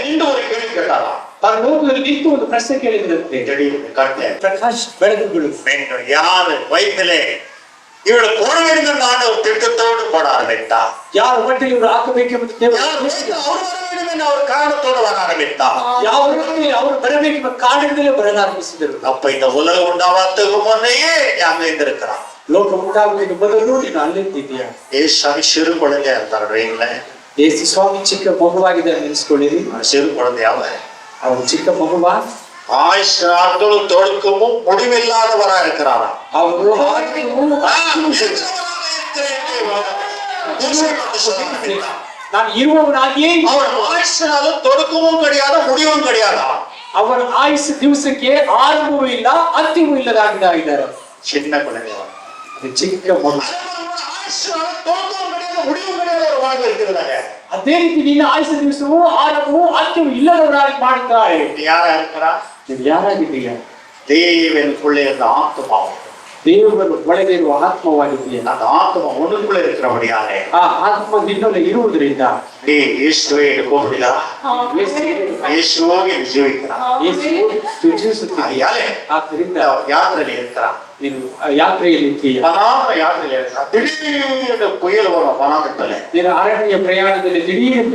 ನಿಂದು ஒரு கேள்வி கேட்டாரா, ಲೋಕದಲ್ಲಿ ನಿಂತು ಒಂದು ಪ್ರಶ್ನೆ ಕೇಳಿದ್ರಂತೆ. ಪ್ರಕಾಶ್ ಬೆಳಗುಗಳು யாரு வயிற்றிலே இவಳು போட வேண்டும் நான் ஒரு திட்டத்தோடு போட ஆரம்பித்தா, ಯಾರು ಹೊಟ್ಟೆಗೆ ಇವರು ಹಾಕಬೇಕೆಂಬ அவர் காரணத்தோடு வர ஆரம்பித்தா, ಯಾವ ಅವರು ಬರಬೇಕೆಂಬ ಕಾರಣದಿಂದಲೇ ಬರಲಾರಂಭಿಸಿದರು. அப்ப இந்த உலகம் உண்டாவதுக்கு முன்னையே அங்க இருந்திருக்கிறான். ಲೋಕ ಉಂಟಾಗುವುದಕ್ಕೆ ಮೊದಲು ನೀನು ಅಲ್ಲಿದ್ದೀಯಾ. ஏசாமி சிறு குழந்தையா இருந்தார் வைங்களேன். ಯೇಸು ಸ್ವಾಮಿ ಚಿಕ್ಕ ಮಗುವಾಗಿದೆ ನೆನೆಸ್ಕೊಳ್ಳಿರಿ. சிறு குழந்தையாவ ಅವರು ಚಿಕ್ಕ ಮಗುವ ஆயுஷ் நாட்களும் தொடுக்கமும் முடிவில்லாதவரா இருக்கிறாரா. ಅವರು ನಾನು ಇರುವವನಾಗಿಯೇ அவர் ஆயுஷ்னாலும் தொடுக்கமும் கிடையாது முடிவும் கிடையாதா. ಅವರ ಆಯುಷ್ ದಿವಸಕ್ಕೆ ಆರಂಭವೂ ಇಲ್ಲ ಅಂತ್ಯವೂ ಇಲ್ಲದಾಗಿದ್ದಾರೆ. சின்ன குழந்தையா, ಚಿಕ್ಕ ಮಗು, முடிவும் கிடையாத ஒரு வாழ்க்கை இருக்கிறாங்க. ಅದೇ ರೀತಿ ನಿನ್ನ ಆಯುಷ ದಿವಸವೂ ಆರಂಭವೂ ಅಂತ್ಯವೂ ಇಲ್ಲದವರಾಗಿ ಮಾಡುತ್ತಾರೆ. யாரா இருக்கிறா, ನೀವು ಯಾರಾಗಿದ್ದೀಯ? தேவனுக்குள்ளே இருந்த ஆத்மாவும் ದೇವರು ಒಳಗೆ ಇರುವ ಆತ್ಮವಾಗಿದೆಯಾ? அந்த ஆத்மா உனக்குள்ளே இருக்கிறபடியாலே ಆ ಆತ್ಮ ನಿನ್ನಲ್ಲಿ ಇರುವುದರಿಂದ நீ இயேசுவை கூப்பிடுதா, இயேசுவோಗೆ ಜೀವಿக்கிறா, ஐயாலே ಆದ್ದರಿಂದ யாத்திரையில இருக்கிறா, ನೀನು ಯಾತ್ರೆಯಲ್ಲಿ ಇದ್ದೀಯ. பனாம யாத்திரையில இருக்கிறா. திடீர்னு புயல் வரும் பனாமத்துல, ನಿನ್ನ ಅರಣ್ಯ ಪ್ರಯಾಣದಲ್ಲಿ ದಿಢೀರ್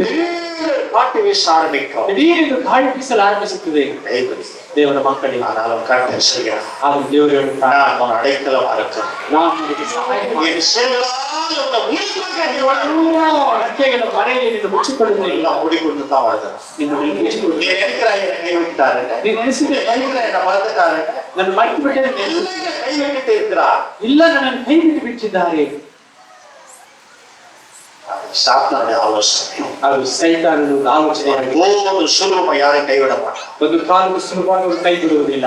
காட்டு வீச ஆரம்பிக்கும், ದಿಢೀರ್ ಗಾಳಿ ಬೀಸಲು ಆರಂಭಿಸುತ್ತದೆ. ದೇವರ ಮಕ್ಕಳಿಗೆ ஆனாலும் கர்த்தர் செய்கிறார். ಆಗ ದೇವರು ಹೇಳುತ್ತಾರೆ, நான் உன் அடைக்கலமா இருக்கிறேன், ನಾನು ನಿನಗೆ ಸಹಾಯ என் செல்லால் உன்னை ರೆಕ್ಕೆಗಳ ಮನೆಯಲ್ಲಿ ನಿನ್ನ ಮುಚ್ಚಿಕೊಳ್ಳುವುದಿಲ್ಲ. எல்லாம் மூடிக்கொண்டு தான் வருகிறேன். ನಿನ್ನ ಮುಚ್ಚಿಕೊಳ್ಳುವುದಿಲ್ಲ. நீ நினைக்கிறாய் என்னை கைவிட்டாரு, ನೀನು ನೆನೆಸಿದ್ರೆ என்னை மறந்துட்டாரு, ನನ್ನ ಮಟ್ಟಿ ಬಿಟ್ಟರೆ கைவிட்டு இருக்கிறா. ಇಲ್ಲ, ನನ್ನನ್ನು ಕೈ ಬಿಟ್ಟು ಬಿಟ್ಟಿದ್ದಾರೆ. சாத்தானுடைய ஆலோசனை, ಅದು ಸೈತಾನನ ಆಲೋಚನೆ. ஒரு சுலபமா யாரையும் கைவிட மாட்டான். ಒಂದು ಕಾಲಕ್ಕೂ ಸುಲಭವಾಗಿ ಕೈ ಬಿಡುವುದಿಲ್ಲ.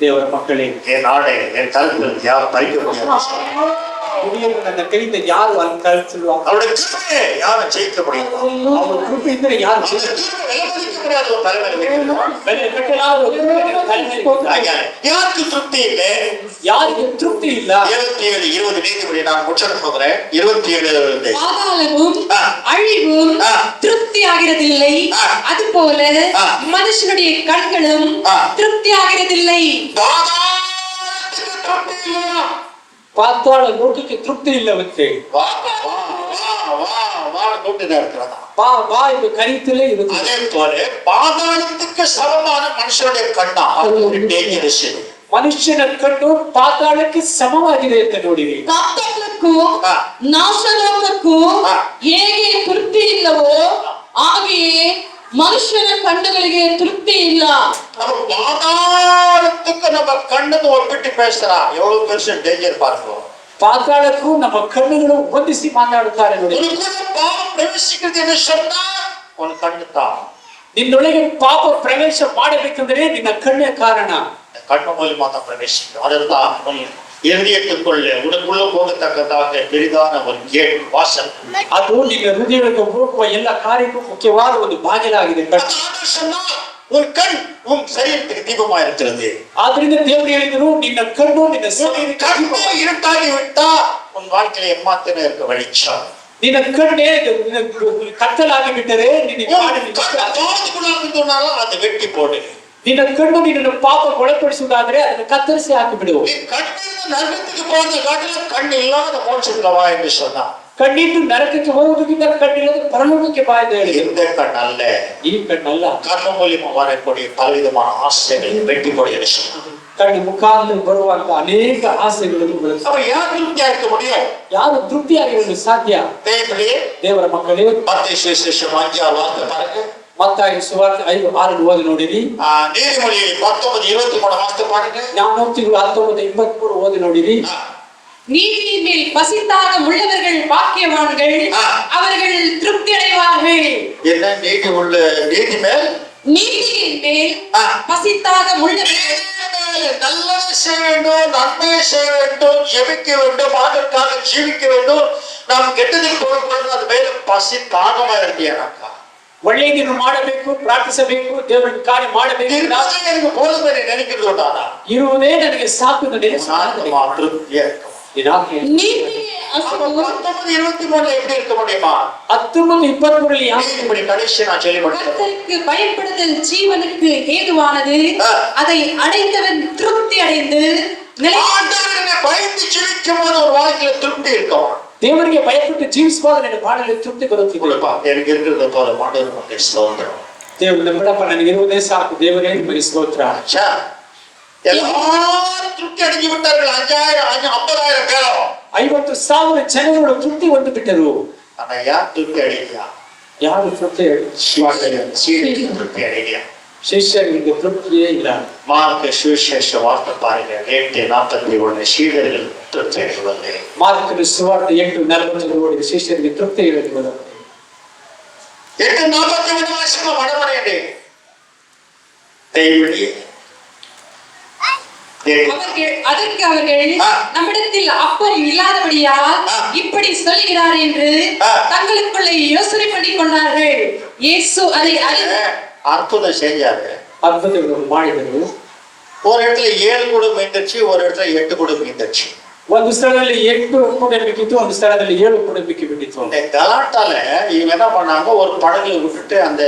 ದೇವರ ಮಕ್ಕಳೇ, என் நாடே என் கருத்தில் யாரும் பறிக்க முடியாது, ಹುಡುಗಿಯರು ನನ್ನ ಕೈಯಿಂದ ಯಾರು ಅಲಂಕರಿಸಲು அவருடைய கிருபையை யாரும் ஜெயிக்க முடியும், ಅವರ ಕೃಪೆ ಇದ್ದರೆ ಯಾರು யாருக்கு திருப்தி இல்லை, ಯಾರಿಗೆ ತೃಪ್ತಿ ಇಲ್ಲ. 27:20 நீதிபதி நான் முச்சட போகிறேன். 27 பாதாளமும் அழிவும் திருப்தி ஆகிறதில்லை, அதுபோல மனுஷனுடைய கண்களும் திருப்தி ஆகிறதில்லை. ಪಾತಾಳ ಲೋಕಕ್ಕೆ ತೃಪ್ತಿ ಇಲ್ಲವಂತೆ. ಬಾ ಬಾ ಎಂದು ಕರೀತಲೇ ಇರುತ್ತೆ. அதே போல பாதாளத்துக்கு சமமான மனுஷனுடைய கண்ணா டேஞ்சரஸ். ಮನುಷ್ಯನ ಕಣ್ಣು ಪಾತಾಳಕ್ಕೆ ಸಮವಾಗಿದೆ ಅಂತ ನೋಡಿವಿ. ಕತ್ತಲಕ್ಕೂ ನಾಶಲೋಕಕ್ಕೂ ಹೇಗೆ ತೃಪ್ತಿ ಇಲ್ಲವೋ ಹಾಗೆಯೇ ಮನುಷ್ಯನ ಕಣ್ಣುಗಳಿಗೆ ತೃಪ್ತಿ ಇಲ್ಲ. பாதாளத்துக்கு நம்ம கண்ணு ஒப்பிட்டு பேசுறா, எவ்வளவு பெருசு டேஞ்சர் பார்ப்போம். ಪಾತಾಳಕ್ಕೂ ನಮ್ಮ ಕಣ್ಣುಗಳು ಹೊಂದಿಸಿ ಮಾತಾಡುತ್ತಾರೆ ನೋಡಿ. பாவம் பிரவேசிக்கிறது என்று சொன்னா உன் கண்ணு தான். ನಿನ್ನೊಳಗೆ ಪಾಪ ಪ್ರವೇಶ ಮಾಡಬೇಕೆಂದರೆ ನಿನ್ನ ಕಣ್ಣೇ ಕಾರಣ. கண்ணு மூலமா தான் பிரவேசிக்கும். அதெல்லாம் இருதயத்துக்குள்ளே உனக்குள்ள போகத்தக்கதாக பெரிதான ஒரு கேட் வாசல். ಅದು ನಿನ್ನ ಹೃದಯಕ್ಕೆ ಹೋಗುವ ಎಲ್ಲ ಕಾರ್ಯಕ್ಕೂ ಮುಖ್ಯವಾದ ಒಂದು ಬಾಗಿಲಾಗಿದೆ. உன் கண் உன் சரீரத்துக்கு தீபமா இருக்கிறது. ಆದ್ರಿಂದ ದೇವರು ಹೇಳಿದರು ನಿನ್ನ ಕಣ್ಣು ನಿನ್ನ கண்ணு இருட்டாகி விட்டா உன் வாழ்க்கையில எம்மாத்திரம் இருக்க வெளிச்சம். ನಿನ್ನ ಕಣ್ಣೇ ಕತ್ತಲಾಗಿ ಬಿಟ್ಟರೆ அது வெட்டி போடு. ನಿನ್ನ ಕಣ್ಣು ನಿನ್ನನ್ನು ಪಾಪಕ್ಕೆ ಒಳಪಡಿಸುವುದಾದ್ರೆ ಅದನ್ನು ಕತ್ತರಿಸಿ ಹಾಕಿ ಬಿಡು. நரகத்துக்கு போன காட்டில கண் இல்லாத மோட்சத்துல வா என்று சொன்னா, ಕಣ್ಣಿಟ್ಟು ನರಕಕ್ಕೆ ಹೋಗುವುದಕ್ಕಿಂತ ಕಣ್ಣಿಲ್ಲದ ಪರಲೋಕಕ್ಕೆ ಬಾ ಎಂದು ಹೇಳಿ. இந்த கண் அல்ல, ಈ ಕಣ್ಣಲ್ಲ, கண்ணு மூலியமா வரக்கூடிய பலவிதமான ஆசைகளை வெட்டி போடு என்று சொன்னா, ಕಣ್ಣು ಮುಖಾಂತರ ಬರುವಂತ ಅನೇಕ ಆಸೆಗಳನ್ನು ಬೆಳೆಸ. அப்ப யார் திருப்தியா இருக்க முடியும்? ಯಾರು ತೃಪ್ತಿಯಾಗಿರಲು ಸಾಧ್ಯ? ದೇವರ ಮಕ್ಕಳೇ, மத்தேயு சுவிசேஷம் 5:6 பாருங்க. ಮತ್ತಾಯ ಸುವಾರ್ತೆ 5:6 ಓದಿ ನೋಡಿರಿ. நீதிமொழி 19:23 வாசித்து பாருங்க. ஞானோக்திகள் 19:23 ஓದಿ ನೋಡಿರಿ. நீதியின் மேல் பசித்தாக உள்ளவர்கள் பாக்கியவான்கள், அவர்கள் திருப்தி அடைவார்கள். என்ன நீதி உள்ள நீதி மேல்? நீதியின் மேல் பசித்தாக உள்ளவர்கள் நல்லது செய்ய வேண்டும், நன்மை செய்ய வேண்டும், ஜெபிக்க வேண்டும், ஆண்டவருக்காக ஜீவிக்க வேண்டும். நாம் கெட்டதுக்கு போகக்கூடாது. அது மேல பசி தாகமா இருக்கியாக்கா. ಒಳ್ಳೆಯದನ್ನು ಮಾಡಬೇಕು, ಪ್ರಾರ್ಥಿಸಬೇಕು, ದೇವರ ಕಾರ್ಯ ಮಾಡಬೇಕು. எனக்கு போதுமே நினைக்கிறது உண்டானா? ಇರುವುದೇ ನನಗೆ ಸಾಕು ಎಂದು திருப்தியா இருக்கும். நீதியை அசுத்தம் 19:23 எப்படி இருக்க முடியுமா? 19:23 யாருக்கு கடைசி நான் சொல்லி முடிச்சேன். கர்த்தருக்கு பயப்படுதல் ஜீவனுக்கு ஏதுவானது, அதை அடைந்தவன் திருப்தி அடைந்து ஆண்டவரை பயந்து ஜீவிக்கும் போது ஒரு வாழ்க்கையில திருப்தி இருக்கும். ದೇವರಿಗೆ ಭಯಪಟ್ಟು ಜೀವಿಸುವಾಗ ನನ್ನ ಬಾಳಲ್ಲಿ ತೃಪ್ತಿ ಬರುತ್ತಿದೆ. எனக்கு இருக்கிறத போல ஆண்டவருக்கு ಸ್ತೋத்திரம். ದೇವರ ಬಿಡಪ್ಪ, ನನಗೆ ಇರುವುದೇ ಸಾಕು, ದೇವರೇ ನಿಮಗೆ ಸ್ತೋತ್ರ. எல்லாரும் திருப்தி அடைஞ்சு விட்டார்கள். 5000 50,000 பேரும் 50,000 ಜನಗಳು ತೃಪ್ತಿ ಹೊಂದಿ ಬಿಟ್ಟರು. ஆனா யார் திருப்தி அடையா? ಯಾರು ತೃಪ್ತಿ திருப்தி அடையா? ಶಿಷ್ಯರಿಗೆ ತೃಪ್ತಿಯೇ ಇಲ್ಲ. மார்க் சுவிசேஷ வார்த்தை பாருங்க 8:41 சீடர்கள் திருப்தி அடைவதில்லை. ಮಾರ್ಕನ ಸುವಾರ್ತೆ 8:41 ನೋಡಿ ಶಿಷ್ಯರಿಗೆ ತೃಪ್ತಿ ಇರಲಿಲ್ಲ. 8:41 வாசிக்க மடமறையண்டே தேவனுடைய அதற்கு அவர்கள் நம்மிடத்தில் அப்பம் இல்லாதபடியால் இப்படி சொல்கிறார் என்று தங்களுக்குள்ளே யோசனை பண்ணி கொண்டார்கள். இயேசு அதை அற்புதம் செஞ்சாரு, ಅದ್ಭುತಗಳು ಮಾಡಿದರು. ஒரு இடத்துல 7 குடம் மீந்துச்சு, ஒரு இடத்துல 8 குடம் மீந்துச்சு. ಒಂದು ಸ್ಥಳದಲ್ಲಿ 8 ಕುಡಬೇಕಿತ್ತು, ಒಂದು ಸ್ಥಳದಲ್ಲಿ 7 ಕುಡಬೇಕಿ ಬಿಟ್ಟಿತ್ತು. இந்த கலாட்டால இவங்க என்ன பண்ணாங்க, ஒரு படகுல விட்டுட்டு அந்த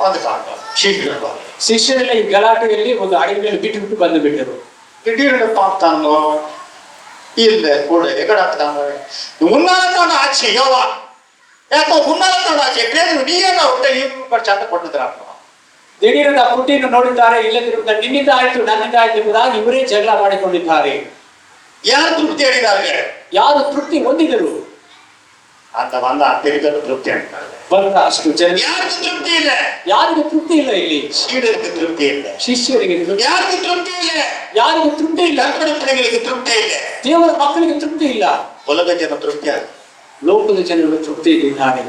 வந்துட்டாங்க சீக்கிரம். ಶಿಷ್ಯರೆಲ್ಲ ಈ ಗಲಾಟೆಯಲ್ಲಿ ಒಂದು ಹಡಗಿನಲ್ಲಿ ಬಿಟ್ಟು ಬಂದು ಬಿಟ್ಟರು. திடீர்னு பார்த்தாங்க, இல்ல கூட எங்கடாத்தாங்க. உன்னாலதான் ஆச்சு யோவா, ஏப்போ உன்னாலதான் ஆச்சு பேரு நீ என்ன விட்ட இவங்க சண்டை போட்டுக்கிறாங்க. ದಿಢೀರನ ಪುಟ್ಟಿಯನ್ನು ನೋಡಿದ್ದಾರೆ, ಇಲ್ಲದಿರುವುದ ನಿನ್ನಿಂದ ಆಯ್ತು ನನ್ನಿಂದ ಆಯ್ತು ಎಂಬುದಾಗಿ ಇವರೇ ಜಗಳ ಮಾಡಿಕೊಂಡಿದ್ದಾರೆ. ಯಾರು ತೃಪ್ತಿ ಅಡಿದಾರೆ? ಯಾರು ತೃಪ್ತಿ ಹೊಂದಿದರು? ಅಂತ ಬಂದ ತಿರುಗಲು ತೃಪ್ತಿ ಅಡಿದ್ದಾರೆ. ಬಂದ ಅಷ್ಟು ಜನ ಯಾರಿಗೂ ತೃಪ್ತಿ ಇಲ್ಲ. ಯಾರಿಗೂ ತೃಪ್ತಿ ಇಲ್ಲ. ಇಲ್ಲಿ ಸೀಡರಿಗೆ ತೃಪ್ತಿ ಇಲ್ಲ, ಶಿಷ್ಯರಿಗೆ ಯಾರಿಗೂ ತೃಪ್ತಿ ಇಲ್ಲ, ಯಾರಿಗೂ ತೃಪ್ತಿ ಇಲ್ಲ. ಕಟ್ಟಡಗಳಿಗೆ ತೃಪ್ತಿ ಇಲ್ಲ, ದೇವರ ಮಕ್ಕಳಿಗೆ ತೃಪ್ತಿ ಇಲ್ಲ. ಉಲಗ ಜನ ತೃಪ್ತಿ ಆಗ, ಲೋಕದ ಜನರು ತೃಪ್ತಿ ಇದ್ದಾರೆ.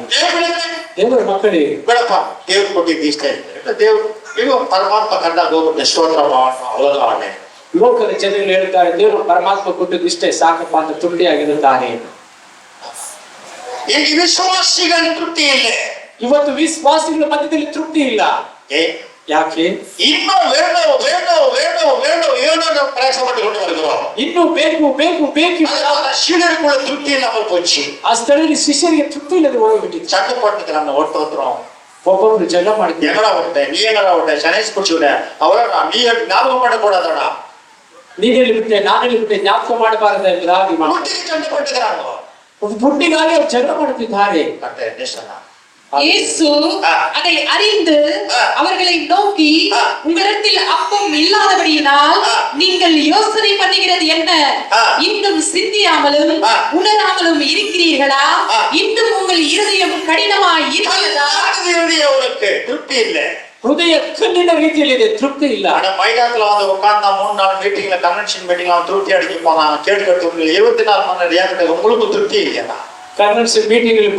ದೇವರ ಮಕ್ಕಳಿಗೆ ಬೇಡಪ್ಪ, ದೇವ್ರು ಕೊಟ್ಟಿದ್ದು ಇಷ್ಟ ಇಲ್ಲ. ದೇವ್ರು ಈಗ ಪರಮಾತ್ಮ ಕಂಡಾಗ ಹೋಗುತ್ತೆ ಸ್ತೋತ್ರ ಅವಲಗಾವಣೆ. ಲೋಕದ ಜನರು ಹೇಳ್ತಾರೆ, ದೇವರು ಪರಮಾತ್ಮ ಕೊಟ್ಟದ್ದು ಇಷ್ಟೇ ಸಾಕಪ್ಪ ಅಂತ ತೃಪ್ತಿಯಾಗಿರುತ್ತಾರೆ. ಈಗ ವಿಶ್ವಾಸಿಗಳ ತೃಪ್ತಿ ಇಲ್ಲ. ಇವತ್ತು ವಿಶ್ವಾಸಿಗಳ ಮಧ್ಯದಲ್ಲಿ ತೃಪ್ತಿ ಇಲ್ಲ. ಯಾಕೆ? ಇನ್ನೂ ವೇಣು ವೇಣು ವೇಣು ವೇಣು ಏನೋ ನಾವು ಪ್ರಯಾಸ ಮಾಡಿಕೊಂಡು ಬರುತ್ತೋ, ಇನ್ನೂ ಬೇಕು ಬೇಕು ಬೇಕು. ಶಿಷ್ಯರಿಗೆ ಕೂಡ ತೃಪ್ತಿ ಇಲ್ಲ. ಪೊಚ್ಚಿ ಆ ಸ್ಥಳದಲ್ಲಿ ಶಿಷ್ಯರಿಗೆ ತೃಪ್ತಿ ಇಲ್ಲದೆ ಹೋಗ್ಬಿಟ್ಟಿತ್ತು. ಚಂದ ಪಟ್ಟಿದ್ರೆ ನನ್ನ ಒಟ್ಟು ಹತ್ರ ಒಬ್ಬೊಬ್ರು ಜಗಳ ಮಾಡಿದ್ರು. ಎಗಡ ಹೊಟ್ಟೆ ನೀ ಏನಾರ ಹೊಟ್ಟೆ ಚೆನ್ನಾಗಿ ಕುಡಿಸಿವ್ರೆ ಅವರ ನೀ ಜ್ಞಾಪಕ ಮಾಡக்கூடாதடா, ನೀನೆಲ್ಲಿ ಬಿಟ್ಟೆ ನಾನೆಲ್ಲಿ ಬಿಟ್ಟೆ ಜ್ಞಾಪಕ ಮಾಡಬಾರದು ಎಂಬುದಾಗಿ ಚಂದ ಪಟ್ಟಿದ್ರಾಗ ಬುಟ್ಟಿಗಾಗಿ ಅವ್ರು ಜಗಳ ಮಾಡುತ್ತಿದ್ದಾರೆ. ಮತ್ತೆ ದೇಶನ இயேசு அதை அறிந்து அவர்களை நோக்கி, உங்களிடத்தில் அப்பம் இல்லாதபடியினால் நீங்கள் யோசனை பண்ணுகிறது என்ன? இன்னும் சிந்தியாமலும் உணராமலும் இருக்கிறீர்களா? இன்னும் உங்கள் இருதயம் கடினமாய் இருக்கிறதா? அவருக்கு திருப்தி இல்லை. ಹೃದಯ ಕಲ್ಲಿನ ರೀತಿಯಲ್ಲಿದೆ, ತೃಪ್ತಿ ಇಲ್ಲ. மைதானத்துல வந்து உட்கார்ந்தா 3 நாள் மீட்டிங்ல கன்வென்ஷன் மீட்டிங்ல அவன் திருப்தி அடிக்க போனான். கேட்டு 24 மணி நேரம் ஏன் உங்களுக்கு திருப்தி இல்லையா? ಕನ್ವೆನ್ಷನ್ ಮೀಟಿಂಗ್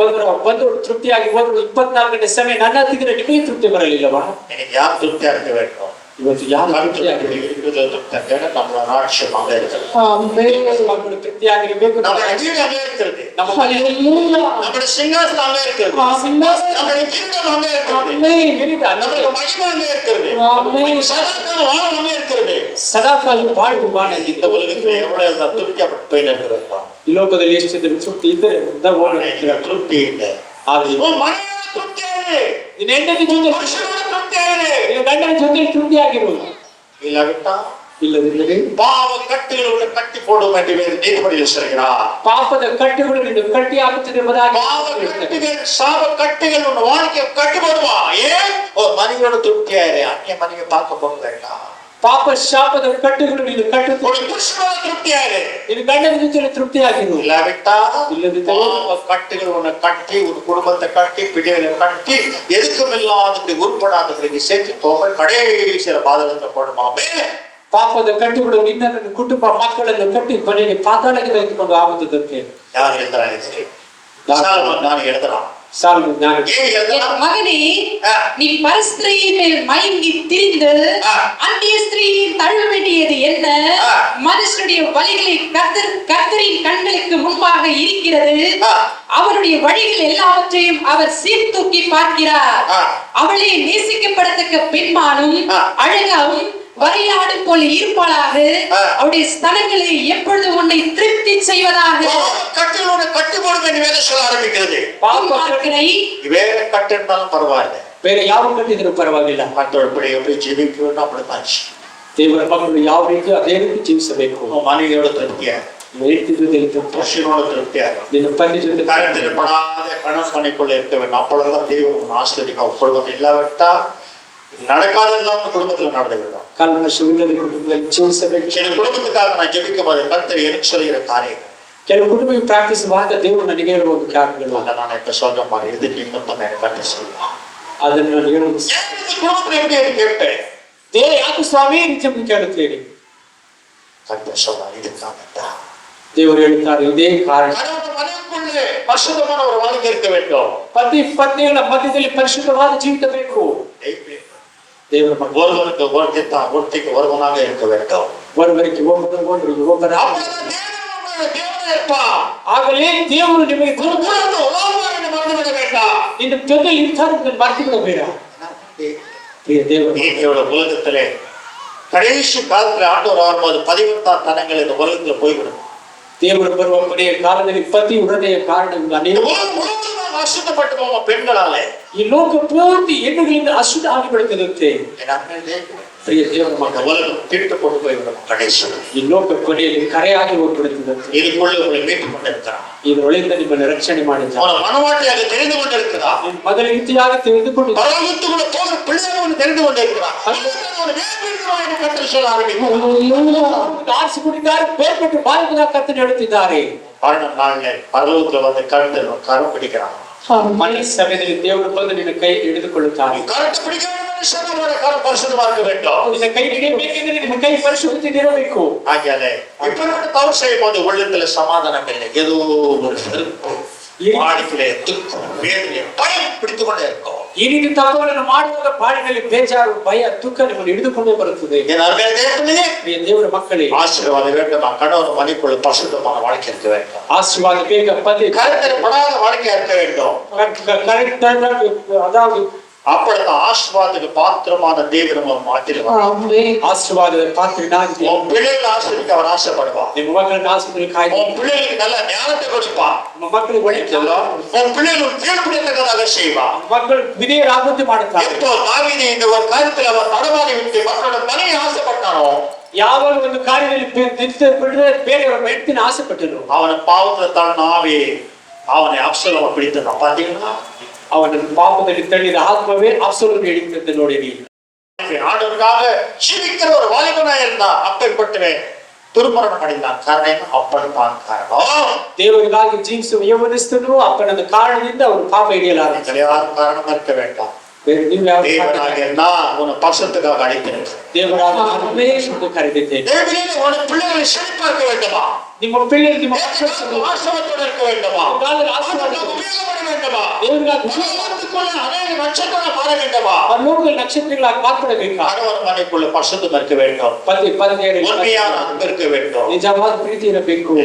ಬಂದು ತೃಪ್ತಿಯಾಗಿ ಹೋದ್ರು 24 ಗಂಟೆ ಸಮಯ ನನ್ನ ಹತ್ತಿದ್ರೆ ನಿಮಗೆ ತೃಪ್ತಿ ಬರಲಿಲ್ಲವಾ? ಯಾರು ತೃಪ್ತಿಯಾಗಿ ಬೇಕು? ಇವತ್ತು ಯಾರು கருத்துக்கள் இருக்கிறது தக்கன நம்ம ராட்சியம் அங்க இருக்கிறது. ಮಕ್ಕಳು ತೃಪ್ತಿಯಾಗಿರ್ಬೇಕು. நம்ம வீடு அங்க இருக்கிறது. ನಮ್ಮ நம்முடைய சிங்காசனம் அங்க இருக்கிறது. நம்முடைய கிரீடம் அங்க இருக்கிறது. நம்முடைய மகிமை அங்க இருக்கிறது. சதாகால வாழ்வு அங்க இருக்கிறது. ಸದಾಕಾಲ ಬಾಳು ಬಾಣ இந்த உலகத்துல எவ்வளவு திருப்தியாப்பட்டு போய் இருக்கிறது. ಈ ಲೋಕದಲ್ಲಿ ಎಷ್ಟು ತೃಪ್ತಿ ಇದ್ದರೆ திருப்தி இல்லை. உன் மனைவி திருப்தி ஆகுது. ನಿನ್ನ ಹೆಂಡತಿ ಜೊತೆ புருஷனோட திருப்தி ஆகுது. ನಿನ್ನ ಗಂಡನ ಜೊತೆ ತೃಪ್ತಿ ಆಗಿರುವುದು. இல்லாவிட்டா ಇಲ್ಲದಿದ್ದರೆ பாவ கட்டுகளை கட்டி போடும் என்று நீதிபதியில் சொல்கிறார். ಪಾಪದ ಕಟ್ಟುಗಳು ನಿನ್ನ ಕಟ್ಟಿ ಆಗುತ್ತದೆ ಎಂಬುದಾಗಿ பாவ கட்டுகள் சாப கட்டுகள் உன் வாழ்க்கையை கட்டி போடுவா. ஏன் ஒரு மனைவியோட திருப்தியாயிரு, அந்நிய மனைவி பார்க்க போக வேண்டாம். ಪಾಪ ಶಾಪದ ಕಟ್ಟುಗಳು ನಿನ್ನ ಕಟ್ಟುತ್ತದೆ. ஒரு புருஷனோட திருப்தியாயிரு. ನಿನ್ನ ಗಂಡನ ಜೊತೆ ತೃಪ್ತಿಯಾಗಿರು. இல்லாவிட்டா இல்லதில்லை பாவ கட்டுகள் உன்னை கட்டி உன் குடும்பத்தை கட்டி பிள்ளைகளை கட்டி எதுக்கும் இல்லாத உருப்படாதவர்களுக்கு சேர்த்து போக கடைசியில பாதகத்தை போடுமாமே. ಪಾಪದ ಕಟ್ಟುಗಳು ನಿನ್ನನ್ನು ಕುಟುಂಬ ಮಕ್ಕಳನ್ನು ಕಟ್ಟಿ ಕೊನೆಗೆ ಪಾತಾಳಕ್ಕೆ ತೆಗೆದುಕೊಂಡು ಆಗುವುದಕ್ಕೆ யார் எழுதுறாங்க? நான் எழுதுறான். ಸಾಲು ಜ್ಞಾನ. ஏன் எழுதுறான்? என் மகனே, நீ பரஸ்திரீயின் மேல் மயங்கி திரிந்து அந்நிய ஸ்திரீயை தள்ள வேண்டியது என்ன? மனுஷனுடைய வழிகளை கர்த்தரின் கண்களுக்கு முன்பாக இருக்கிறது. அவருடைய வழிகள் எல்லாவற்றையும் அவர் சீர்தூக்கி பார்க்கிறார். அவளை நேசிக்கப்படத்தக்க பெண்மானும் அழகாவும் வரையாடும் போல இருப்பாளாக. அவருடைய ஸ்தலங்களை எப்பொழுது உன்னை திருப்தி செய்வதாக. கட்டுகளோட கட்டி போடும் என்று வேலை சொல்ல ஆரம்பிக்கிறது. ಬೇರೆ வேற கட்டு இருந்தாலும் பரவாயில்ல, ಬೇರೆ ಯಾವ ಕಟ್ಟಿದ್ರು ಪರವಾಗಿಲ್ಲ. மற்றொரு எப்படி ஜீவிக்கணும் அப்படிதான். ದೇವರ ಮಕ್ಕಳು ಯಾವ ರೀತಿ ಅದೇ ರೀತಿ ಜೀವಿಸಬೇಕು. மனைவியோட திருப்தியா, புருஷனோட திருப்தியா, ನಿನ್ನ ಪತ್ನಿ ಜೊತೆ கருத்தில் படாத கணவன் மனைக்குள்ள இருக்க வேண்டும். அப்பொழுதுதான் தெய்வம் ஆசிரியர் அப்பொழுது இல்லாவிட்டா நடக்காதெல்லாம் குடும்பத்தில் நடந்து விடும். ಕಲ್ಮಶವಿಲ್ಲದ ಕುಟುಂಬದಲ್ಲಿ ಜೀವಿಸಬೇಕು. என் குடும்பத்துக்காக நான் ஜெபிக்கும் போது கர்த்தர் எனக்கு சொல்லுகிற காரியங்கள் ಕೆಲವು ಕುಟುಂಬ ಪ್ರಾರ್ಥಿಸುವಾಗ ದೇವರು ನನಗೆ ಹೇಳುವ ಒಂದು ಕಾರ್ಯಗಳು நான் இப்ப சொல்ற மாதிரி இது நிமித்தம் எனக்கு கர்த்தர் சொல்லுவார். ಅದನ್ನು ನಾನು ಹೇಳುವುದು குடும்பத்தில் எப்படி என்று கேட்டேன். ದೇವ ಯಾಕೆ ಸ್ವಾಮಿ ನಿತ್ಯ ಕೇಳುತ್ತೇನೆ. கர்த்தர் சொல்றார், இதுக்காகத்தான் ದೇವರು ಹೇಳುತ್ತಾರೆ ಇದೇ ಕಾರಣ. கணவன் மனைவிக்குள்ளே பரிசுத்தமான ஒரு வாழ்க்கை இருக்க வேண்டும். ಪತಿ ಪತ್ನಿಗಳ ಮಧ್ಯದಲ್ಲಿ ಪರಿಶುದ್ಧವಾದ ಜೀವಿತ ಬೇಕು. ದೇವರ ಮಕ್ಕಳು ஒருவருக்கு ஒருத்திக்கு ஒருவனாக இருக்க வேண்டும். ಒಬ್ಬರಿಗೆ ಒಬ್ಬರ தேவனே இருப்பா. ಆಗಲೇ ದೇವರು ನಿಮಗೆ குருகுலத்தை உலகமாக மறந்துவிட வேண்டாம். ನಿನ್ನ ಜೊತೆ ಇರ್ತಾರೆ ಮರೆತು ಬಿಡಬೇಡ. ಪ್ರಿಯ ದೇವರು நீதியோட உலகத்திலே கடைசி காலத்துல ஆண்டவர் வரும்போது 18 தனங்கள் இந்த உலகத்துல போய்விடும். ದೇವರು ಬರುವ ಕೊನೆಯ ಕಾಲದಲ್ಲಿ ಪತಿ ಉಡನೆಯ ಕಾರಣದಿಂದ ಅನೇಕ அசுத்தப்பட்டு போவோம் பெண்களாலே. ಈ ಲೋಕ ಪೂರ್ತಿ ಹೆಣ್ಣುಗಳಿಂದ ಅಶುದ್ಧ ಆಗಿಬಿಡುತ್ತದೆ. ಪ್ರಿಯ ದೇವರ ಮಕ್ಕಳು உலகம் திருட்டு கொண்டு போய்விடும். கடைசி ಈ ಲೋಕ ಕೊನೆಯಲ್ಲಿ ಕರೆಯಾಗಿ ಹೋಗ್ಬಿಡುತ್ತದೆ. இதுக்குள்ள உங்களை மீட்டுக் கொண்டிருக்கிறான். ಇದರೊಳಗಿಂದ ನಿಮ್ಮನ್ನು ರಕ್ಷಣೆ ಮಾಡಿದ அவனை மனவாட்டியாக தெரிந்து கொண்டிருக்கிறான். ಮೊದಲ ರೀತಿಯಾಗಿ ತಿಳಿದುಕೊಂಡು பரலோகத்துக்குள்ள போகிற பிள்ளைகளை தெரிந்து கொண்டிருக்கிறான். கர்த்தர் சொல்ல ஆரம்பிக்கிறார். ಆರಿಸಿಕೊಂಡಿದ್ದಾರೆ, ಬೇರ್ಪಟ್ಟು ಬಾಲಕನ ಕರ್ತನು ಹೇಳುತ್ತಿದ್ದಾರೆ. நாள்ல பரலோகத்துல வந்து கர்த்தர் கரம் பிடிக்கிறான். ಮನೆ ಸಮಯದಲ್ಲಿ ದೇವರು ಬಂದು ನಿನ್ನ ಕೈ ಹಿಡಿದುಕೊಳ್ಳುತ್ತಾರೆ. கரத்தை பிடிக்க கரம் பரிசுத்தமா இருக்க வேண்டும். ನಿನ್ನ ಕೈ ಹಿಡಿಯಬೇಕೆಂದ್ರೆ ನಿನ್ನ ಕೈ ಪರಿಶುದ್ಧವಾಗಿರಬೇಕು. ஆகியாலே இப்படிப்பட்ட தவறு செய்யும் போது உள்ளத்துல சமாதானம் இல்லை. ஏதோ ஒரு வெறுப்பு, வாழ்க்கையிலே துக்கம், வேதனை, பயம் பிடித்துக் கொண்டே இருக்கும். ಈ ರೀತಿ ತಪ್ಪುಗಳನ್ನು ಮಾಡುವಾಗ ಬಾಳಿನಲ್ಲಿ ಬೇಜಾರು, ಭಯ, ದುಃಖ ನಿಮ್ಮನ್ನು ಹಿಡಿದುಕೊಂಡೇ ಬರುತ್ತದೆ. ದೇವರ ಮಕ್ಕಳೇ, ஆசீர்வாதம் வேண்டும். கணவன் மனைவிக்குள்ள பரிசுத்தமான வாழ்க்கை இருக்க வேண்டும். ಆಶೀರ್ವಾದ ಬೇಗ ಪತಿ கருத்தில் படாத வாழ்க்கையா இருக்க வேண்டும். அதாவது அப்பொழுதுதான் ஆசீர்வாதத்துக்கு பாத்திரமான தேவன் நம்ம மாற்றிடுவார். ஆசீர்வாதದ ಪಾತ್ರನಾಗಿ உன் பிள்ளைகள் ஆசீர்வதிக்க அவர் ஆசைப்படுவார். ನಿಮ್ಮ ಮಕ್ಕಳನ್ನು ಆಶೀರ್ವಾದ ಕಾಯ್ದು உன் பிள்ளைகளுக்கு நல்ல ஞானத்தை கொடுப்பார். ನಿಮ್ಮ ಮಕ್ಕಳಿಗೆ ಒಳ್ಳೆಯ உன் பிள்ளைகள் கீழ்ப்படியத்தக்கதாக செய்வார். ಮಕ್ಕಳು ವಿಧೇಯರಾಗುವಂತೆ ಮಾಡುತ್ತಾರೆ. எப்போ தாவீது இந்த ஒரு காரியத்தில் அவர் தடமாறி விட்டு மக்களோட மனைவி ஆசைப்பட்டானோ, ಯಾವಾಗ ಒಂದು ಕಾರ್ಯದಲ್ಲಿ ಬಿಟ್ಟರೆ ಬೇರೆಯವರ ಹೆಂಡತಿನ ಆಸೆ ಪಟ್ಟರು, அவனை பாவத்துல தள்ளாவே அவனை அப்சலோமை பிடித்ததான். பாத்தீங்களா, ಅವನನ್ನು ಪಾಪದಲ್ಲಿ ತಳ್ಳಿದ ಆತ್ಮವೇ ಅಬ್ಸಲೋಮನ್ನು ಹಿಡಿಯುತ್ತದೆ. ನೋಡಿರಿ, ஆண்டவருக்காக ஜீவிக்கிற ஒரு வாலிபனா இருந்தா அப்பேற்பட்டவன் துர்மரணம் அடைந்தான். காரணம் அப்படித்தான் காரணம். ದೇವರಿಗಾಗಿ ಜೀವಿಸುವ ಯೌವನಸ್ಥನು ಅಪ್ಪನ ಕಾರಣದಿಂದ ಅವರು ಪಾಪ ಹಿಡಿಯಲಾರ. யாரும் காரணமா இருக்க வேண்டாம். தேவனாகிய நான் உன்னை பரிசுத்தத்துக்காக அழைக்கிறேன். ದೇವರಾದ ನಾನೇ ಶುದ್ಧ ಕರೆದಿದ್ದೇನೆ. தேவனே உன் பிள்ளைகளை செழிப்பாக்க வேண்டுமா? ನಿಮ್ಮ பிள்ளை ನಿಮ್ಮ ಮಕ್ಕಳು ஆசீர்வாதத்தோடு இருக்க வேண்டுமா? உங்களால் ஆசீர்வாதம் உபயோகப்பட வேண்டுமா? தேவனுக்காக உலகத்துக்குள்ள அநேக நட்சத்திரம் மாற வேண்டுமா? பரலோக நட்சத்திரங்களாக மாற்றப்படಬೇಕಾ? கணவன் மனைவிக்குள்ள பரிசுத்தம் இருக்க வேண்டும். ಪತಿ ಪತ್ನಿಯರ உண்மையான அன்பு இருக்க வேண்டும். ನಿಜವಾದ ಪ್ರೀತಿ ಇರಬೇಕು.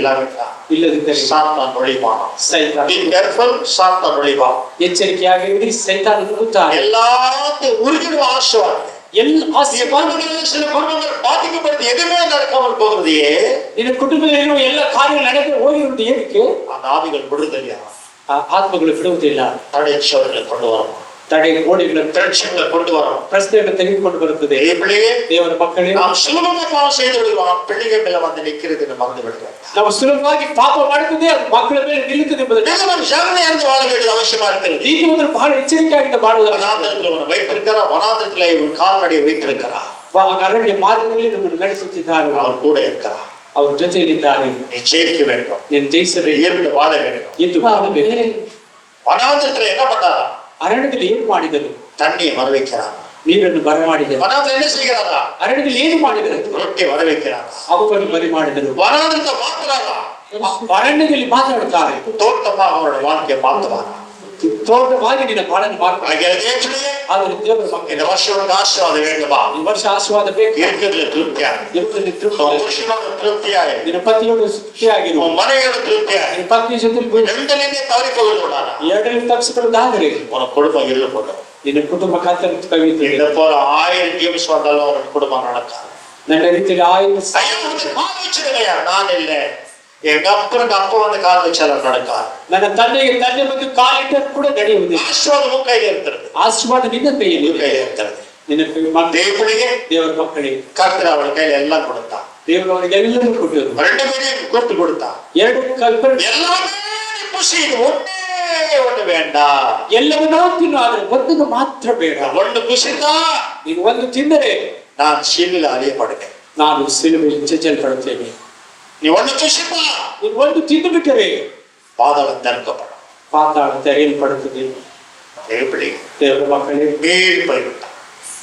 ಇಲ್ಲದಿದ್ದರೆ சாத்தான் நுழைவான். ಸೈತಾನ Be careful, சாத்தான் நுழைவான். ಎಚ್ಚರಿಕೆಯಾಗಿರಿ, ಸೈತಾನ ನುಗ್ಗುತ್ತಾನೆ. எல்லாத்தையும் உருகிடும் ஆசீர்வாதம். ಎಲ್ಲ ಆಶೀರ್ವಾದ சில குடும்பங்கள் பாதிக்கப்படுது, எதுவுமே நடக்காமல் போகிறது. ನಿನ್ನ ಕುಟುಂಬದಲ್ಲಿರುವ ಎಲ್ಲ ಕಾರ್ಯಗಳು ನಡೆದು ಹೋಗಿರುವುದು ಏನಕ್ಕೆ? அந்த ஆவிகள் விடுதலையா ಆ ಆತ್ಮಗಳು ಬಿಡುವುದಿಲ್ಲ. தடைச்சவர்களை கொண்டு வரணும், ತಡೆ ಗೋಡೆಗಳನ್ನು பிரச்சனைகளை கொண்டு வரணும். ಪ್ರಶ್ನೆಯನ್ನು ತೆಗೆದುಕೊಂಡು ಬರುತ್ತದೆ. பிள்ளையே, ದೇವರ ಮಕ್ಕಳೇ, நாம் சுலபமா பாவம் செய்து விடுவோம், பிள்ளைகள் மேல வந்து நிற்கிறது மறந்து விடுவோம். ನಾವು ಸುಲಭವಾಗಿ ಪಾಪ ಮಾಡುತ್ತದೆ, ಅದು ಮಕ್ಕಳ ಮೇಲೆ ನಿಲ್ಲುತ್ತದೆ ಎಂಬುದು நாம் ஜாகிரதையா இருந்து வாழ வேண்டியது அவசியமா இருக்கிறது. ಈ ಒಂದು ಬಹಳ ಎಚ್ಚರಿಕೆಯಾಗಿ ಮಾಡುವುದು. வனாந்திரத்தில் உன்னை வைத்திருக்கிறா, வனாந்திரத்தில் உன் கால்நடையை வைத்திருக்கிறா, ಅರಣ್ಯ ಮಾರ್ಗದಲ್ಲಿ ನಮ್ಮನ್ನು ನಡೆಸುತ್ತಿದ್ದಾರೆ. அவர் கூட இருக்கிறா. ಅವ್ರ ಜೊತೆಯಲ್ಲಿದ್ದಾರೆ. நீ ஜெயிக்க வேண்டும், ನೀನು ಜಯಿಸಬೇಕು, இயற்கை வாழ வேண்டும். ಎಂದು ಮಾಡಬೇಕು. வனாந்திரத்துல என்ன பண்ணாரா? ಅರಣ್ಯದಲ್ಲಿ ಏನು ಮಾಡಿದರು? தண்ணியை வர வைக்கிறாரா? ನೀರನ್ನು ಬರ ಮಾಡಿದರು. வனாந்திரம் என்ன செய்கிறாரா? ಅರಣ್ಯದಲ್ಲಿ ಏನು ಮಾಡಿದರು? ரொட்டி வர வைக்கிறாரா? ಅವುಗಳನ್ನು ಬರಿ ಮಾಡಿದರು. வனாந்திரத்தை மாத்துறாரா? ಅರಣ್ಯದಲ್ಲಿ ಮಾತಾಡುತ್ತಾರೆ. தோட்டமாக அவரோட வாழ்க்கையை மாத்துவாரா? ತೋಟವಾಗಿ ನಿನ್ನ ಬಾಳನ್ನು ಮಾಡ್ತಾರೆ. ಆದರೆ ದೇವರ ಮಕ್ಕಳು, இந்த வருஷம் உனக்கு ஆசீர்வாதம் வேண்டுமா? ಈ ವರ್ಷ ಆಶೀರ್ವಾದ ಬೇಕು. இருக்கிறதுல திருப்தியா, ದೇವರಲ್ಲಿ ತೃಪ್ತಿ, உன் புருஷனோட திருப்தியா, ನಿನ್ನ ಪತಿಯೋடு ತೃಪ್ತಿಯಾಗಿರು, உன் மனைவியோட திருப்தியா, ನಿನ್ನ ಪತ್ನಿ ಜೊತೆ ரெண்டுலயுமே தவறி போகக்கூடாதா? ಎರಡರಲ್ಲಿ ತಪ್ಪಿಸಿಕೊಳ್ಳುವುದಾದರೆ உனக்கு குடும்பம் இருள் போடும். ನಿನ್ನ ಕುಟುಂಬ ಕತ್ತಲು ಕವಿಯುತ್ತದೆ. இந்த போல 1000 டீம்ஸ் வந்தாலும் உனக்கு குடும்பம் நடக்காது. ನನ್ನ ರೀತಿಯಲ್ಲಿ ಆಯುಧ ஐயா வந்து கால் வச்சிருக்கையா? நான் இல்ல, எங்க அப்பனுக்கு அப்பா வந்து கால் வச்சாலும் நடக்காது. ನನ್ನ ತಂದೆಗೆ ತಂದೆ ಬಂದು ಕಾಲಿಟ್ಟರೂ ಕೂಡ ನಡೆಯುವುದಿಲ್ಲ. ஆசீர்வாதமும் கையில இருக்கிறது, ಆಶೀರ್ವಾದ ನಿನ್ನ ಕೈಯಲ್ಲಿ உன் கையில இருக்கிறது. ನಿನ್ನ தேவனுடைய ದೇವರ ಮಕ್ಕಳಿಗೆ கர்த்தர் அவள் கையில எல்லாம் கொடுத்தா. ದೇವರು ಅವರಿಗೆ ಎಲ್ಲರೂ ಕೊಟ್ಟರು. ரெண்டு பேரையும் கூப்பிட்டு கொடுத்தா. ಎರಡು ಕಲ್ಪನೆ எல்லாமே புசி, ஒண்ணே ஒண்ணு வேண்டாம். ಎಲ್ಲವನ್ನೂ ತಿನ್ನು, ಆದರೆ ಒಂದನ್ನು ಮಾತ್ರ ಬೇಡ. ஒண்ணு புசித்தா ನೀನು ಒಂದು ತಿಂದರೆ நான் சீலில் அறியப்படுவேன். ನಾನು ಸಿಲುಬೆಯಲ್ಲಿ ಚಚ್ಚಲ್ಪಡುತ್ತೇನೆ. நீ ஒண்ணு புசித்தா ನೀನು ಒಂದು ತಿಂದು ಬಿಟ್ಟರೆ பாதாளம் திறக்கப்படும். ಪಾತಾಳ ತೆರೆಯಲ್ಪಡುತ್ತದೆ. எப்படி ದೇವರ ಮಕ್ಕಳೇ, மீறி போய்விட்டான்.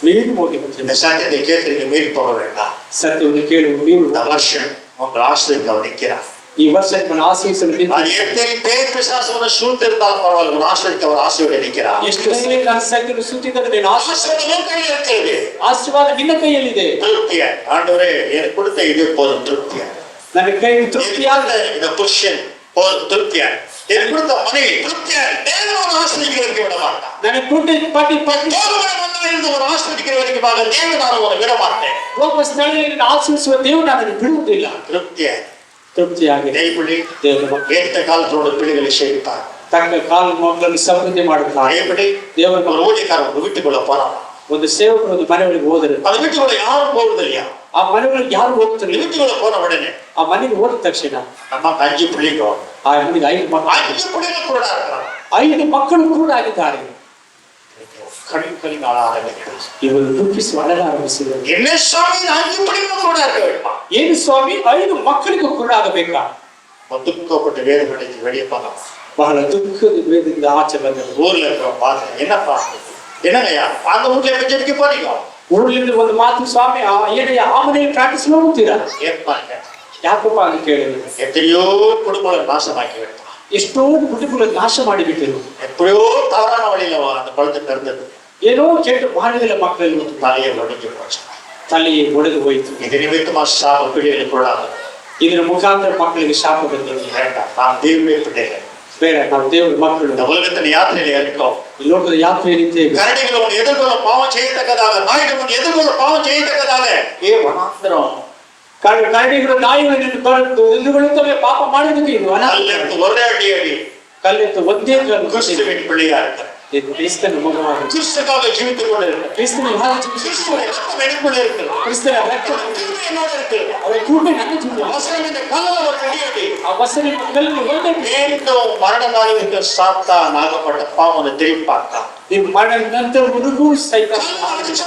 ಮೀರಿ ಹೋಗಿ இந்த சத்தியத்தை கேட்டு மீறி போக வேண்டாம். ಸತ್ಯವನ್ನು ಕೇಳುವ ನೀವು இந்த வருஷம் உங்கள் ஆசிரியர் அவர் நிற்கிறார். ಈ ವರ್ಷ ನಿಮ್ಮನ್ನು ಆಶ್ರಯಿಸಲು அது எத்தனை பேர் பிசாசு சூழ்ந்திருந்தாலும் பரவாயில்ல, உன் ஆசிரியருக்கு அவர் ஆசிரியர் நிற்கிறார். ಎಷ್ಟು ನಾನು ಸತ್ಯವನ್ನು ಸುತ್ತಿದರೆ ನೀನು ஆசீர்வாதமும் கையில் இருக்கிறது. ಆಶೀರ್ವಾದ ನಿನ್ನ ಕೈಯಲ್ಲಿದೆ. திருப்தியா, ஆண்டவரே எனக்கு கொடுத்த இது போதும், திருப்தியா. ನನ್ನ ಕೈ ತೃಪ್ತಿಯಾದ இந்த புருஷன் போதும், திருப்தியா. எனக்கு கொடுத்த மனைவி திருப்தியா. தேவன் ஆசிரியருக்கு விட மாட்டான். ನನ್ನ ಕುಟುಂಬ ಪಟ್ಟಿ ಪಟ್ಟಿ இருந்து ஒரு ஆசிரியர் வரைக்குமாக தேவன் நான் விட மாட்டேன். ಹೋಗುವ ಸ್ಥಳದಲ್ಲಿ ಆಶ್ರಯಿಸುವ ದೇವರು ನನ್ನನ್ನು ಬಿಡುವುದಿಲ್ಲ. திருப்தியா ತೃಪ್ತಿಯಾಗಿ தேவனுடைய ದೇವರ ಮಕ್ಕಳು ஏற்ற காலத்தோடு பிள்ளைகளை சேவிப்பார். ತಕ್ಕ ಕಾಲು ಮಕ್ಕಳನ್ನು ಸಮೃದ್ಧಿ ಮಾಡುತ್ತಾರೆ. எப்படி ದೇವರ ஒரு ஊழியக்காரன் வீட்டுக்குள்ள போறான், ಒಂದು ಸೇವಕರು ಒಂದು ಮನೆಯೊಳಗೆ ಹೋದರೆ அந்த வீட்டுக்குள்ள யாரும் போறது இல்லையா? ಆ ಮನೆಯೊಳಗೆ ಯಾರು ಹೋಗ್ತಾರೆ? வீட்டுக்குள்ள போன உடனே ಆ ಮನೆಗೆ ಹೋದ ತಕ್ಷಣ நம்ம 5 பிள்ளைங்க, ಆ ಮನೆಗೆ 5 ಮಕ್ಕಳು, 5 பிள்ளைங்க கூட இருக்கிறாங்க. 5 ಮಕ್ಕಳು ಕೂಡ ಆಗಿದ್ದಾರೆ. கடிப்பலி நாள ஆரம்பிக்கிறது. ಇವರು ದುಃಖಿಸಿ ಅಳಲು ಆರಂಭಿಸಿದರು. என்ன சுவாமி 5 பிள்ளைங்க கூட இருக்க வேண்டுமா? ಏನು ಸ್ವಾಮಿ, 5 ಮಕ್ಕಳಿಗೂ ಕೂಡ ಆಗಬೇಕಾ? துக்கப்பட்டு வேறு கிடைச்சு வெளியே போனோம். ಬಹಳ ದುಃಖದ ವೇದದಿಂದ ಆಚೆ ಬಂದರು. ஊர்ல இருக்கிற பார்த்தேன், என்னப்பா என்னங்கய்யா அந்த வீட்டுல எப்படி ஜெபிக்க போறீங்க? ಊರಿನಿಂದ ಒಂದು ಮಾತು, ಸ್ವಾಮಿ ಏನಯ್ಯ ಆ ಮನೆಯಲ್ಲಿ ಪ್ರಾರ್ಥಿಸಲು ಹೋಗ್ತೀರಾ? ஏற்பாங்க. ಯಾಕಪ್ಪ ಅಂತ ಕೇಳಿದ್ರು. எத்தனையோ குடும்பங்களை நாசமாக்கி விட்டான். ಎಷ್ಟೋ ಕುಟುಂಬಗಳನ್ನು ನಾಶ ಮಾಡಿಬಿಟ್ಟರು. எப்படியோ தவறான வழியில அந்த குழந்தை பிறந்தது. ಏನೋ ಕೆಟ್ಟ ಮಾರ್ಗದಲ್ಲಿ ಮಕ್ಕಳಲ್ಲಿ தலையை ஒடிஞ்சு போச்சு. ತಲೆ ಒಡೆದು ಹೋಯಿತು. இது நிமித்தமா சாப பிள்ளைகளுக்கு கூடாது. ಇದರ ಮುಖಾಂತರ ಮಕ್ಕಳಿಗೆ ಶಾಪ ಬಂದಿದೆ. வேண்டாம், நாம் தெய்வமே பிள்ளைகள். ಬೇಡ, ನಾವು ದೇವರ ಮಕ್ಕಳು. இந்த உலகத்தின் யாத்திரையில இருக்கோம். ಈ ಲೋಕದ ಯಾತ್ರೆಯಲ್ಲಿ ನಿಂತೇವೆ. கரடிகள் உன் எதிர்கொள்ள பாவம் செய்யத்தக்கதாக, நாய்கள் உன் எதிர்கொள்ள பாவம் செய்யத்தக்கதாக வனாந்திரம். ಕರಡಿಗಳು ನಾಯಿಗಳನ್ನು ಎದುರುಗೊಳ್ಳುತ್ತವೆ, ಪಾಪ ಮಾಡುವುದಕ್ಕೆ ಇದು கல்லெடுத்து ஒரே அடி அடி. ಕಲ್ಲೆತ್ತು ಒಂದೇ கிறிஸ்துவின் பிள்ளையா இருக்கிற, ಕ್ರಿಸ್ತನ ಮಗವಾದ, கிறிஸ்துக்காக ஜீவித்துக் கொண்டு இருக்கிற, ಕ್ರಿಸ್ತನ கிறிஸ்துவின் ரத்தம் எனக்குள்ள இருக்கிறது, ಕ್ರಿಸ್ತನ ರಕ್ತ கிறிஸ்து என்னோட இருக்கிறது. ಅವರ ಕೃಪೆ ನನ್ನ ಜೀವನ. அவசரம் இந்த கல்லுல ஒரு அடி அடி. ಆ ವಸನೆ ಕಲ್ಲನ್ನು ಒಂದೇ மீண்டும் மரண நாளிற்கு சாத்தா நாகப்பட்ட பாவனை திரும்பி பார்த்தா, ನಿಮ್ಮ ಮರಣ ನಂತರ ಹುಡುಗು ಸಹಿತ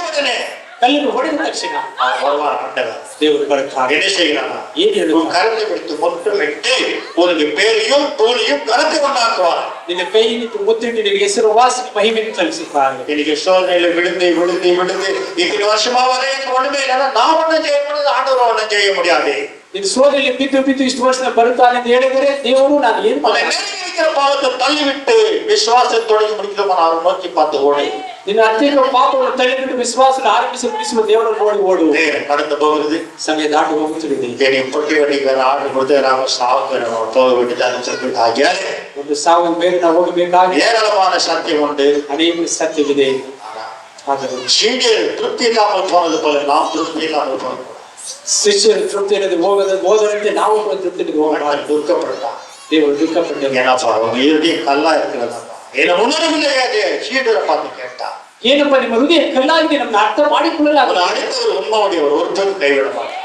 உடனே ಕಲ್ಲನ್ನು ಹೊಡೆದ ತಕ್ಷಣ வருவார் ஆண்டவர். ದೇವರು ಬರುತ್ತಾರೆ. என்ன செய்கிறானா? ಏನು ಹೇಳುವ? உன் கரத்தை பிடித்து முத்தமிட்டு உனக்கு பேரையும் தூளையும் கனத்தை உண்டாக்குவார். ನಿನ್ನ ಕೈ ನಿಂತು ಮುತ್ತಿಟ್ಟು ನಿನಗೆ ಹೆಸರುವಾಸಿ ಮಹಿಮೆಯನ್ನು ಕಲಿಸುತ್ತಾರೆ. இன்னைக்கு சோதனையில விழுந்து விழுந்து விழுந்து இத்தனை வருஷமா வரை எனக்கு ஒண்ணுமே இல்லைன்னா நான் ஒண்ணும் செய்ய முடியாது, ஆண்டவர் ஒண்ணும் செய்ய முடியாது. ನೀನು ಸೋದರಲ್ಲಿ ಬಿದ್ದು ಇಷ್ಟು ವರ್ಷ ಬರುತ್ತಾನೆ ಅಂತ ಹೇಳಿದರೆ ದೇವರು ನಾನು ಏನು அவனை நெருங்கியிருக்கிற பாவத்தை தள்ளிவிட்டு விசுவாசத்தோடு முடிக்கிறவன் அவரை நோக்கி பார்த்து ஓடு. ನಿನ್ನ ಅತ್ಯಂತ ಪಾಪವನ್ನು ತಳ್ಳಿಬಿಟ್ಟು ವಿಶ್ವಾಸ ಆರಂಭಿಸುವ ದೇವರನ್ನು ನೋಡಿ ಓಡು. கடந்து போகிறது, ಸಮಯ ದಾಟಿ ಹೋಗುತ್ತಿದೆ. என்னை பொட்டி வடிக்கிற ஆடு கொடுத்து நாம சாவுக்கு போக விட்டுட்டான்னு சொல்லிட்டு ஆகியாலே ಒಂದು ಸಾವಿನ ಮೇಲೆ ನಾವು ಹೋಗಬೇಕಾಗಿ ஏராளமான சத்தியம் உண்டு, ಅನೇಕ ಸತ್ಯವಿದೆ. ಆದರೆ சீனியர் திருப்தி இல்லாமல் போனது போல நாம் திருப்தி இல்லாமல் போனது ಶಿಷ್ಯರು ತೃಪ್ತಿ ಇಲ್ಲದೆ ಹೋದರಂತೆ ನಾವು ಕೂಡ ತೃಪ್ತಿ ಹೋಗಬಾರದು. துக்கப்பட்டான். ದೇವರು ದುಃಖಪಟ್ಟರು. ஏன்னாப்பா அவங்க இறுதிய கல்லா இருக்கிறதா என்ன உணர்வில்லையே சீடரை பார்த்து கேட்டா, ಏನಪ್ಪ ನಿಮ್ಮ ಹೃದಯ ಕಲ್ಲಾಗಿದೆ, ನಮ್ಗೆ ಅರ್ಥ ಮಾಡಿಕೊಳ್ಳಲಾಗಲ್ಲ. அவன் அனைத்து உண்மையுடைய ஒருத்தரும் கைவிட மாட்டான்.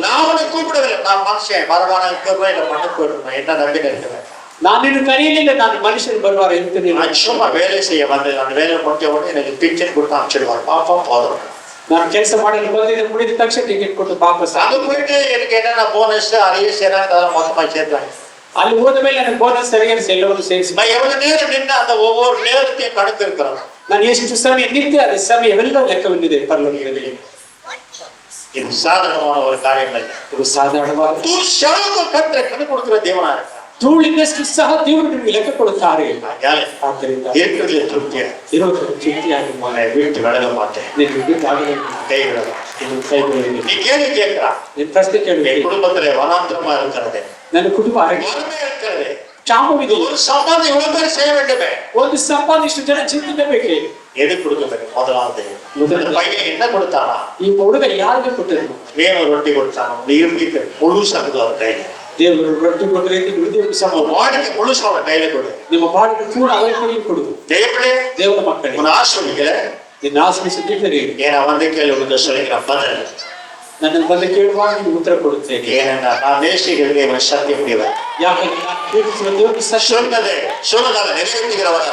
நான் அவனை கூப்பிடவில்லை, நான் மனுஷன் மரமான இருக்கிறதா இல்ல மண்ணு போயிடுவேன், என்ன நம்பிக்கை இருக்கிறேன். ನಾನು ನಿನ್ನ ಕರೆಯಲಿಲ್ಲ, ನಾನು ಮನುಷ್ಯರು ಬರುವಾರ ಇರ್ತೀನಿ. நான் சும்மா வேலை செய்ய வந்தேன், அந்த வேலையை முடிஞ்ச உடனே எனக்கு பிக்சர் கொடுத்து அனுப்பிச்சிடுவார், பாப்பா போதும். ನಾನು ಕೆಲಸ ಮಾಡಲು ಬಂದಿದ್ದೆ, ಮುಗಿದ ತಕ್ಷಣ ಟಿಕೆಟ್ ಕೊಟ್ಟು ವಾಪಸ್. அங்க போயிட்டு எனக்கு என்னென்ன போனஸ் அரிய சேராங்க அதெல்லாம் மொத்தமா சேர்த்தாங்க. ಅಲ್ಲಿ ಹೋದ ಮೇಲೆ ನನಗೆ ಬೋನಸ್ ಸರಿಯಾಗಿ ಎಲ್ಲವನ್ನು ಸೇರಿಸಿ நான் எவ்வளவு நேரம் நின்று அந்த ஒவ்வொரு நேரத்தையும் கணக்கு இருக்கிறேன். ನಾನು ಎಷ್ಟು ಸಮಯ ನಿಂತೆ ಅದೇ ಸಮಯವೆಲ್ಲ ಲೆಕ್ಕವಿದೆ ಪರಲೋಕದಲ್ಲಿ. இது சாதாரணமான ஒரு காரியம் இல்லை. ಇದು ಸಾಧಾರಣವಾದ துர்ஷாவுக்கு கர்த்தர் கணக்கு கொடுக்கிற தேவனா இருக்கார். ಧೂಳಿನಷ್ಟು ಸಹ ದೇವರು ನಿಮಗೆ ಲೆಕ್ಕ ಕೊಡುತ್ತಾರೆ. ಆದ್ದರಿಂದ இருக்கிறதுல திருப்தியா ಇರೋದು ತೃಪ್ತಿಯಾಗಿ உன்னை வீட்டு விலக மாட்டேன், ನಿನ್ನ ಬಿಟ್ಟು ಆಗಲಿ, கைவிடலாம். ಇದು ಕೈಗೊಳ್ಳಿ. நீ கேள்வி கேட்கிறா, ನಿನ್ನ ಪ್ರಶ್ನೆ ಕೇಳಿ. என் குடும்பத்துல வனாந்திரமா இருக்கிறது, ನನ್ನ ಕುಟುಂಬ வறுமை இருக்கிறது, ಕ್ಷಾಮವಿದೆ, ஒரு சம்பாதி இவ்வளவு பேர் செய்ய வேண்டுமே, ಒಂದು ಸಂಪಾದನೆ ಇಷ್ಟು ಜನ ಚಿಂತಿಸಬೇಕೆ. எது கொடுக்க முதலாவது இந்த பையன் என்ன கொடுத்தானா, ಈ ಹುಡುಗ ಯಾರಿಗೆ ಕೊಟ್ಟರು? வேணும் ரொட்டி கொடுத்தானோ, இரும்பிக்கு முழுசா அவர் கையில, ದೇವರು ರೊಟ್ಟಿ ಕೊಟ್ಟರೆ ಹೃದಯ ಸಮ வாடிக்கை முழுசா அவன் கையில கொடு. ನಿಮ್ಮ ಬಾಡಿಗೆ ಕೂಡ ಅವರಿಗೆ ಕೊಡು. ದೇವರ ಮಕ್ಕಳಿಗೆ உன் ஆசிரியர் ನಿನ್ನ ಆಶ್ರಯಿಸುತ್ತಿದ್ದರೆ ஏன்னா வந்து கேள்வி சொல்லிக்கிற பதில் ನನ್ನನ್ನು ಬಂದು ಕೇಳುವಾಗ ನಿಮಗೆ ಉತ್ತರ ಕೊಡುತ್ತೇನೆ. ஏன்னா நான் நேசிக்கிறதுக்கு இவன் சத்தியம் முடியவன், ಯಾಕಂದ್ರೆ ನಾನು ಪ್ರೀತಿಸುವ ದೇವರು ಸತ್ಯ சொன்னதால நிறைவேற்றுகிறவர,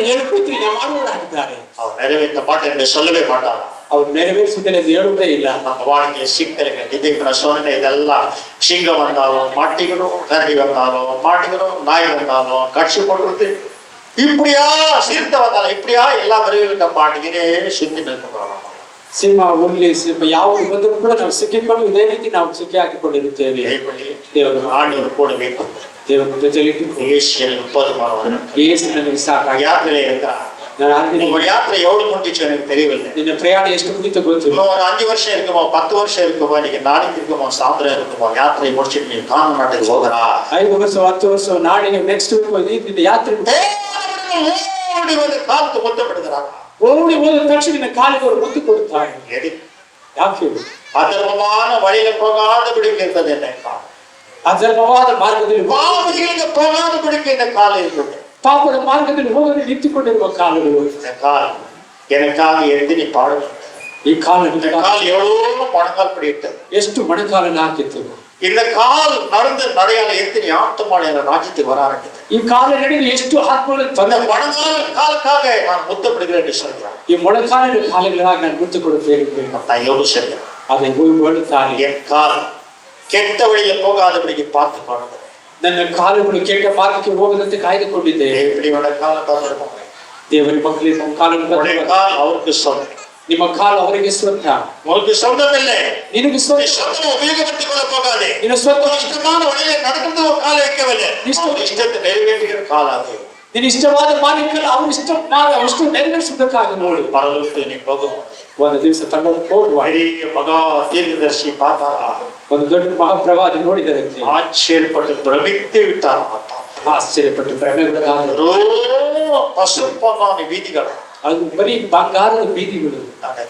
ಹೇಳುತ್ತೀರಿ ನಾವು ಮಾಡುವವರಾಗಿದ್ದಾರೆ. அவன் நிறைவேற்ற மாட்டேன் என்று சொல்லவே மாட்டான். ಅವ್ರು ನೆರವೇರಿಸುತ್ತೇನೆ ಎಂದು ಹೇಳುವುದೇ ಇಲ್ಲ. நம்ம வாழ்க்கையை சிக்கலுங்க இதுக்கு நான் சொன்ன இதெல்லாம் சிங்கம் வந்தாலும் மாட்டிக்கணும், கரடி வந்தாலும் மாட்டிக்கணும், நாய் வந்தாலும் கட்சி போடுறது, இப்படியா சீர்த்த வந்தாலும் இப்படியா எல்லா மிருகங்களுக்கும் மாட்டிக்கினே சிந்தி நிற்க. ಸಿಂಹ ಹುಲಿ ಸಿಂಹ ಯಾವುದು ಬಂದರೂ ಕೂಡ ನಾವು ಸಿಕ್ಕಿಕೊಂಡು ಇದೇ ರೀತಿ ನಾವು ಸಿಕ್ಕಿ ಹಾಕಿಕೊಂಡಿರುತ್ತೇವೆ. ದೇವರು ஆண்டவர் கூட வைக்கும், ದೇವರ ಜೊತೆಲಿಟ್ಟು ஏசியல் 30 மாதம் ಯೇಸು ನನಗೆ ಸಾಕಾಗಿ யாத்திரையில இருக்கிறான். ನಾನು ಆದಿನ உங்க யாத்திரை எவ்வளவு முடிஞ்சிச்சு எனக்கு தெரியவில்லை. ನಿನ್ನ ಪ್ರಯಾಣ ಎಷ್ಟು ಮುಗಿತು ಗೊತ್ತಿಲ್ಲ. இன்னும் ஒரு 5 வருஷம் இருக்குமோ, 10 வருஷம் இருக்குமோ, இன்னைக்கு நாளைக்கு இருக்குமோ, சாயந்தரம் இருக்குமோ, யாத்திரை முடிச்சுட்டு நீ காண நாட்டுக்கு போகிறா. 5 ವರ್ಷ 10 ವರ್ಷ ನಾಳೆಗೆ ನೆಕ್ಸ್ಟ್ ವೀಕ್ ನಿನ್ನ ಯಾತ್ರೆ ஓடி வந்து காத்து முத்தப்படுகிறாங்க. ಓಡಿ ಹೋದ ತಕ್ಷಣ ನಿನ್ನ ಕಾಲಿಗೆ ಅವರು ಮುತ್ತು ಕೊಡುತ್ತಾರೆ. எது ಯಾಕೆ? அதர்மமான வழியில போகாத பிடிக்க இருந்தது என்ன காலம், ಅಧರ್ಮವಾದ ಮಾರ್ಗದಲ್ಲಿ பாவங்களுக்கு போகாத பிடிக்க இந்த காலம் இருந்தது. ಪಾಪದ ಮಾರ್ಗದಲ್ಲಿ ಹೋಗಲು ನಿಂತುಕೊಂಡಿರುವ ಕಾಲಗಳು. இந்த காலம் எனக்காக எழுதி நீ பாடணும். ಈ ಕಾಲ இந்த கால் எவ்வளவு மணங்கால் பிடித்தது, ಎಷ್ಟು ಮಣಕಾಲನ್ನು ಹಾಕಿತ್ತು. இந்த கால் நடந்து நடையால எத்தனை ஆட்டமான ராஜ்யத்துக்கு வர ஆரம்பித்தது. ಈ ಕಾಲ ನಡೆದು ಎಷ್ಟು ಆತ್ಮಗಳು அந்த ತಂದ மணங்கால் காலுக்காக நான் முத்தப்படுகிறேன் என்று சொல்றான். ಈ ಮೊಳಕಾಲಿನ ಕಾಲಗಳಾಗಿ ನಾನು ಮುತ್ತು ಕೊಡುತ್ತೇನೆ. நான் எவ்வளவு சரியா ಅದನ್ನು ಹೇಳುತ್ತಾರೆ. என் கால் கெட்ட வழியில போகாதபடிக்கு பார்த்து பாடுறது. ನನ್ನ ಕಾಲುಗಳು ಕೆಟ್ಟ ಮಾರ್ಗಕ್ಕೆ ಹೋಗದಂತೆ ಕಾಯ್ದುಕೊಂಡಿದ್ದೇವೆ. இப்படி உட காலம் பார்த்துருக்கோம். ದೇವರ ಮಕ್ಕಳಿಗೆ ನಮ್ಮ ಕಾಲನ್ನು கால் அவருக்கு சொந்தம், ನಿಮ್ಮ ಕಾಲು ಅವರಿಗೆ ಸ್ವಂತ, உனக்கு சொந்தம் இல்லை. ನಿನಗೆ நீ ಸ್ವಂತ. சொந்தம் உபயோகப்படுத்திக் கொள்ள போகாதே. ನಿನ್ನ ಸ್ವಂತ இஷ்டமான வழியில நடக்கிறது ஒரு கால வைக்கவில்லை, இஷ்டத்தை நிறைவேற்றுகிற காலாக ನಿನ್ನ ಇಷ್ಟವಾದ ಮಾರ್ಗಗಳು ಅವ್ರ ಅಷ್ಟು ನೆರವೇರಿಸುವುದಕ್ಕಾಗಿ ನೋಡು. பரலோகத்துக்கு நீ போகும். ಒಂದು ದಿವಸ ತನ್ನ ಹೋಗುವ பெரிய மகா தீர்க்கதரிசி பார்த்தாரா, ಒಂದು ದೊಡ್ಡ ಮಹಾಪ್ರವಾದಿ ನೋಡಿದರಂತೆ ஆச்சரியப்பட்டு பிரமித்து விட்டார். ಆಶ್ಚರ್ಯಪಟ್ಟು ಭ್ರಮೆಗೊಳಗಾದರು. பசுப்பான வீதிகள், ಅದು ಬರೀ ಬಂಗಾರದ ಬೀದಿಗಳು. அந்த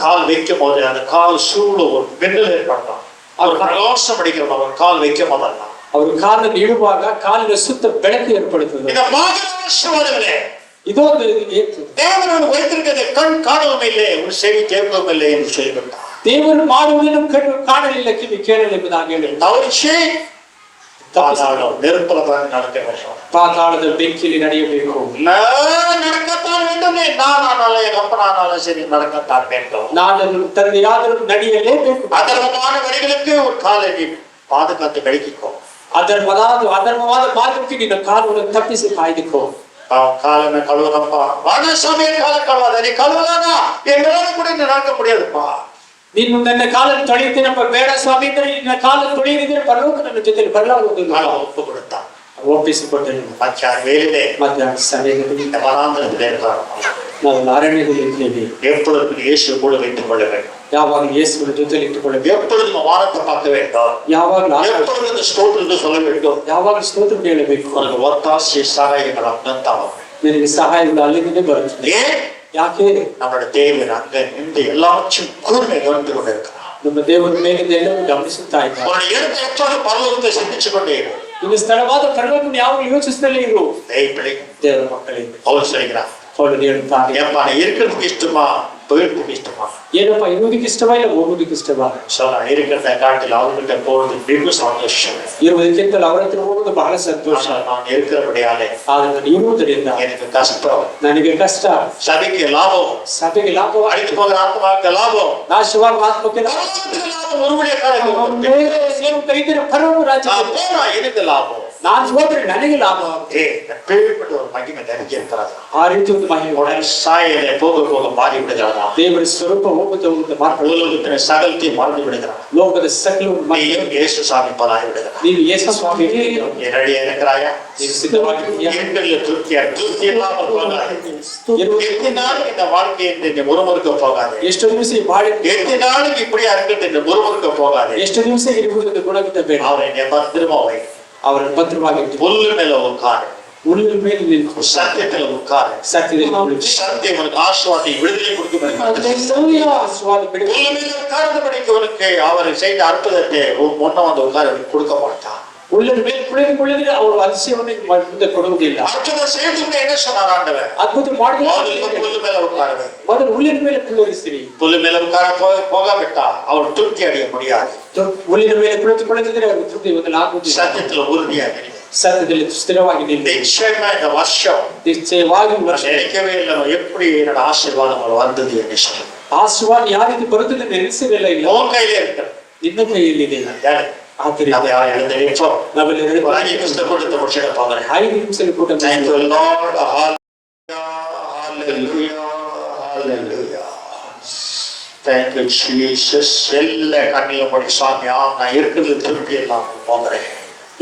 கால் வைக்கும் போது அந்த கால் சூழ ஒரு மின்னல் ஏற்படலாம், அவர் பிரகாசம் அடிக்கிறோம். அவர் கால் வைக்கும் போதெல்லாம் ಅವರು ಕಾಲನ್ನು ಇಡುವಾಗ ಕಾಲಿನ ಸುತ್ತ ಬೆಳಕು ಏರ್ಪಡುತ್ತದೆ. இந்த மாகரவர்களே, ಇದೊಂದು தேவன் வைத்திருக்கிறது கண் காணவும் இல்லை, ஒரு செவி கேட்கவும் இல்லை என்று சொல்லிவிட்டார். ದೇವರು ಮಾಡುವುದನ್ನು ಕಣ್ಣು ಕಾಣಲಿಲ್ಲ, ಕಿವಿ ಕೇಳಲೆಂಬುದಾಗಿ ಹೇಳಿದ. தவறிச்சு பாதாளம் நெருப்புல தான் நடக்க வேண்டும், ಪಾತಾಳದ ಬೆಂಕಿಯಲ್ಲಿ ನಡೆಯಬೇಕು. நடக்கத்தான் வேண்டும். நான் ஆனாலும் எங்க அப்பா ஆனாலும் சரி நடக்கத்தான் வேண்டும். ನಾನು ತಂದೆಯಾದರೂ ನಡೆಯಲೇಬೇಕು. அதர்மமான வழிகளுக்கு ஒரு காலை நீ பாதுகாத்து கழிக்கோ. ಅಧರ್ಮವಾದ ಮಾರ್ಗಕ್ಕೆ ನಿನ್ನ ಕಾಲವನ್ನು ತಪ್ಪಿಸಿ ಕಾಯ್ದುಕೋ. காலனை கழுவுறப்பா, வனசாமியை கால கழுவாத, நீ கழுவலானா எங்களால கூட நடக்க முடியாதுப்பா. ನೀನು ನನ್ನ ಕಾಲನ್ನು ತೊಳೆಯುತ್ತೇನಪ್ಪ ಬೇಡ ಸ್ವಾಮಿ ಅಂದ್ರೆ ನಿನ್ನ ಕಾಲನ್ನು ತೊಳೆಯದಿದ್ರೆ ಪರಲೋಕ ನನ್ನ ಜೊತೆ ಬರಲಾಗುವುದು ಕಾಲ ಒಪ್ಪು ಕೊಡುತ್ತಾ ಒಪ್ಪಿಸಿಕೊಟ್ಟೆ. ಮಧ್ಯಾಹ್ನ ವೇಳೆ ಮಧ್ಯಾಹ್ನ ಸಮಯದಲ್ಲಿ ವರಾಂಗಣದಲ್ಲಿ ನಾವು ಅರಣ್ಯದಲ್ಲಿ ಇದ್ದೇವೆ. எப்பொழுதும் இயேசு கூட வைத்துக் கொள்ள வேண்டும். ಯಾವಾಗ ಯೇಸುವಿನ ಜೊತೆಲಿ ಇಟ್ಟುಕೊಳ್ಳಬೇಕು. எப்பொழுதும் வானத்தை பார்க்க வேண்டும். ಯಾವಾಗ எப்பொழுதும் ஸ்தோத்திரம் சொல்ல வேண்டும். ಯಾವಾಗ ಸ್ತೋತ್ರ ಹೇಳಬೇಕು. உனக்கு ஒத்தாசை சகாயங்கள் அங்கந்தாகும். ನಿನಗೆ ಸಹಾಯಗಳು ಅಲ್ಲಿಂದಲೇ ಬರುತ್ತದೆ. ஏன்? ಯಾಕೆ? நம்முடைய தேவன் அங்க நின்று எல்லாவற்றையும் கூர்மை கவனித்து கொண்டிருக்கிறார். ನಮ್ಮ ದೇವರ ಮೇಲಿಂದ ಎಲ್ಲವೂ ಗಮನಿಸುತ್ತಾ ಇದ್ದಾರೆ. உன்னுடைய இடத்தை எப்போது பரலோகத்தை சிந்திச்சு கொண்டே இரு. ಇನ್ನು ಸ್ಥಳವಾದ ಪರಲೋಕವನ್ನು ಯಾವಾಗ ಯೋಚಿಸುತ್ತಲೇ ಇರು. தேவ மக்களே பவுல் சொல்கிறார். ಪೌಲನು ಹೇಳುತ್ತಾನೆ, ஏப்பா நீ இருக்கிறதுக்கு இஷ்டமா போயிடுறதுக்கு இஷ்டமா? ಏನಪ್ಪ ಇರುವುದಕ್ಕೆ ಇಷ್ಟವಾ ಇಲ್ಲ ಹೋಗುವುದಕ್ಕೆ ಇಷ್ಟವಾ? இருக்கிறத காட்டில் அவர்கிட்ட போவது வெகு சந்தோஷம். ಇರುವುದಕ್ಕಿಂತ ಅವರ ಹತ್ರ ಹೋಗುವುದು ಬಹಳ ಸಂತೋಷ. நான் இருக்கிறபடியாலே ಆದರೆ ನಾನು ಇರುವುದರಿಂದ எனக்கு ಕಷ್ಟ, ನನಗೆ ಕಷ್ಟ. சபைக்கு லாபம், ಸಭೆಗೆ ಲಾಭ, அழித்து போகிற ஆத்மாவுக்கு லாபம், ನಾಶವಾಗುವ ಆತ್ಮಕ್ಕೆ ಲಾಭ. ஒருவருடைய காரியம் ನೀವು ಕೈದಿರ ಪರಮ ರಾಜ್ಯ போனா எனக்கு லாபம். ನಾನು ಹೋದ್ರೆ ನನಗೆ ಲಾಭ. பேர்பட்ட ஒரு மகிமை நினைக்க இருக்கிறார். ಆ ರೀತಿ ಒಂದು ಮಹಿಮೆ சாயலை போக போக மாறி விடுகிறாரா? ದೇವರ ಸ್ವರೂಪ ಹೋಗುತ್ತಾ ಹೋಗುತ್ತಾ ಮಾರ್ಪಡು. உலகத்தின் சகலத்தையும் மறந்து விடுகிறார். ಲೋಕದ ಸಕಲವನ್ನು நீயும் இயேசு சாமி பலாகி விடுகிறார். ನೀನು ಯೇಸು ಸ್ವಾಮಿ என்னடியே இருக்கிறாயா? ನೀನು ಸಿದ್ಧವಾಗಿದ್ದೀಯಾ? எங்களில் திருப்தி இல்லாமல் போகாது. எத்தனை நாளுக்கு இந்த வாழ்க்கையை முறுமுறுக்க போகாது. ಎಷ್ಟು ದಿವಸ ಈ ಬಾಳಿ எத்தனை நாளுக்கு இப்படியா இருக்கிறது முறுமுறுக்க போகாது. ಎಷ್ಟು ದಿವಸ ಇರುವುದು ಗುಣವಿದ್ದ ಬೇಡ. அவரை பத்திரமா வை. ಅವರನ್ನು ಭದ್ರವಾಗಿ புல்லு மேல உட்காரு. ಹುಲ್ಲಿನ ಮೇಲೆ ನಿಲ್ಲು. சத்தியத்துல உட்காரு. ಸತ್ಯದಲ್ಲಿ ಕುಳಿತು. சத்தியம் உனக்கு ஆசீர்வாதத்தை விடுதலை கொடுக்கும். ಆಶೀರ್ವಾದ ಬಿಡುಗಡೆ. புல்லு மேல உட்கார்ந்தபடிக்கு உனக்கு அவர் செய்த அற்புதத்தை முன்ன வந்து உட்கார கொடுக்க மாட்டார். ಹುಲ್ಲಿನ ಮೇಲೆ ಕುಳಿತುಕೊಳ್ಳಿದ್ರೆ ಅವರು அதிசಯವನ್ನು ಮುಂದೆ ಕೊಡುವುದಿಲ್ಲ. அற்புதம் செய்து என்ன சொன்னார் ஆண்டவர்? ಅದ್ಭುತ ಮಾಡಿದ್ರೆ புல்லு மேல உட்காரு. ಮೊದಲು ಹುಲ್ಲಿನ ಮೇಲೆ ಕುಳ್ಳಿರಿಸಿರಿ. புல்லு மேல உட்கார போகாவிட்டா அவர் திருப்தி அடைய முடியாது. ಹುಲ್ಲಿನ ಮೇಲೆ ಕುಳಿತುಕೊಳ್ಳದಿದ್ರೆ ಅವರು ತೃಪ್ತಿ ಹೊಂದಲಾಗುವುದಿಲ್ಲ. சத்தியத்துல உறுதியாக ಸತ್ಯದಲ್ಲಿ ಸ್ಥಿರವಾಗಿ ನಿಲ್ಲಿ. நிச்சயமா இந்த வருஷம் ನಿಶ್ಚಯವಾಗಿ நினைக்கவே இல்லை எப்படி என்னோட ஆசீர்வாதம் வந்தது என்று சொல்லி. ಆಶೀರ್ವಾದ ಯಾವ ರೀತಿ ಬರುತ್ತದೆ ನೆನೆಸಿರಲಿಲ್ಲ. ಇಲ್ಲ உன் கையில இருக்கு. ನಿನ್ನ ಕೈಯಲ್ಲಿದೆ. ಆದ್ದರಿಂದ ನಾವೆಲ್ಲ 5 ನಿಮಿಷ கொடுத்து முடிச்சிட போகிறேன். 5 ನಿಮಿಷದಲ್ಲಿ ಕೂಡ Thank you Lord. Hallelujah. Hallelujah. Thank you Jesus. எல்லா கண்ணிலும் படி சாமி நான் இருக்கிறது திருப்தி இல்லாம போகிறேன்.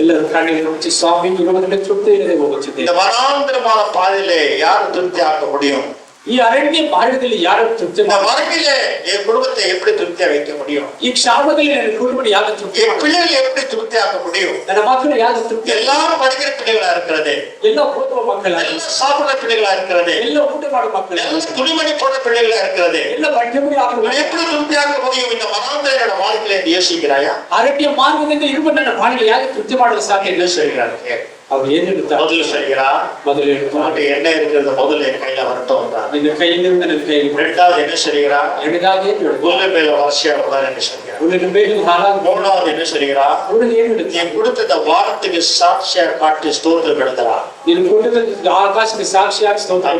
ಎಲ್ಲರೂ ಕಣ್ಣಿಗೆ ಮುಚ್ಚಿ ಸ್ವಾಮಿ ಇರುವುದರಲ್ಲಿ ತೃಪ್ತಿ ಇಲ್ಲದೆ ಹೋಗುತ್ತಿದೆ. இந்த வனாந்திரமான பாதையிலே யார் திருப்தி ஆக்க முடியும்? ಈ ಅರಣ್ಯ ಮಾರ್ಗದಲ್ಲಿ ಯಾರು ತೃಪ್ತಿ இந்த வாழ்க்கையிலே என் குடும்பத்தை எப்படி திருப்தியா வைக்க முடியும்? ಈ ಕ್ಷಾಮದಲ್ಲಿ ನನ್ನ ಕುಟುಂಬ ಯಾರು ತೃಪ್ತಿ என் பிள்ளைகளை எப்படி திருப்தி ஆக்க முடியும்? ನನ್ನ ಮಕ್ಕಳು ಯಾರು ತೃಪ್ತಿ? எல்லாரும் படிக்கிற பிள்ளைகளா இருக்கிறது, ಎಲ್ಲ ಓದುವ ಮಕ್ಕಳ, சாப்பிடுற பிள்ளைகளா இருக்கிறது, ಎಲ್ಲ ಊಟ ಮಾಡುವ ಮಕ್ಕಳು, துணிமணி போடுற பிள்ளைகளா இருக்கிறது, ಎಲ್ಲ ಬಟ್ಟೆ ಮುಡಿ ಹಾಕುವ. எப்படி திருப்தியாக முடியும்? இந்த வனாந்திர வாழ்க்கையில யோசிக்கிறாயா? ಅರಣ್ಯ ಮಾರ್ಗದಿಂದ ಇರುವ ನನ್ನ ಬಾಳಿಗೆ ಯಾರು ತೃಪ್ತಿ ಮಾಡಲು ಸಾಧ್ಯ? என்ன சொல்கிறார்? ಅವ್ರು ಏನ್ ಹೇಳ್ತಾರೆ? முதல்ல சொல்கிறார், ಮೊದಲು ಹೇಳ್ತಾರೆ என்ன இருக்கிறது முதல்ல என் கையில வரட்டும். ನಿನ್ನ ಕೈயிலிருந்து ನನ್ನ ಕೈಗೆ. இரண்டாவது என்ன சொல்கிறார்? ಎರಡನೇದಾಗಿ ಏನ್ ಹೇಳ್ತಾರೆ? புல்லு மேல வரிசையா உட்கார் என்று சொல்கிறார். ಹುಲ್ಲಿನ ಮೇಲೆ ಹಾಲಾಗಿ. மூணாவது என்ன சொல்கிறார்? ಹುಲ್ಲಿನ ಏನ್ ಹೇಳ್ತಾರೆ? நீ கொடுத்த இந்த வாரத்துக்கு சாட்சியா காட்டி ஸ்தோத்திரம் எடுத்தா ನೀನು ಕೊಟ್ಟಿದ್ದ ಆಕಾಶಕ್ಕೆ ಸಾಕ್ಷಿಯಾಗಿ ಸ್ತೋತ್ರ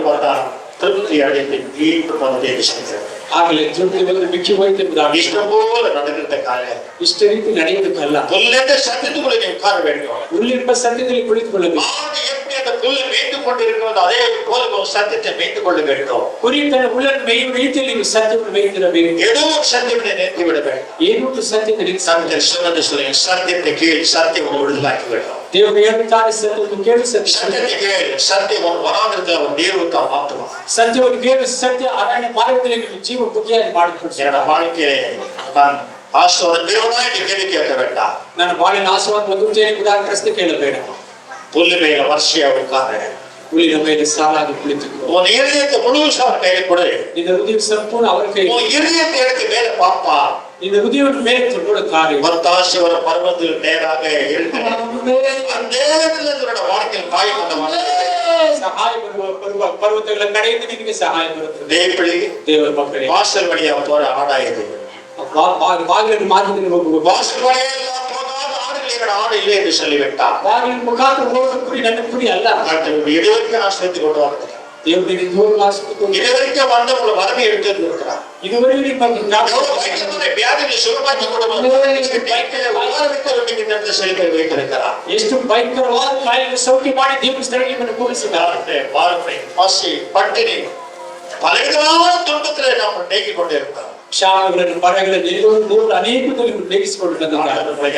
திருப்தி அடைந்து மீண்டும் வந்து சொல்கிறார். ಆಗಲೇ ತೃಪ್ತಿ ಬಂದು ಮಿಕ್ಕಿ ಹೋಯ್ತು ಎಂಬುದಾಗಿ. இஷ்டம் போல நடக்கிற காலம் ಇಷ್ಟ ರೀತಿ ನಡೆಯುವುದಕ್ಕಲ್ಲ. புல்லிന്റെ சத்தியத்துக்குள்ள நீ உட்கார வேண்டும். ಹುಲ್ಲಿನ ಸತ್ಯದಲ್ಲಿ ಕುಳಿತುಕೊಳ್ಳಬೇಕು. ஆடு எப்படி அந்த புல்லை மேய்த்து கொண்டிருக்கிறது அதே போல ஒரு சத்தியத்தை மேய்த்து கொள்ள வேண்டும். ಕುರಿ ತನ್ನ ಹುಲ್ಲನ್ನು ಮೇಯುವ ರೀತಿಯಲ್ಲಿ ನೀವು ಸತ್ಯವನ್ನು ಮೇಯ್ತಿರಬೇಕು. எதுவும் சத்தியத்தை நிறுத்தி விட வேண்டும். ಏನು ಸತ್ಯದಲ್ಲಿ சத்தியம் சொன்னது சொல்லுங்க, சத்தியத்தை கேள், சத்தியம் உங்களை விடுதலாக்கி வேண்டும். ದೇವರು ಹೇಳುತ್ತಾನೆ, ಸತ್ಯವನ್ನು ಕೇಳು, சத்தியத்தை கேள், சத்தியம் உன் வராந்திரத்தில் அவன் நீர்வுக்கு மாற்றுவான். ಸತ್ಯವನ್ನು ಕೇಳು, ಸತ್ಯ ಅರಣ್ಯ ಮಾರ್ಗದಲ್ಲಿ ನೀವು ಜೀವ ಬುದ್ಧಿಯಾಗಿ ಮಾಡಿಕೊಡ್ತಾರೆ. என்னோட வாழ்க்கையிலே நான் ஆசீர்வாதம் பெறுவனா என்று கேள்வி கேட்க வேண்டாம். ನನ್ನ ಬಾಳಿನ ಆಶೀರ್ವಾದ ಹೊಂದುತ್ತೇನೆ ಎಂಬುದಾಗಿ ಪ್ರಶ್ನೆ ಕೇಳಬೇಡ. புல்லு மேல வரிசையா உட்காரு. ಹುಲ್ಲಿನ ಮೇಲೆ ಸಾಲಾಗಿ ಕುಳಿತುಕೋ. உன் இருதயத்தை முழுசாக கையில கொடு. ನಿನ್ನ ಹೃದಯ ಸಂಪೂರ್ಣ ಅವರ ಕೈ. உன் இருதயத்தை எடுத்து மேல பாப்பா. ನಿನ್ನ ಹೃದಯವನ್ನು ಮೇಲೆ ನೋಡ ಕಾರ್ಯ. ஒத்தாசி ஒரு பர்வத்தில் நேராக இருக்கு. அந்த நேரத்தில் என்னோட வாழ்க்கையில் காயம் பண்ண ಸಹಾಯ ಬರುವ ಪರ್ವತಗಳ ಕಡೆಯಿಂದ ನಿನಗೆ ಸಹಾಯ ಬರುತ್ತದೆ. ದೇವರ ಮಕ್ಕಳೇ, ವಾಸಲ್ வழியா போற ஆடாயது. ಬಾಗಿಲಿನ ಮಾರ್ಗದಲ್ಲಿ ಹೋಗುವ. வாசல் வழியா போகாத ஆடுகள் ஆடு இல்லை என்று சொல்லிவிட்டார். ಬಾಗಿಲಿನ ಮುಖಾಂತರ ಹೋಗುವ ಕುರಿ ನನ್ನ ಕುರಿ ಅಲ್ಲ. இதுவரைக்கும் ஆசிரியத்து கொண்டு வந்தது. ದೇವರಿಗೆ ದೂರ ಆಸ್ಪತ್ರೆ இதுவரைக்கும் வந்து உங்களை வறுமை எடுத்து இருக்கிறார். ಇದುವರೆಗೆ ನಿಮ್ಮ வியாதிகளை சுகமாக்கி கொடுத்து வைத்திருக்கிறார். ಎಷ್ಟು ಭಯಂಕರವಾದ ಕಾಯಿಲೆ ಸೌಖ್ಯ ಮಾಡಿ ದೇವರ ಸ್ಥಳಕ್ಕೆ ನಿಮ್ಮನ್ನು ಕೂರಿಸಿದ್ದಾರೆ. வார்த்தை, பசி, பட்டினி, பலவிதமான துன்பத்தில் நாம் நீக்கி கொண்டிருக்கிறோம். ಕ್ಷಾಮಗಳನ್ನು ಬರಗಳನ್ನು ಎಲ್ಲರೂ ಅನೇಕದಲ್ಲಿ ಬೇಗಿಸಿಕೊಂಡಿದ್ದಾರೆ.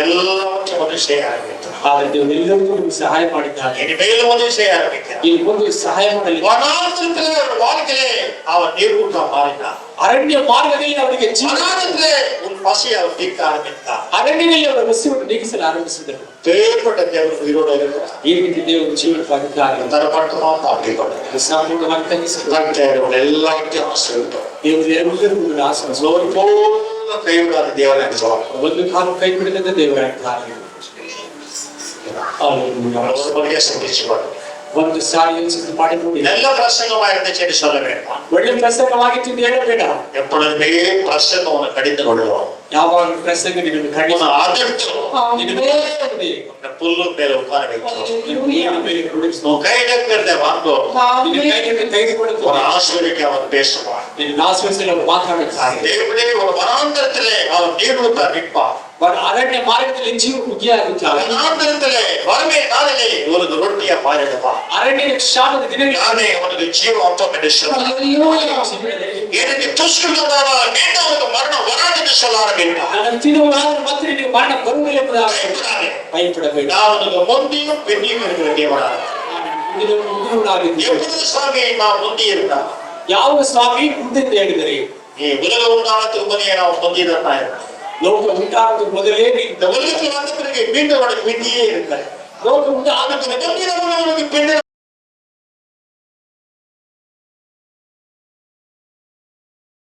எல்லாவற்றையும் ஒன்று செய்ய ஆரம்பித்தார். ಆದರೆ ದೇವರು ಎಲ್ಲರಿಗೂ ನಿಮಗೆ ಸಹಾಯ ಮಾಡಿದ್ದಾರೆ. இனிமேலும் ஒன்று செய்ய ஆரம்பித்தார். ಈ ಮುಂದೆ ಸಹಾಯ ಮಾಡಲಿ. வனாந்திரத்திலே ஒரு வாழ்க்கையிலே அவர் நீரூற்றாக மாறினார். ಅರಣ್ಯ ಮಾರ್ಗದಲ್ಲಿ ಅವರಿಗೆ வனாந்திரத்திலே உன் பசியை அவர் தீர்க்க ஆரம்பித்தார். ಅರಣ್ಯದಲ್ಲಿ ಅವರ ಹಸಿವನ್ನು ನೀಗಿಸಲು ಆರಂಭಿಸಿದರು. பேர்பட்ட தேவர் உயிரோடு இருக்கிறார். ಈ ರೀತಿ ದೇವರು ಜೀವನವಾಗಿದ್ದಾರೆ. தரப்பட்டுமா தாண்டிக்கொண்டு ಸಂಪೂರ್ಣವಾಗಿ ತಂಗಿಸಿದ್ದಾರೆ. எல்லாவற்றையும் ஆசீர்வதித்தார். ದೇವರು ಎಲ್ಲರಿಗೂ ಆಶೀರ್ವಾದ. ஒருபோதும் கைவிடாத தேவன் என்று சொல்வார். ಒಂದು ಕಾಲ ಕೈ ಬಿಡದ ದೇವರಾಗಿದ್ದಾರೆ. ஒரு வழியை சிந்திச்சு பாருங்க. ಒಂದು ಸಾರಿ ಯೋಚನೆ ಮಾಡಿ ನೋಡಿ. நல்ல பிரசங்கமா இருந்துச்சு சொல்ல வேண்டாம். ಒಳ್ಳೆ ಪ್ರಸಂಗವಾಗಿತ್ತು ಅಂತ ಹೇಳಬೇಡ. எப்பொழுதுமே பிரசங்கம் உனக்கு கடிந்து கொள்ளுவோம். ಯಾವಾಗ ಪ್ರಸಂಗ ನಿನ್ನನ್ನು ಕಡಿಮೆ புல்லு மேல உட்கார வைக்கும். ತೆಗೆದುಕೊಂಡು கைடக்கிறத வாங்கும். ஒரு ஆசிரியருக்கு அவன் பேசுவான். ಮಾತಾಡುತ್ತಾರೆ. தேவனே ஒரு வனாந்தரத்திலே அவன் நீரூற்ற நிற்பான். ಅರಣ್ಯ ಮಾರ್ಗದಲ್ಲಿ ಜೀವ ಮುಗಿಯಾಗುತ್ತಾರೆ. வனாந்தரத்திலே வறுமை நாளிலே உனக்கு ரொட்டியா மாறிடுவான். ಅರಣ್ಯದ ಕ್ಷಾಮದ ದಿನಗಳಲ್ಲಿ நானே உனக்கு ஜீவம் என்று சொல்லுவான். எனக்கு துஷ்டர்களால் மீண்டும் உனக்கு மரணம் வராது என்று சொல்ல ஆரம்பித்தார். ನಾನು ತಿನ್ನುವಾಗಲೂ ಮತ್ತೆ ನಿನಗೆ ಮರಣ ಬರುವುದಿಲ್ಲ ಎಂಬುದಾಗಿ ಭಯಪಡಬೇಡ. நான் உனக்கு முந்தியும் பின்னியும் இருக்கிற தேவனாக. எப்பொழுது சுவாமி நான் முந்தி இருந்தான். ಯಾವ ಸ್ವಾಮಿ ಮುಂದೆ ಹೇಳಿದರೆ நீ உலக உண்டானத்துக்கு முன்னே நான் முந்திதான் இருந்தேன். ಲೋಕ ಉಂಟಾಗುವ ಮೊದಲೇ இந்த உலகத்தில் வந்த பிறகு மீண்டும் உனக்கு பின்னியே இருக்கிறேன். ಲೋಕ ಉಂಟಾದ உனக்கு பின்ன